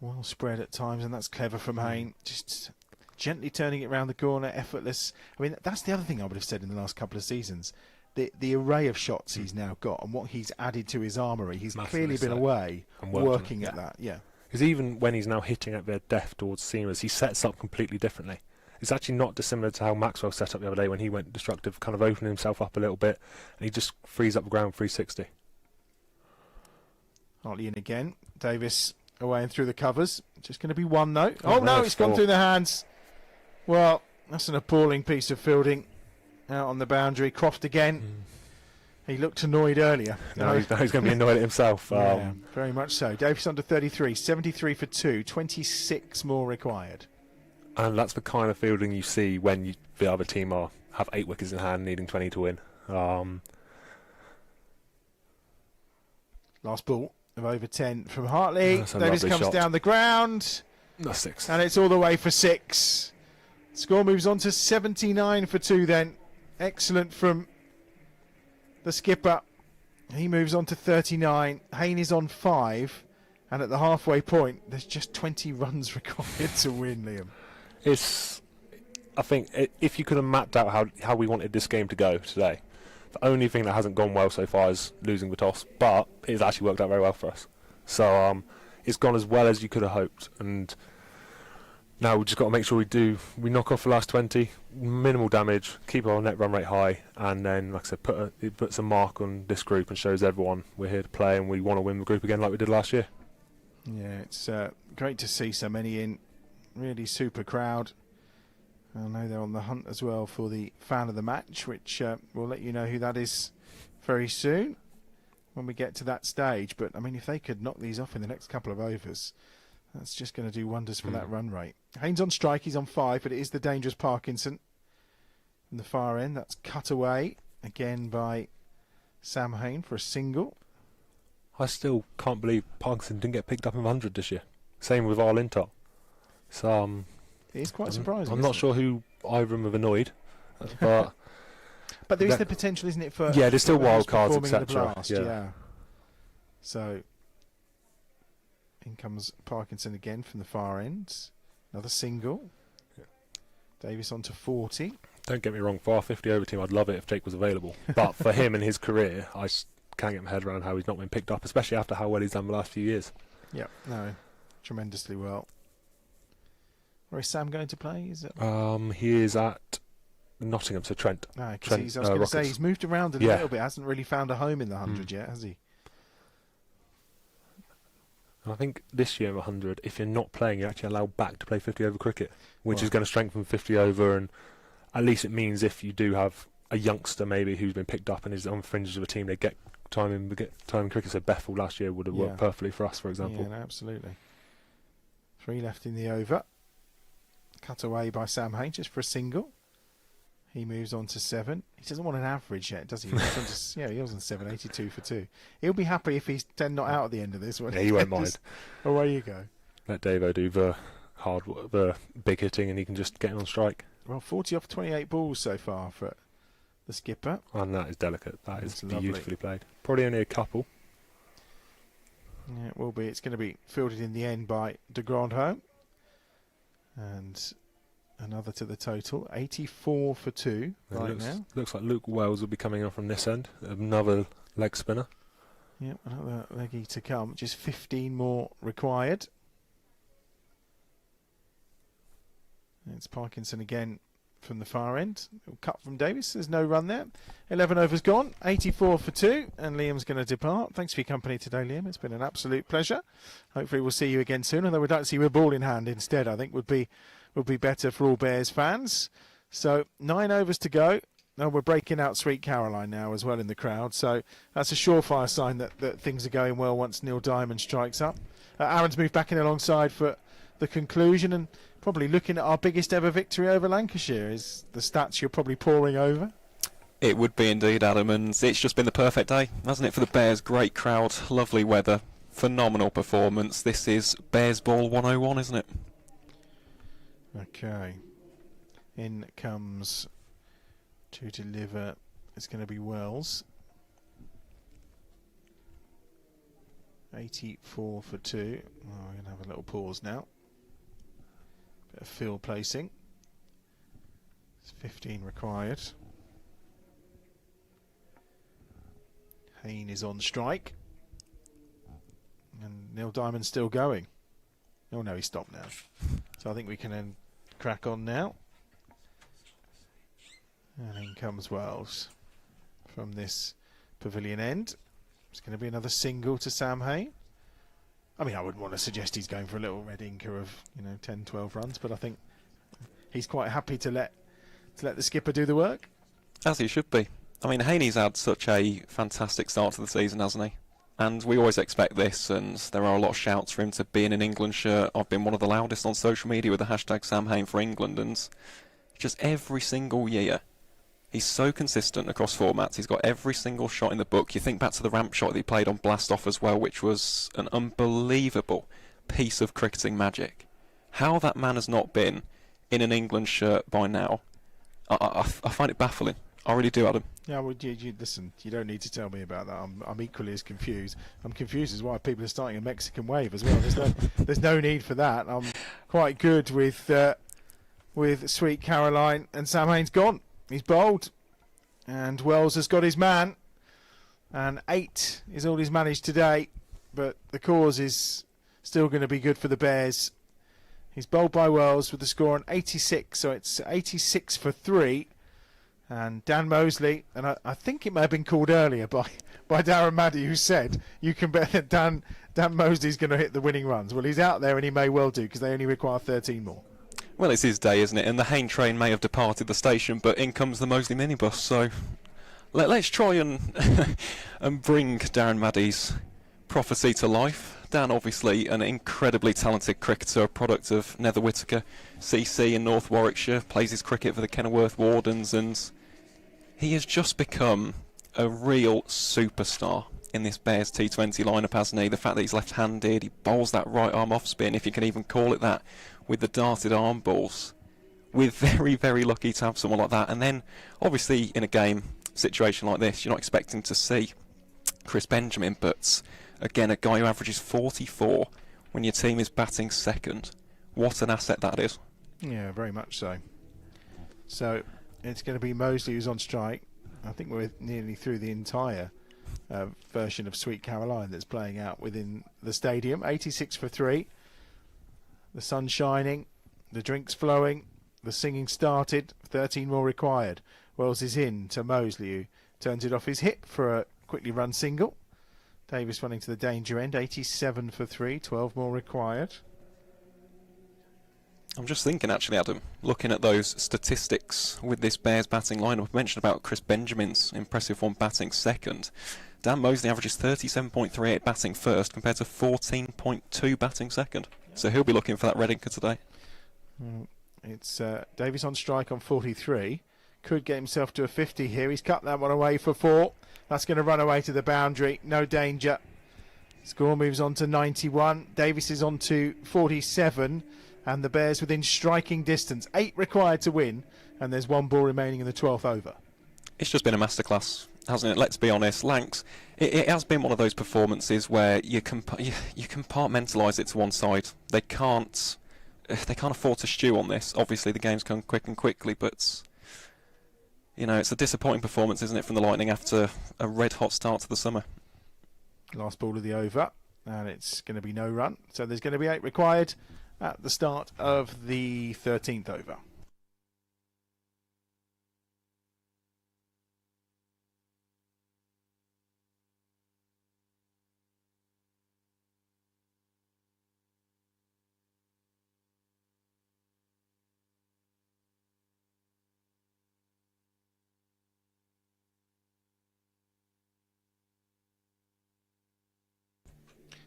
well spread at times, and that's clever from Hayne. Just gently turning it round the corner, effortless. I mean, that's the other thing I would have said in the last couple of seasons. The array of shots he's now got and what he's added to his armoury. He's clearly been away working at that. Yeah. Because even when he's now hitting at their deft towards seamers, he sets up completely differently. It's actually not dissimilar to how Maxwell set up the other day when he went destructive, kind of opening himself up a little bit, and he just frees up the ground 360. Hartley in again. Davis away and through the covers. Just going to be 1 though. Oh no, it's gone through the hands. Well, that's an appalling piece of fielding out on the boundary. Croft again. He looked annoyed earlier. Now he's going to be annoyed at himself. Yeah, very much so. Davis under 33, 73 for 2, 26 more required. And that's the kind of fielding you see when the other team have 8 wickets in hand, needing 20 to win. Last ball of over 10 from Hartley. That's a Davis lovely comes shot. down the ground. That's 6. And it's all the way for 6. Score moves on to 79 for 2 then. Excellent from the skipper. He moves on to 39. Hayne is on 5. And at the halfway point, there's just 20 runs required to win, Liam. I think if you could have mapped out how we wanted this game to go today, the only thing that hasn't gone well so far is losing the toss, but it's actually worked out very well for us. So it's gone as well as you could have hoped, and now we've just got to make sure we knock off the last 20, minimal damage, keep our net run rate high, and then, like I said, it puts a mark on this group and shows everyone we're here to play and we want to win the group again like we did last year. Yeah, it's great to see so many in. Really super crowd. I know they're on the hunt as well for the fan of the match, which we'll let you know who that is very soon when we get to that stage. But, I mean, if they could knock these off in the next couple of overs, that's just going to do wonders for that run rate. Haynes on strike, he's on 5, but it is the dangerous Parkinson. From the far end, that's cut away again by Sam Hayne for a single. I still can't believe Parkinson didn't get picked up in 100 this year. Same with Arlintot. So, it is quite surprising. I'm not sure who either of them have annoyed, but but there is the potential, isn't it? For there's still wild cards, performing in the etc. blast, Yeah. So in comes Parkinson again from the far end. Another single. Yeah. Davis on to 40. Don't get me wrong, for our 50 over team, I'd love it if Jake was available. But for him and his career, I can't get my head around how he's not been picked up, especially after how well he's done the last few years. Yeah, no, tremendously well. Where is Sam going to play? Is it? He is at Nottingham, so Trent. No, because Trent, I was going to say Rockets. he's moved around a little bit. Hasn't really found a home in the 100 yet, has he? And I think this year, 100, if you're not playing, you're actually allowed back to play 50 over cricket, which is going to strengthen 50 over, and at least it means if you do have a youngster maybe who's been picked up and is on fringes of a team, they get time in cricket. So Bethel last year would have worked perfectly for us, for example. Yeah, no, absolutely. 3 left in the over. Cut away by Sam Haynes just for a single. He moves on to 7. He doesn't want an average yet, does he? He was on 7, 82 for 2. He'll be happy if he's 10 not out at the end of this one. Yeah, he won't mind. Away you go. Let Davo do the the big hitting, and he can just get on strike. Well, 40 off 28 balls so far for the skipper. And that is delicate. That That's is lovely. beautifully played. Probably only a couple. Yeah, it will be. It's going to be fielded in the end by de Grandhomme. And another to the total. 84 for 2 now. Looks like Luke Wells will be coming on from this end. Another leg spinner. Yep, another leggy to come. Just 15 more required. It's Parkinson again from the far end. Cut from Davis. There's no run there. 11 overs gone. 84 for 2. And Liam's going to depart. Thanks for your company today, Liam. It's been an absolute pleasure. Hopefully we'll see you again soon. Although we'd like to see you with a ball in hand instead. I think would be better for all Bears fans. So 9 overs to go. Now we're breaking out Sweet Caroline now as well in the crowd. So that's a surefire sign that things are going well once Neil Diamond strikes up. Aaron's moved back in alongside for the conclusion, and probably looking at our biggest ever victory over Lancashire is the stats you're probably poring over. It would be indeed, Adam, and it's just been the perfect day, hasn't it, for the Bears? Great crowd, lovely weather, phenomenal performance. This is Bears Ball 101, isn't it? Okay. In comes to deliver. It's going to be Wells. 84 for 2. Oh, we're going to have a little pause now. Bit of field placing. It's 15 required. Hayne is on strike. And Neil Diamond's still going. Oh no, he's stopped now. So I think we can then crack on now. And in comes Wells from this pavilion end. It's going to be another single to Sam Hayne. I mean, I wouldn't want to suggest he's going for a little red inker of 10, 12 runs, but I think he's quite happy to let the skipper do the work. As he should be. I mean, Haney's had such a fantastic start to the season, hasn't he? And we always expect this, and there are a lot of shouts for him to be in an England shirt. I've been one of the loudest on social media with the hashtag Sam Hayne for England, and just every single year He's so consistent across formats. He's got every single shot in the book. You think back to the ramp shot that he played on Blast Off as well, which was an unbelievable piece of cricketing magic. How that man has not been in an England shirt by now, I find it baffling. I really do, Adam. Yeah, well, you listen. You don't need to tell me about that. I'm equally as confused. I'm confused as why people are starting a Mexican wave as well. There's no need for that. I'm quite good with Sweet Caroline, and Sam Hain's gone. He's bowled, and Wells has got his man, and 8 is all he's managed today, but the cause is still going to be good for the Bears. He's bowled by Wells with the score on 86, so it's 86 for 3, and Dan Mosley, and I think it may have been called earlier by Darren Maddy, who said you can bet that Dan Mosley's going to hit the winning runs. Well, he's out there, and he may well do, because they only require 13 more. Well, it's his day, isn't it? And the Hain train may have departed the station, but in comes the Mosley minibus. So let's try and bring Darren Maddy's prophecy to life. Dan, obviously, an incredibly talented cricketer, a product of Nether Whittaker CC in North Warwickshire, plays his cricket for the Kenilworth Wardens, and he has just become a real superstar in this Bears T20 lineup, hasn't he? The fact that he's left-handed, he bowls that right arm off spin, if you can even call it that, with the darted arm balls. We're very, very lucky to have someone like that. And then, obviously, in a game situation like this, you're not expecting to see Chris Benjamin, but again, a guy who averages 44 when your team is batting second. What an asset that is. Yeah, very much so. So it's going to be Mosley who's on strike. I think we're nearly through the entire version of Sweet Caroline that's playing out within the stadium. 86 for 3. The sun's shining, the drinks flowing, the singing started, 13 more required. Wells is in to Mosley, who turns it off his hip for a quickly run single. Davis running to the danger end, 87 for 3, 12 more required. I'm just thinking, actually, Adam, looking at those statistics with this Bears batting lineup, I mentioned about Chris Benjamin's impressive one batting second. Dan Mosley averages 37.38 batting first compared to 14.2 batting second. So he'll be looking for that red inker today. It's Davis on strike on 43. Could get himself to a 50 here. He's cut that one away for 4. That's going to run away to the boundary. No danger. Score moves on to 91. Davis is on to 47. And the Bears within striking distance. 8 required to win. And there's 1 ball remaining in the 12th over. It's just been a masterclass, hasn't it? Let's be honest. Lancs, it has been one of those performances where you compartmentalise it to one side. They can't afford to stew on this. Obviously, the game's come quick and quickly, but you know, it's a disappointing performance, isn't it, from the Lightning after a red-hot start to the summer. Last ball of the over, and it's going to be no run. So there's going to be 8 required at the start of the 13th over.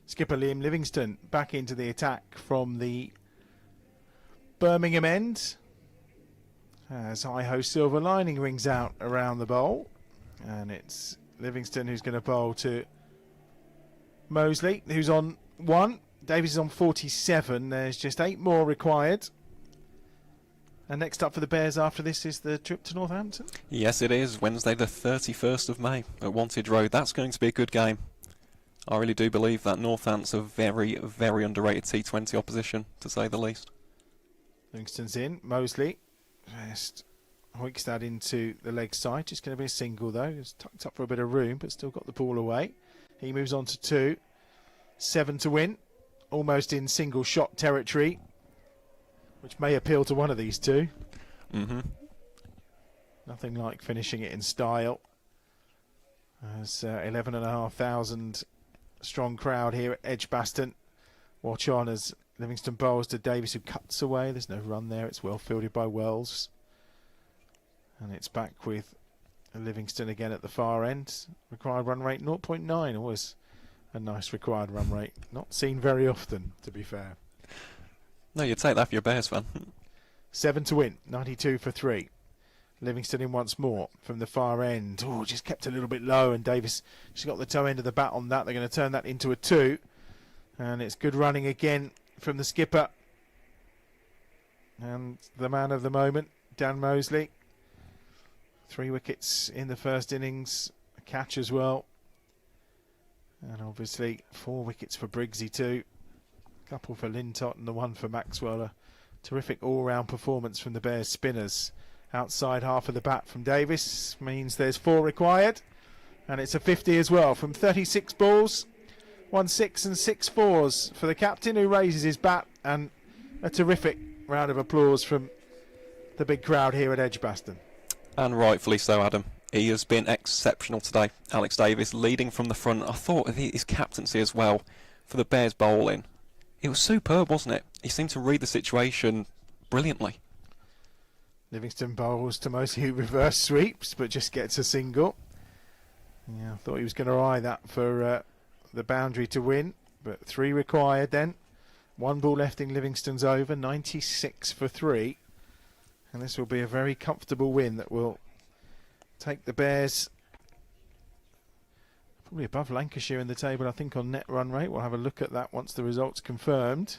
Skipper Liam Livingstone back into the attack from the Birmingham end as Hi-Ho Silver Lining rings out around the bowl, and it's Livingstone who's going to bowl to Mosley, who's on 1. Davies is on 47. There's just 8 more required. And next up for the Bears after this is the trip to Northampton. Yes, it is. Wednesday the 31st of May at Wantage Road. That's going to be a good game. I really do believe that Northants are very, very underrated T20 opposition, to say the least. Livingstone's in. Mosley just hoiks that into the leg side. Just going to be a single though. It's tucked up for a bit of room, but still got the ball away. He moves on to 2. 7 to win. Almost in single shot territory, which may appeal to one of these two. Nothing like finishing it in style. As 11,500 strong crowd here at Edgbaston. Watch on as Livingstone bowls to Davis, who cuts away. There's no run there. It's well fielded by Wells. And it's back with Livingstone again at the far end. Required run rate 0.9. Always a nice required run rate. Not seen very often, to be fair. No, you'd take that for your Bears fan. 7 to win. 92 for 3. Livingston in once more from the far end. Oh, just kept a little bit low, and Davis just got the toe end of the bat on that. They're going to turn that into a 2. And it's good running again from the skipper. And the man of the moment, Dan Mosley. 3 wickets in the first innings. A catch as well. And obviously 4 wickets for Briggsy too. A couple for Lintott and the 1 for Maxwell. A terrific all-round performance from the Bears spinners. Outside half of the bat from Davis means there's 4 required. And it's a 50 as well from 36 balls. 1 6 and 6 4s for the captain, who raises his bat. And a terrific round of applause from the big crowd here at Edgbaston. And rightfully so, Adam. He has been exceptional today. Alex Davis leading from the front. I thought of his captaincy as well for the Bears bowling. It was superb, wasn't it? He seemed to read the situation brilliantly. Livingston bowls to mostly reverse sweeps, but just gets a single. Yeah, I thought he was going to eye that for the boundary to win, but 3 required then. 1 ball left in Livingston's over, 96 for 3. And this will be a very comfortable win that will take the Bears probably above Lancashire in the table, I think, on net run rate. We'll have a look at that once the result's confirmed,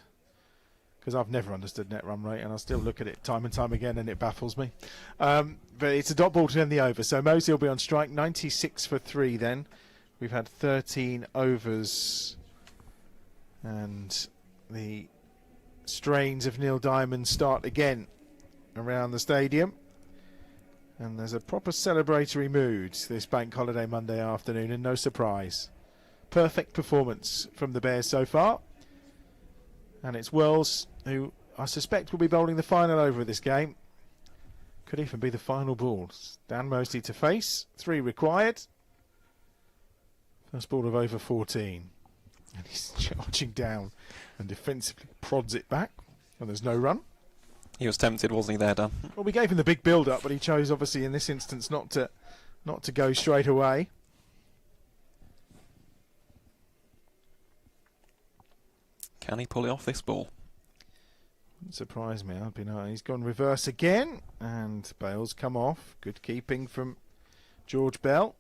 because I've never understood net run rate and I still look at it time and time again and it baffles me. But it's a dot ball to end the over. So Mosley will be on strike, 96 for 3 then. We've had 13 overs and the strains of Neil Diamond start again around the stadium. And there's a proper celebratory mood this bank holiday Monday afternoon, and no surprise. Perfect performance from the Bears so far. And it's Wells, who I suspect will be bowling the final over of this game. Could even be the final ball. Dan Mosley to face, 3 required. First ball of over 14. And he's charging down and defensively prods it back. And there's no run. He was tempted, wasn't he, there, Dan? Well, we gave him the big build-up, but he chose, obviously, in this instance, not to go straight away. Can he pull it off this ball? Wouldn't surprise me. I'd be nice. He's gone reverse again, and Bale's come off. Good keeping from George Bell.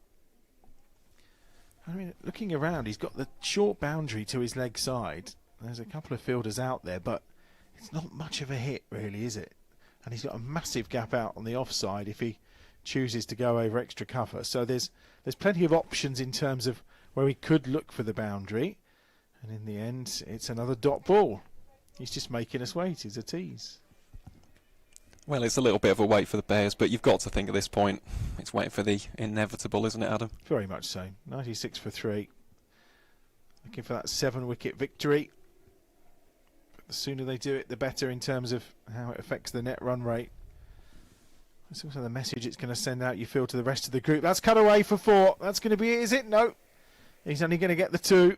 I mean, looking around, he's got the short boundary to his leg side. There's a couple of fielders out there, but it's not much of a hit, really, is it? And he's got a massive gap out on the offside if he chooses to go over extra cover. So there's plenty of options in terms of where he could look for the boundary. And in the end, it's another dot ball. He's just making us wait. He's a tease. Well, it's a little bit of a wait for the Bears, but you've got to think at this point it's waiting for the inevitable, isn't it, Adam? Very much so. 96 for 3. Looking for that 7-wicket victory. The sooner they do it, the better in terms of how it affects the net run rate. That's also the message it's going to send out, you feel, to the rest of the group. That's cut away for 4. That's going to be it, is it? No. He's only going to get the 2.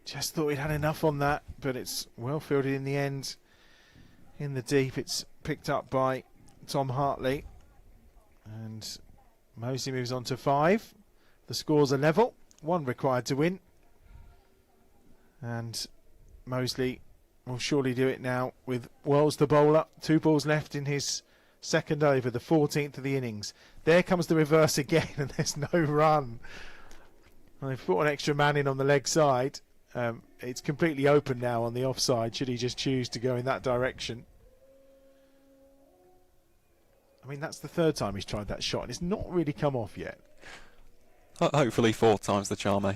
Just thought he'd had enough on that, but it's well fielded in the end. In the deep, it's picked up by Tom Hartley. And Mosley moves on to 5. The scores are level. 1 required to win. And Mosley will surely do it now with Wells the bowler. 2 balls left in his second over, the 14th of the innings. There comes the reverse again, and there's no run. Well, they've put an extra man in on the leg side. It's completely open now on the offside, should he just choose to go in that direction. I mean, that's the 3rd time he's tried that shot, and it's not really come off yet. Hopefully 4 times the charm, eh?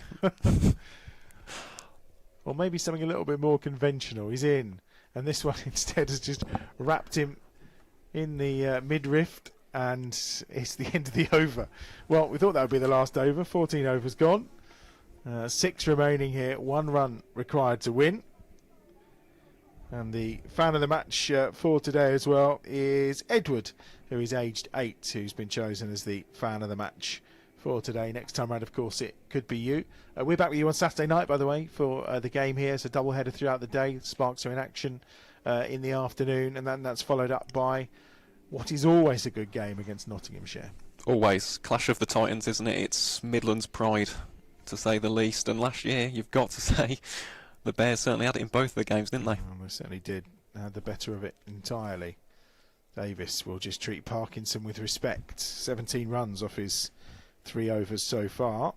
Or maybe something a little bit more conventional. He's in, and this one instead has just wrapped him in the mid-rift, and it's the end of the over. Well, we thought that would be the last over. 14 overs gone. 6 remaining here. 1 run required to win. And the fan of the match for today as well is Edward, who is aged 8, who's been chosen as the fan of the match for today. Next time round, of course, it could be you. We're back with you on Saturday night, by the way, for the game here. It's a double-header throughout the day. Sparks are in action in the afternoon, and then that's followed up by what is always a good game against Nottinghamshire. Always. Clash of the Titans, isn't it? It's Midland's pride, to say the least. And last year, you've got to say, the Bears certainly had it in both of the games, didn't they? They certainly did. Had the better of it entirely. Davis will just treat Parkinson with respect. 17 runs off his 3 overs so far.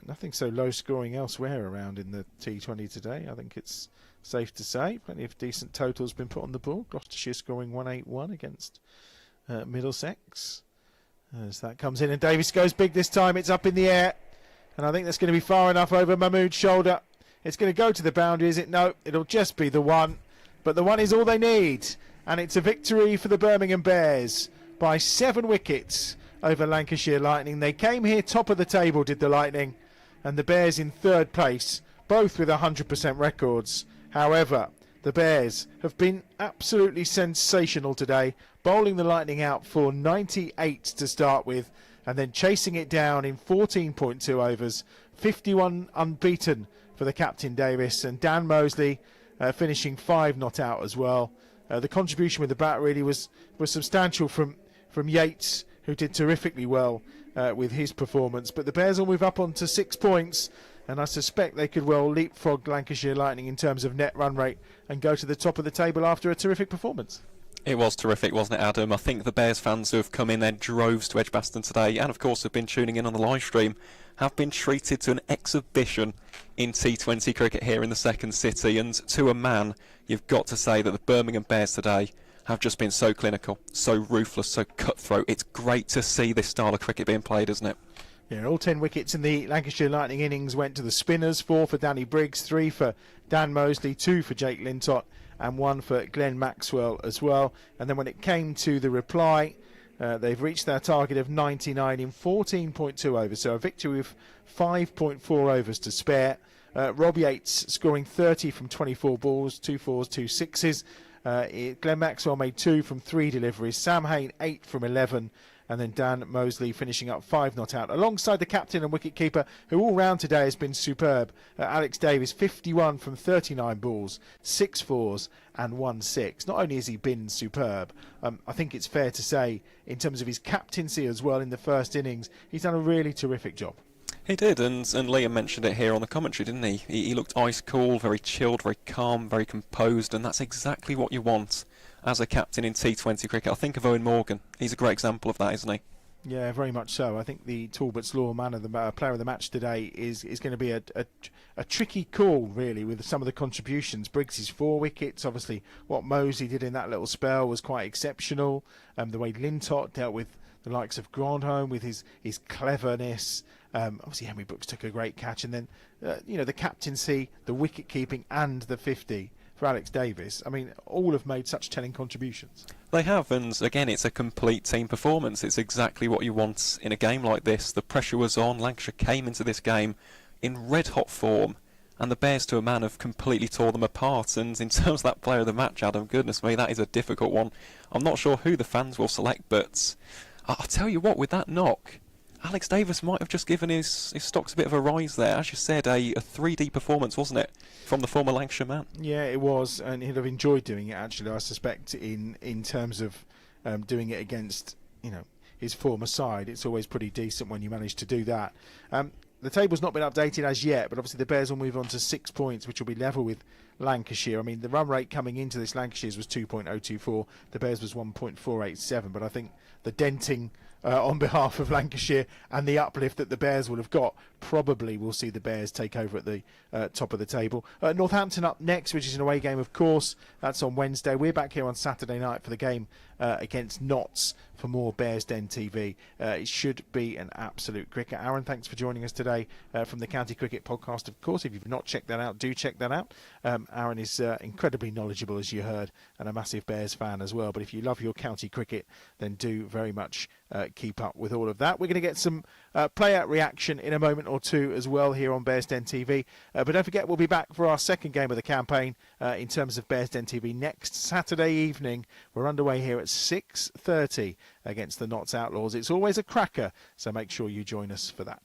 Nothing so low scoring elsewhere around in the T20 today, I think it's safe to say. Plenty of decent totals been put on the board. Gloucestershire scoring 181 against Middlesex. As that comes in and Davis goes big this time, it's up in the air. And I think that's going to be far enough over Mahmood's shoulder. It's going to go to the boundary, is it? No, it'll just be the one. But the one is all they need. And it's a victory for the Birmingham Bears by 7 wickets over Lancashire Lightning. They came here top of the table, did the Lightning, and the Bears in 3rd place, both with 100% records. However, the Bears have been absolutely sensational today, bowling the Lightning out for 98 to start with, and then chasing it down in 14.2 overs, 51 unbeaten for the captain Davis, and Dan Mosley finishing 5 not out as well. The contribution with the bat really was substantial from Yates, who did terrifically well with his performance. But the Bears will move up onto 6 points, and I suspect they could well leapfrog Lancashire Lightning in terms of net run rate and go to the top of the table after a terrific performance. It was terrific, wasn't it, Adam? I think the Bears fans who have come in their droves to Edgbaston today, and of course have been tuning in on the live stream, have been treated to an exhibition in T20 cricket here in the second city. And to a man, you've got to say that the Birmingham Bears today have just been so clinical, so ruthless, so cutthroat. It's great to see this style of cricket being played, isn't it? Yeah, all 10 wickets in the Lancashire Lightning innings went to the spinners. 4 for Danny Briggs, 3 for Dan Mosley, 2 for Jake Lintott, and 1 for Glenn Maxwell as well. And then when it came to the reply, they've reached their target of 99 in 14.2 overs, so a victory with 5.4 overs to spare. Rob Yates scoring 30 from 24 balls, 2 fours, 2 sixes. Glenn Maxwell made 2 from 3 deliveries. Sam Hain 8 from 11. And then Dan Mosley finishing up 5 not out, alongside the captain and wicketkeeper, who all round today has been superb. Alex Davis, 51 from 39 balls, 6 fours and 1 six. Not only has he been superb, I think it's fair to say, in terms of his captaincy as well in the first innings, he's done a really terrific job. He did, and Liam mentioned it here on the commentary, didn't he? He looked ice cool, very chilled, very calm, very composed, and that's exactly what you want as a captain in T20 cricket. I think of Owen Morgan. He's a great example of that, isn't he? Yeah, very much so. I think the Talbot's Law player of the match today is going to be a tricky call, really, with some of the contributions. Briggs' 4 wickets. Obviously, what Mosley did in that little spell was quite exceptional. The way Lintott dealt with the likes of Grandholm with his cleverness. Obviously, Henry Brooks took a great catch. And then, the captaincy, the wicket-keeping and the 50 for Alex Davis. I mean, all have made such telling contributions. They have, and again, it's a complete team performance. It's exactly what you want in a game like this. The pressure was on. Lancashire came into this game in red-hot form, and the Bears, to a man, have completely tore them apart. And in terms of that player of the match, Adam, goodness me, that is a difficult one. I'm not sure who the fans will select, but I'll tell you what, with that knock, Alex Davis might have just given his stocks a bit of a rise there. As you said, a 3D performance, wasn't it, from the former Lancashire man? Yeah, it was, and he'd have enjoyed doing it, actually, I suspect, in terms of doing it against his former side. It's always pretty decent when you manage to do that. The table's not been updated as yet, but obviously the Bears will move on to 6 points, which will be level with Lancashire. I mean, the run rate coming into this Lancashire's was 2.024. The Bears was 1.487, but I think the denting on behalf of Lancashire and the uplift that the Bears will have got probably will see the Bears take over at the top of the table. Northampton up next, which is an away game, of course. That's on Wednesday. We're back here on Saturday night for the game against Notts for more Bears Den TV. It should be an absolute cricket. Aaron, thanks for joining us today from the County Cricket Podcast. Of course, if you've not checked that out, do check that out. Aaron is incredibly knowledgeable, as you heard, and a massive Bears fan as well. But if you love your county cricket, then do very much keep up with all of that. We're going to get some play-out reaction in a moment or two as well here on Bears Den TV. But don't forget, we'll be back for our second game of the campaign in terms of Bears Den TV next Saturday evening. We're underway here at 6:30 against the Notts Outlaws. It's always a cracker, so make sure you join us for that.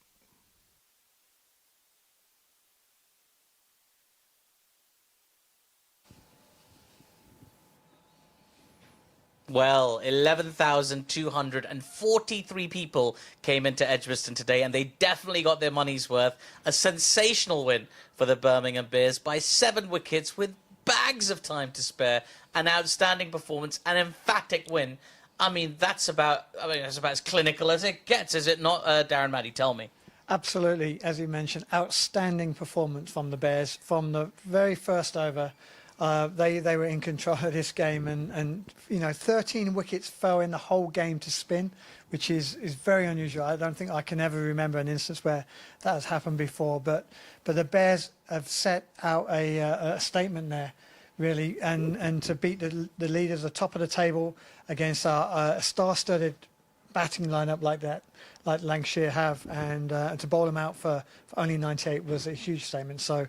Well, 11,243 people came into Edgbaston today, and they definitely got their money's worth. A sensational win for the Birmingham Bears by 7 wickets with bags of time to spare, an outstanding performance, an emphatic win. I mean, that's about as clinical as it gets, is it not, Darren Maddy? Tell me. Absolutely, as you mentioned, outstanding performance from the Bears from the very first over. They were in control of this game, and 13 wickets fell in the whole game to spin, which is very unusual. I don't think I can ever remember an instance where that has happened before. But the Bears have set out a statement there, really, and to beat the leaders at the top of the table against a star-studded batting lineup like that, like Lancashire have, and to bowl them out for only 98 was a huge statement. So,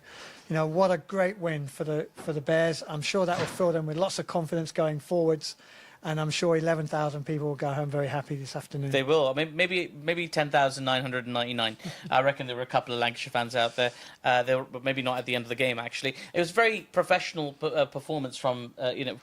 what a great win for the Bears. I'm sure that will fill them with lots of confidence going forwards, and I'm sure 11,000 people will go home very happy this afternoon. They will. I mean, maybe 10,999. I reckon there were a couple of Lancashire fans out there. They were maybe not at the end of the game. Actually, it was very professional performance from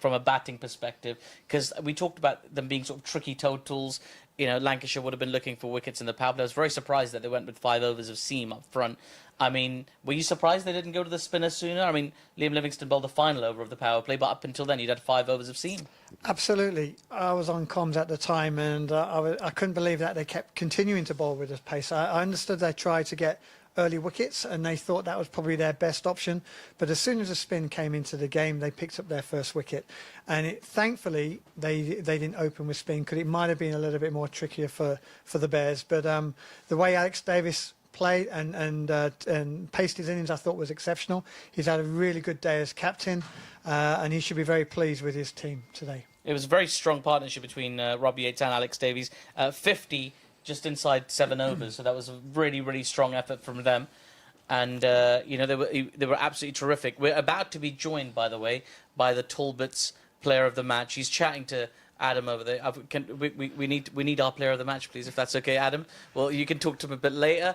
from a batting perspective, because we talked about them being sort of tricky totals. Lancashire would have been looking for wickets in the power play. I was very surprised that they went with 5 overs of seam up front. I mean, were you surprised they didn't go to the spinner sooner? I mean, Liam Livingstone bowled the final over of the power play, but up until then, you'd had 5 overs of seam. Absolutely. I was on comms at the time, and I couldn't believe that they kept continuing to bowl with this pace. I understood they tried to get early wickets, and they thought that was probably their best option. But as soon as the spin came into the game, they picked up their first wicket. And thankfully, they didn't open with spin, because it might have been a little bit more trickier for the Bears. But the way Alex Davis played and paced his innings, I thought was exceptional. He's had a really good day as captain, and he should be very pleased with his team today. It was a very strong partnership between Robbie Yates and Alex Davies. 50 just inside 7 overs, so that was a really, really strong effort from them. And they were absolutely terrific. We're about to be joined, by the way, by the Talbots Player of the Match. He's chatting to Adam over there. We need our Player of the Match, please, if that's okay, Adam. Well, you can talk to him a bit later.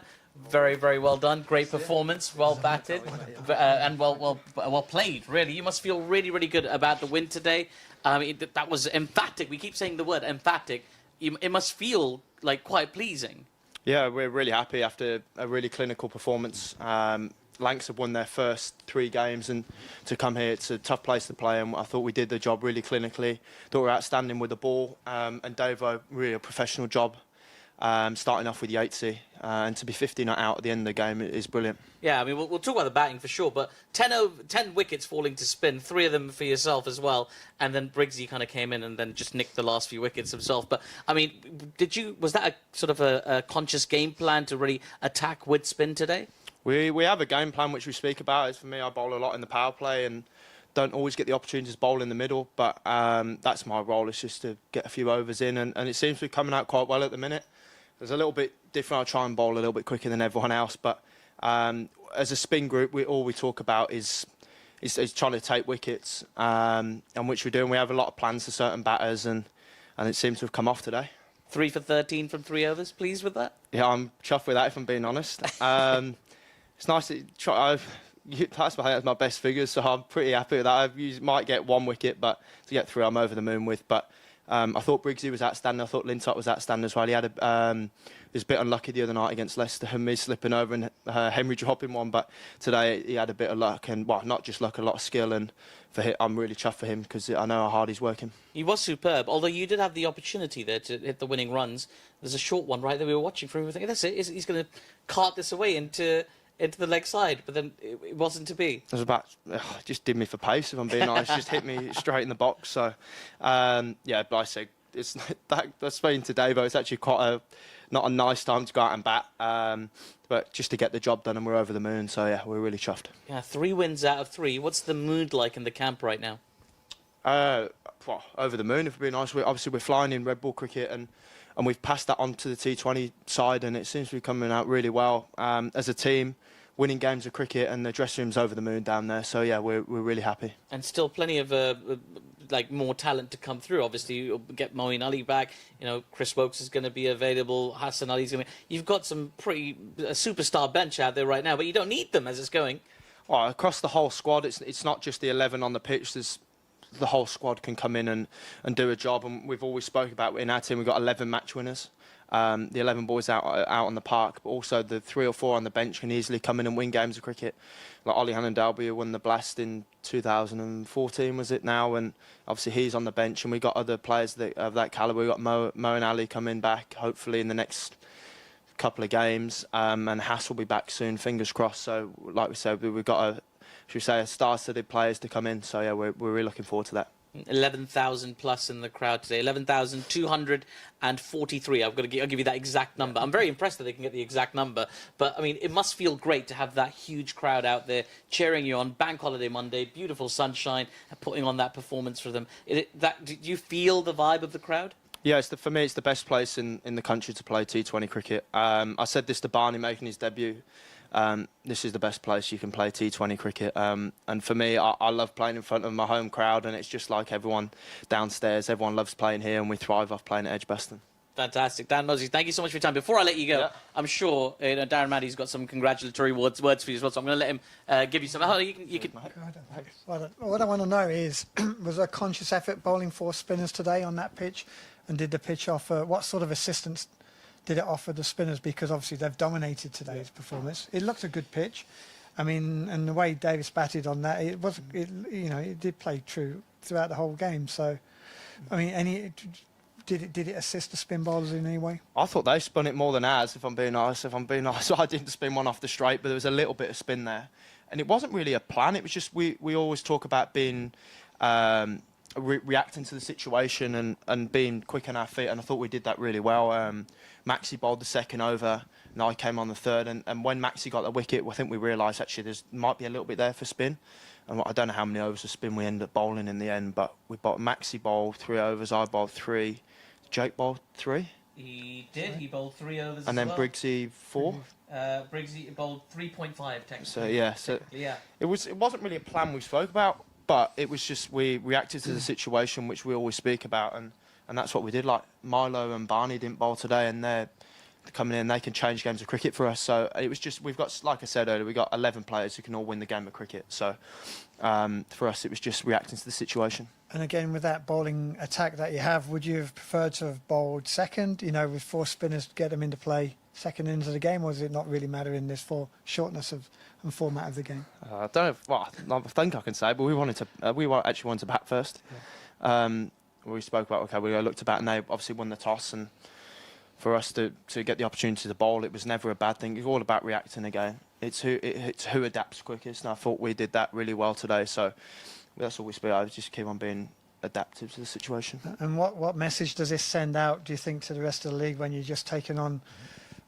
Very, very well done. Great performance. Well batted and well played. Really, you must feel really, really good about the win today. That was emphatic. We keep saying the word emphatic. It must feel like quite pleasing. Yeah, we're really happy after a really clinical performance. Lancs have won their first 3 games, and to come here, it's a tough place to play, and I thought we did the job really clinically. Thought we were outstanding with the ball, and Davo, really a professional job, starting off with Yatesy, and to be 50 not out at the end of the game is brilliant. Yeah, I mean, we'll talk about the batting for sure, but 10 wickets falling to spin, 3 of them for yourself as well, and then Briggsy kind of came in and then just nicked the last few wickets himself. But, I mean, was that a sort of a conscious game plan to really attack with spin today? We have a game plan which we speak about. As for me, I bowl a lot in the power play and don't always get the opportunity to bowl in the middle, but that's my role, is just to get a few overs in, and it seems to be coming out quite well at the minute. It's a little bit different. I'll try and bowl a little bit quicker than everyone else, but as a spin group, all we talk about is trying to take wickets, and which we're doing. We have a lot of plans for certain batters, and it seems to have come off today. 3 for 13 from 3 overs. Pleased with that? Yeah, I'm chuffed with that, if I'm being honest. It's nice to try. That's my best figures, so I'm pretty happy with that. I might get 1 wicket, but to get 3, I'm over the moon with. But I thought Briggsy was outstanding. I thought Lintott was outstanding as well. He had he was a bit unlucky the other night against Leicester, and me slipping over and Henry dropping one. But today he had a bit of luck, and not just luck, a lot of skill. And I'm really chuffed for him, because I know how hard he's working. He was superb, although you did have the opportunity there to hit the winning runs. There's a short one right that we were watching for him. We were thinking, that's it. He's going to cart this away into the leg side, but then it wasn't to be. It was it just did me for pace, if I'm being honest. Just hit me straight in the box. So, yeah, but I say it's that's speaking to Davo. It's actually not a nice time to go out and bat, but just to get the job done, and we're over the moon. So yeah, we're really chuffed. Yeah, 3 wins out of 3. What's the mood like in the camp right now? Over the moon, if we're being honest. We're flying in red ball cricket, and we've passed that on to the T20 side, and it seems to be coming out really well as a team, winning games of cricket, and the dressing room's over the moon down there. So yeah, we're really happy. And still plenty of more talent to come through. Obviously, you'll get Moeen Ali back. Chris Wokes is going to be available. Hassan Ali's going to be. You've got some pretty superstar bench out there right now, but you don't need them as it's going. Well, across the whole squad, it's not just the 11 on the pitch. The whole squad can come in and do a job, and we've always spoke about in our team we've got 11 match winners, the 11 boys out on the park, but also the 3 or 4 on the bench can easily come in and win games of cricket. Like Ollie Hannon-Dalby, who won the Blast in 2014, was it now? And obviously he's on the bench, and we got other players of that calibre. We got Mo and Ali coming back, hopefully in the next couple of games, and Hass will be back soon, fingers crossed. So, like we said, we've got a star-studded players to come in. So yeah, we're really looking forward to that. 11,000 plus in the crowd today. 11,243. I'll give you that exact number. I'm very impressed that they can get the exact number. But I mean, it must feel great to have that huge crowd out there cheering you on. Bank holiday Monday, beautiful sunshine, putting on that performance for them. Do you feel the vibe of the crowd? Yeah, for me, it's the best place in the country to play T20 cricket. I said this to Barney making his debut. This is the best place you can play T20 cricket. And for me, I love playing in front of my home crowd, and it's just like everyone downstairs. Everyone loves playing here, and we thrive off playing at Edgbaston. Fantastic. Dan Mosley, thank you so much for your time. Before I let you go, Yeah. I'm sure Darren Maddy's got some congratulatory words for you as well, so I'm going to let him give you some. Oh, you can. What I want to know is, was there a conscious effort bowling 4 spinners today on that pitch? And did the pitch offer, what sort of assistance did it offer the spinners? Because obviously they've dominated today's performance. It looked a good pitch. I mean, and the way Davis batted on that, it did play true throughout the whole game. So, I mean, did it assist the spin bowlers in any way? I thought they spun it more than ours, if I'm being honest. I didn't spin one off the straight, but there was a little bit of spin there. And it wasn't really a plan. It was just, we always talk about being... reacting to the situation and being quick on our feet, and I thought we did that really well. Maxi bowled the second over, and I came on the third, and when Maxi got the wicket, I think we realised actually there might be a little bit there for spin, and I don't know how many overs of spin we ended up bowling in the end, but Maxi bowled 3 overs, I bowled 3, Jake bowled 3? He did, he bowled 3 overs and as then well. Briggsy 4? Briggsy bowled 3.5 technically. So yeah, it wasn't really a plan we spoke about, but it was just we reacted to the situation, which we always speak about, and that's what we did. Like Milo and Barney didn't bowl today, and they're coming in. They can change games of cricket for us. So it was just, we've got, like I said earlier, we've got 11 players who can all win the game of cricket. So for us, it was just reacting to the situation. And again, with that bowling attack that you have, would you have preferred to have bowled second, with 4 spinners to get them into play second innings of the game, or does it not really matter in this shortness of and format of the game? I don't know. Well, I think I can say, but we actually wanted to bat first. Yeah. We spoke about, okay, we looked to bat, and they obviously won the toss, and for us to get the opportunity to bowl, it was never a bad thing. It's all about reacting again. It's who adapts quickest, and I thought we did that really well today. So that's all we speak. I just keep on being adaptive to the situation. And what message does this send out, do you think, to the rest of the league when you're just taking on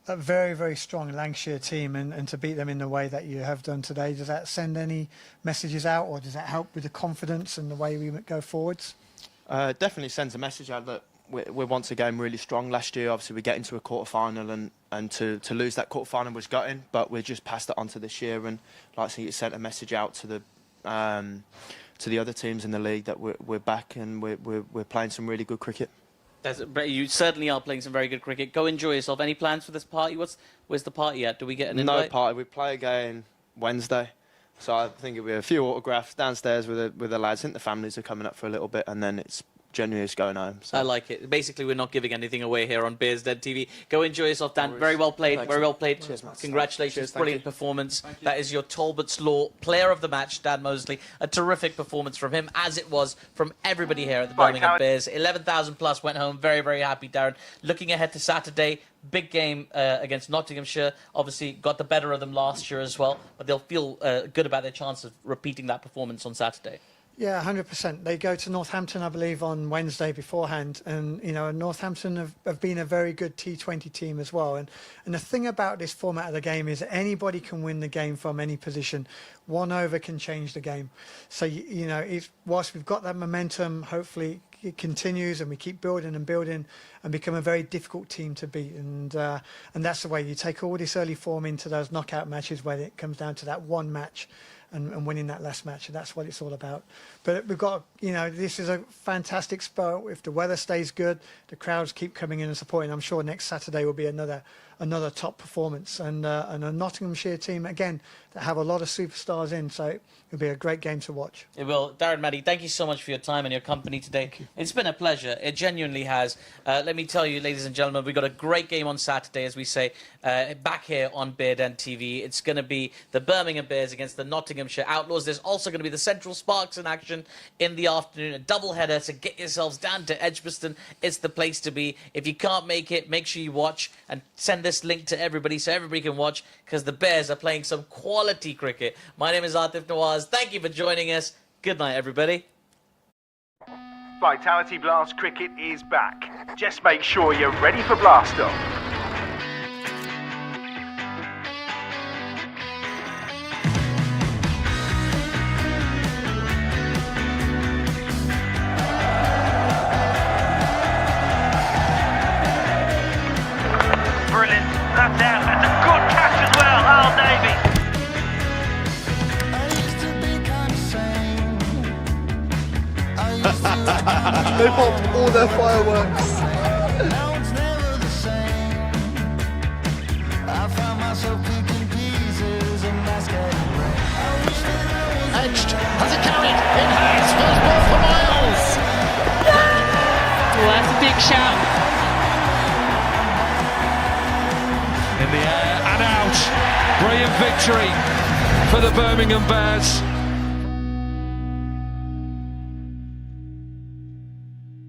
a very, very strong Lancashire team and to beat them in the way that you have done today? Does that send any messages out, or does that help with the confidence and the way we go forwards? Definitely sends a message out that we're once again really strong. Last year, obviously, we get into a quarter-final, and to lose that quarter-final was gutting, but we just passed it on to this year, and like I think it sent a message out to the other teams in the league that we're back and we're playing some really good cricket. You certainly are playing some very good cricket. Go enjoy yourself. Any plans for this party? Where's the party at? Do we get an invite? No party. We play again Wednesday, so I think it'll be a few autographs downstairs with the lads. I think the families are coming up for a little bit, and then it's generally just going home. So. I like it. Basically, we're not giving anything away here on Bears Den TV. Go enjoy yourself, Dan. Very well played. Thanks. Very well played. Cheers, Matt. Congratulations. Cheers, Brilliant performance. That is your Talbot's Law Player of the Match, Dan Mosley. A terrific performance from him, as it was from everybody here at the Birmingham Bears. 11,000 plus went home. Very, very happy, Darren. Looking ahead to Saturday, big game against Nottinghamshire. Obviously, got the better of them last year as well, but they'll feel good about their chance of repeating that performance on Saturday. Yeah, 100%. They go to Northampton, I believe, on Wednesday beforehand. And, Northampton have been a very good T20 team as well. And the thing about this format of the game is anybody can win the game from any position. 1 over can change the game. So, whilst we've got that momentum, hopefully it continues and we keep building and become a very difficult team to beat. And that's the way you take all this early form into those knockout matches where it comes down to that one match. And winning that last match, and that's what it's all about. But we've got, this is a fantastic spot. If the weather stays good, the crowds keep coming in and supporting. I'm sure next Saturday will be another another top performance. And a Nottinghamshire team, again, that have a lot of superstars in, so it'll be a great game to watch. It will. Darren, Maddie, thank you so much for your time and your company today. It's been a pleasure. It genuinely has. Let me tell you, ladies and gentlemen, we've got a great game on Saturday, as we say, back here on Beard End TV. It's going to be the Birmingham Bears against the Nottinghamshire Outlaws. There's also going to be the Central Sparks in action in the afternoon, a double-header, so get yourselves down to Edgbaston. It's the place to be. If you can't make it, make sure you watch and send this link to everybody so everybody can watch, because the Bears are playing some quality cricket. My name is Aatif Nawaz. Thank you for joining us. Good night, everybody. Vitality Blast Cricket is back. Just make sure you're ready for blast off. Brilliant. That's out. That's a good catch as well. Al Davies. They popped all their fireworks. Edged, has it carried? It has. First ball for Miles. Well, that's a big shout. In the air and out. Brilliant victory for the Birmingham Bears.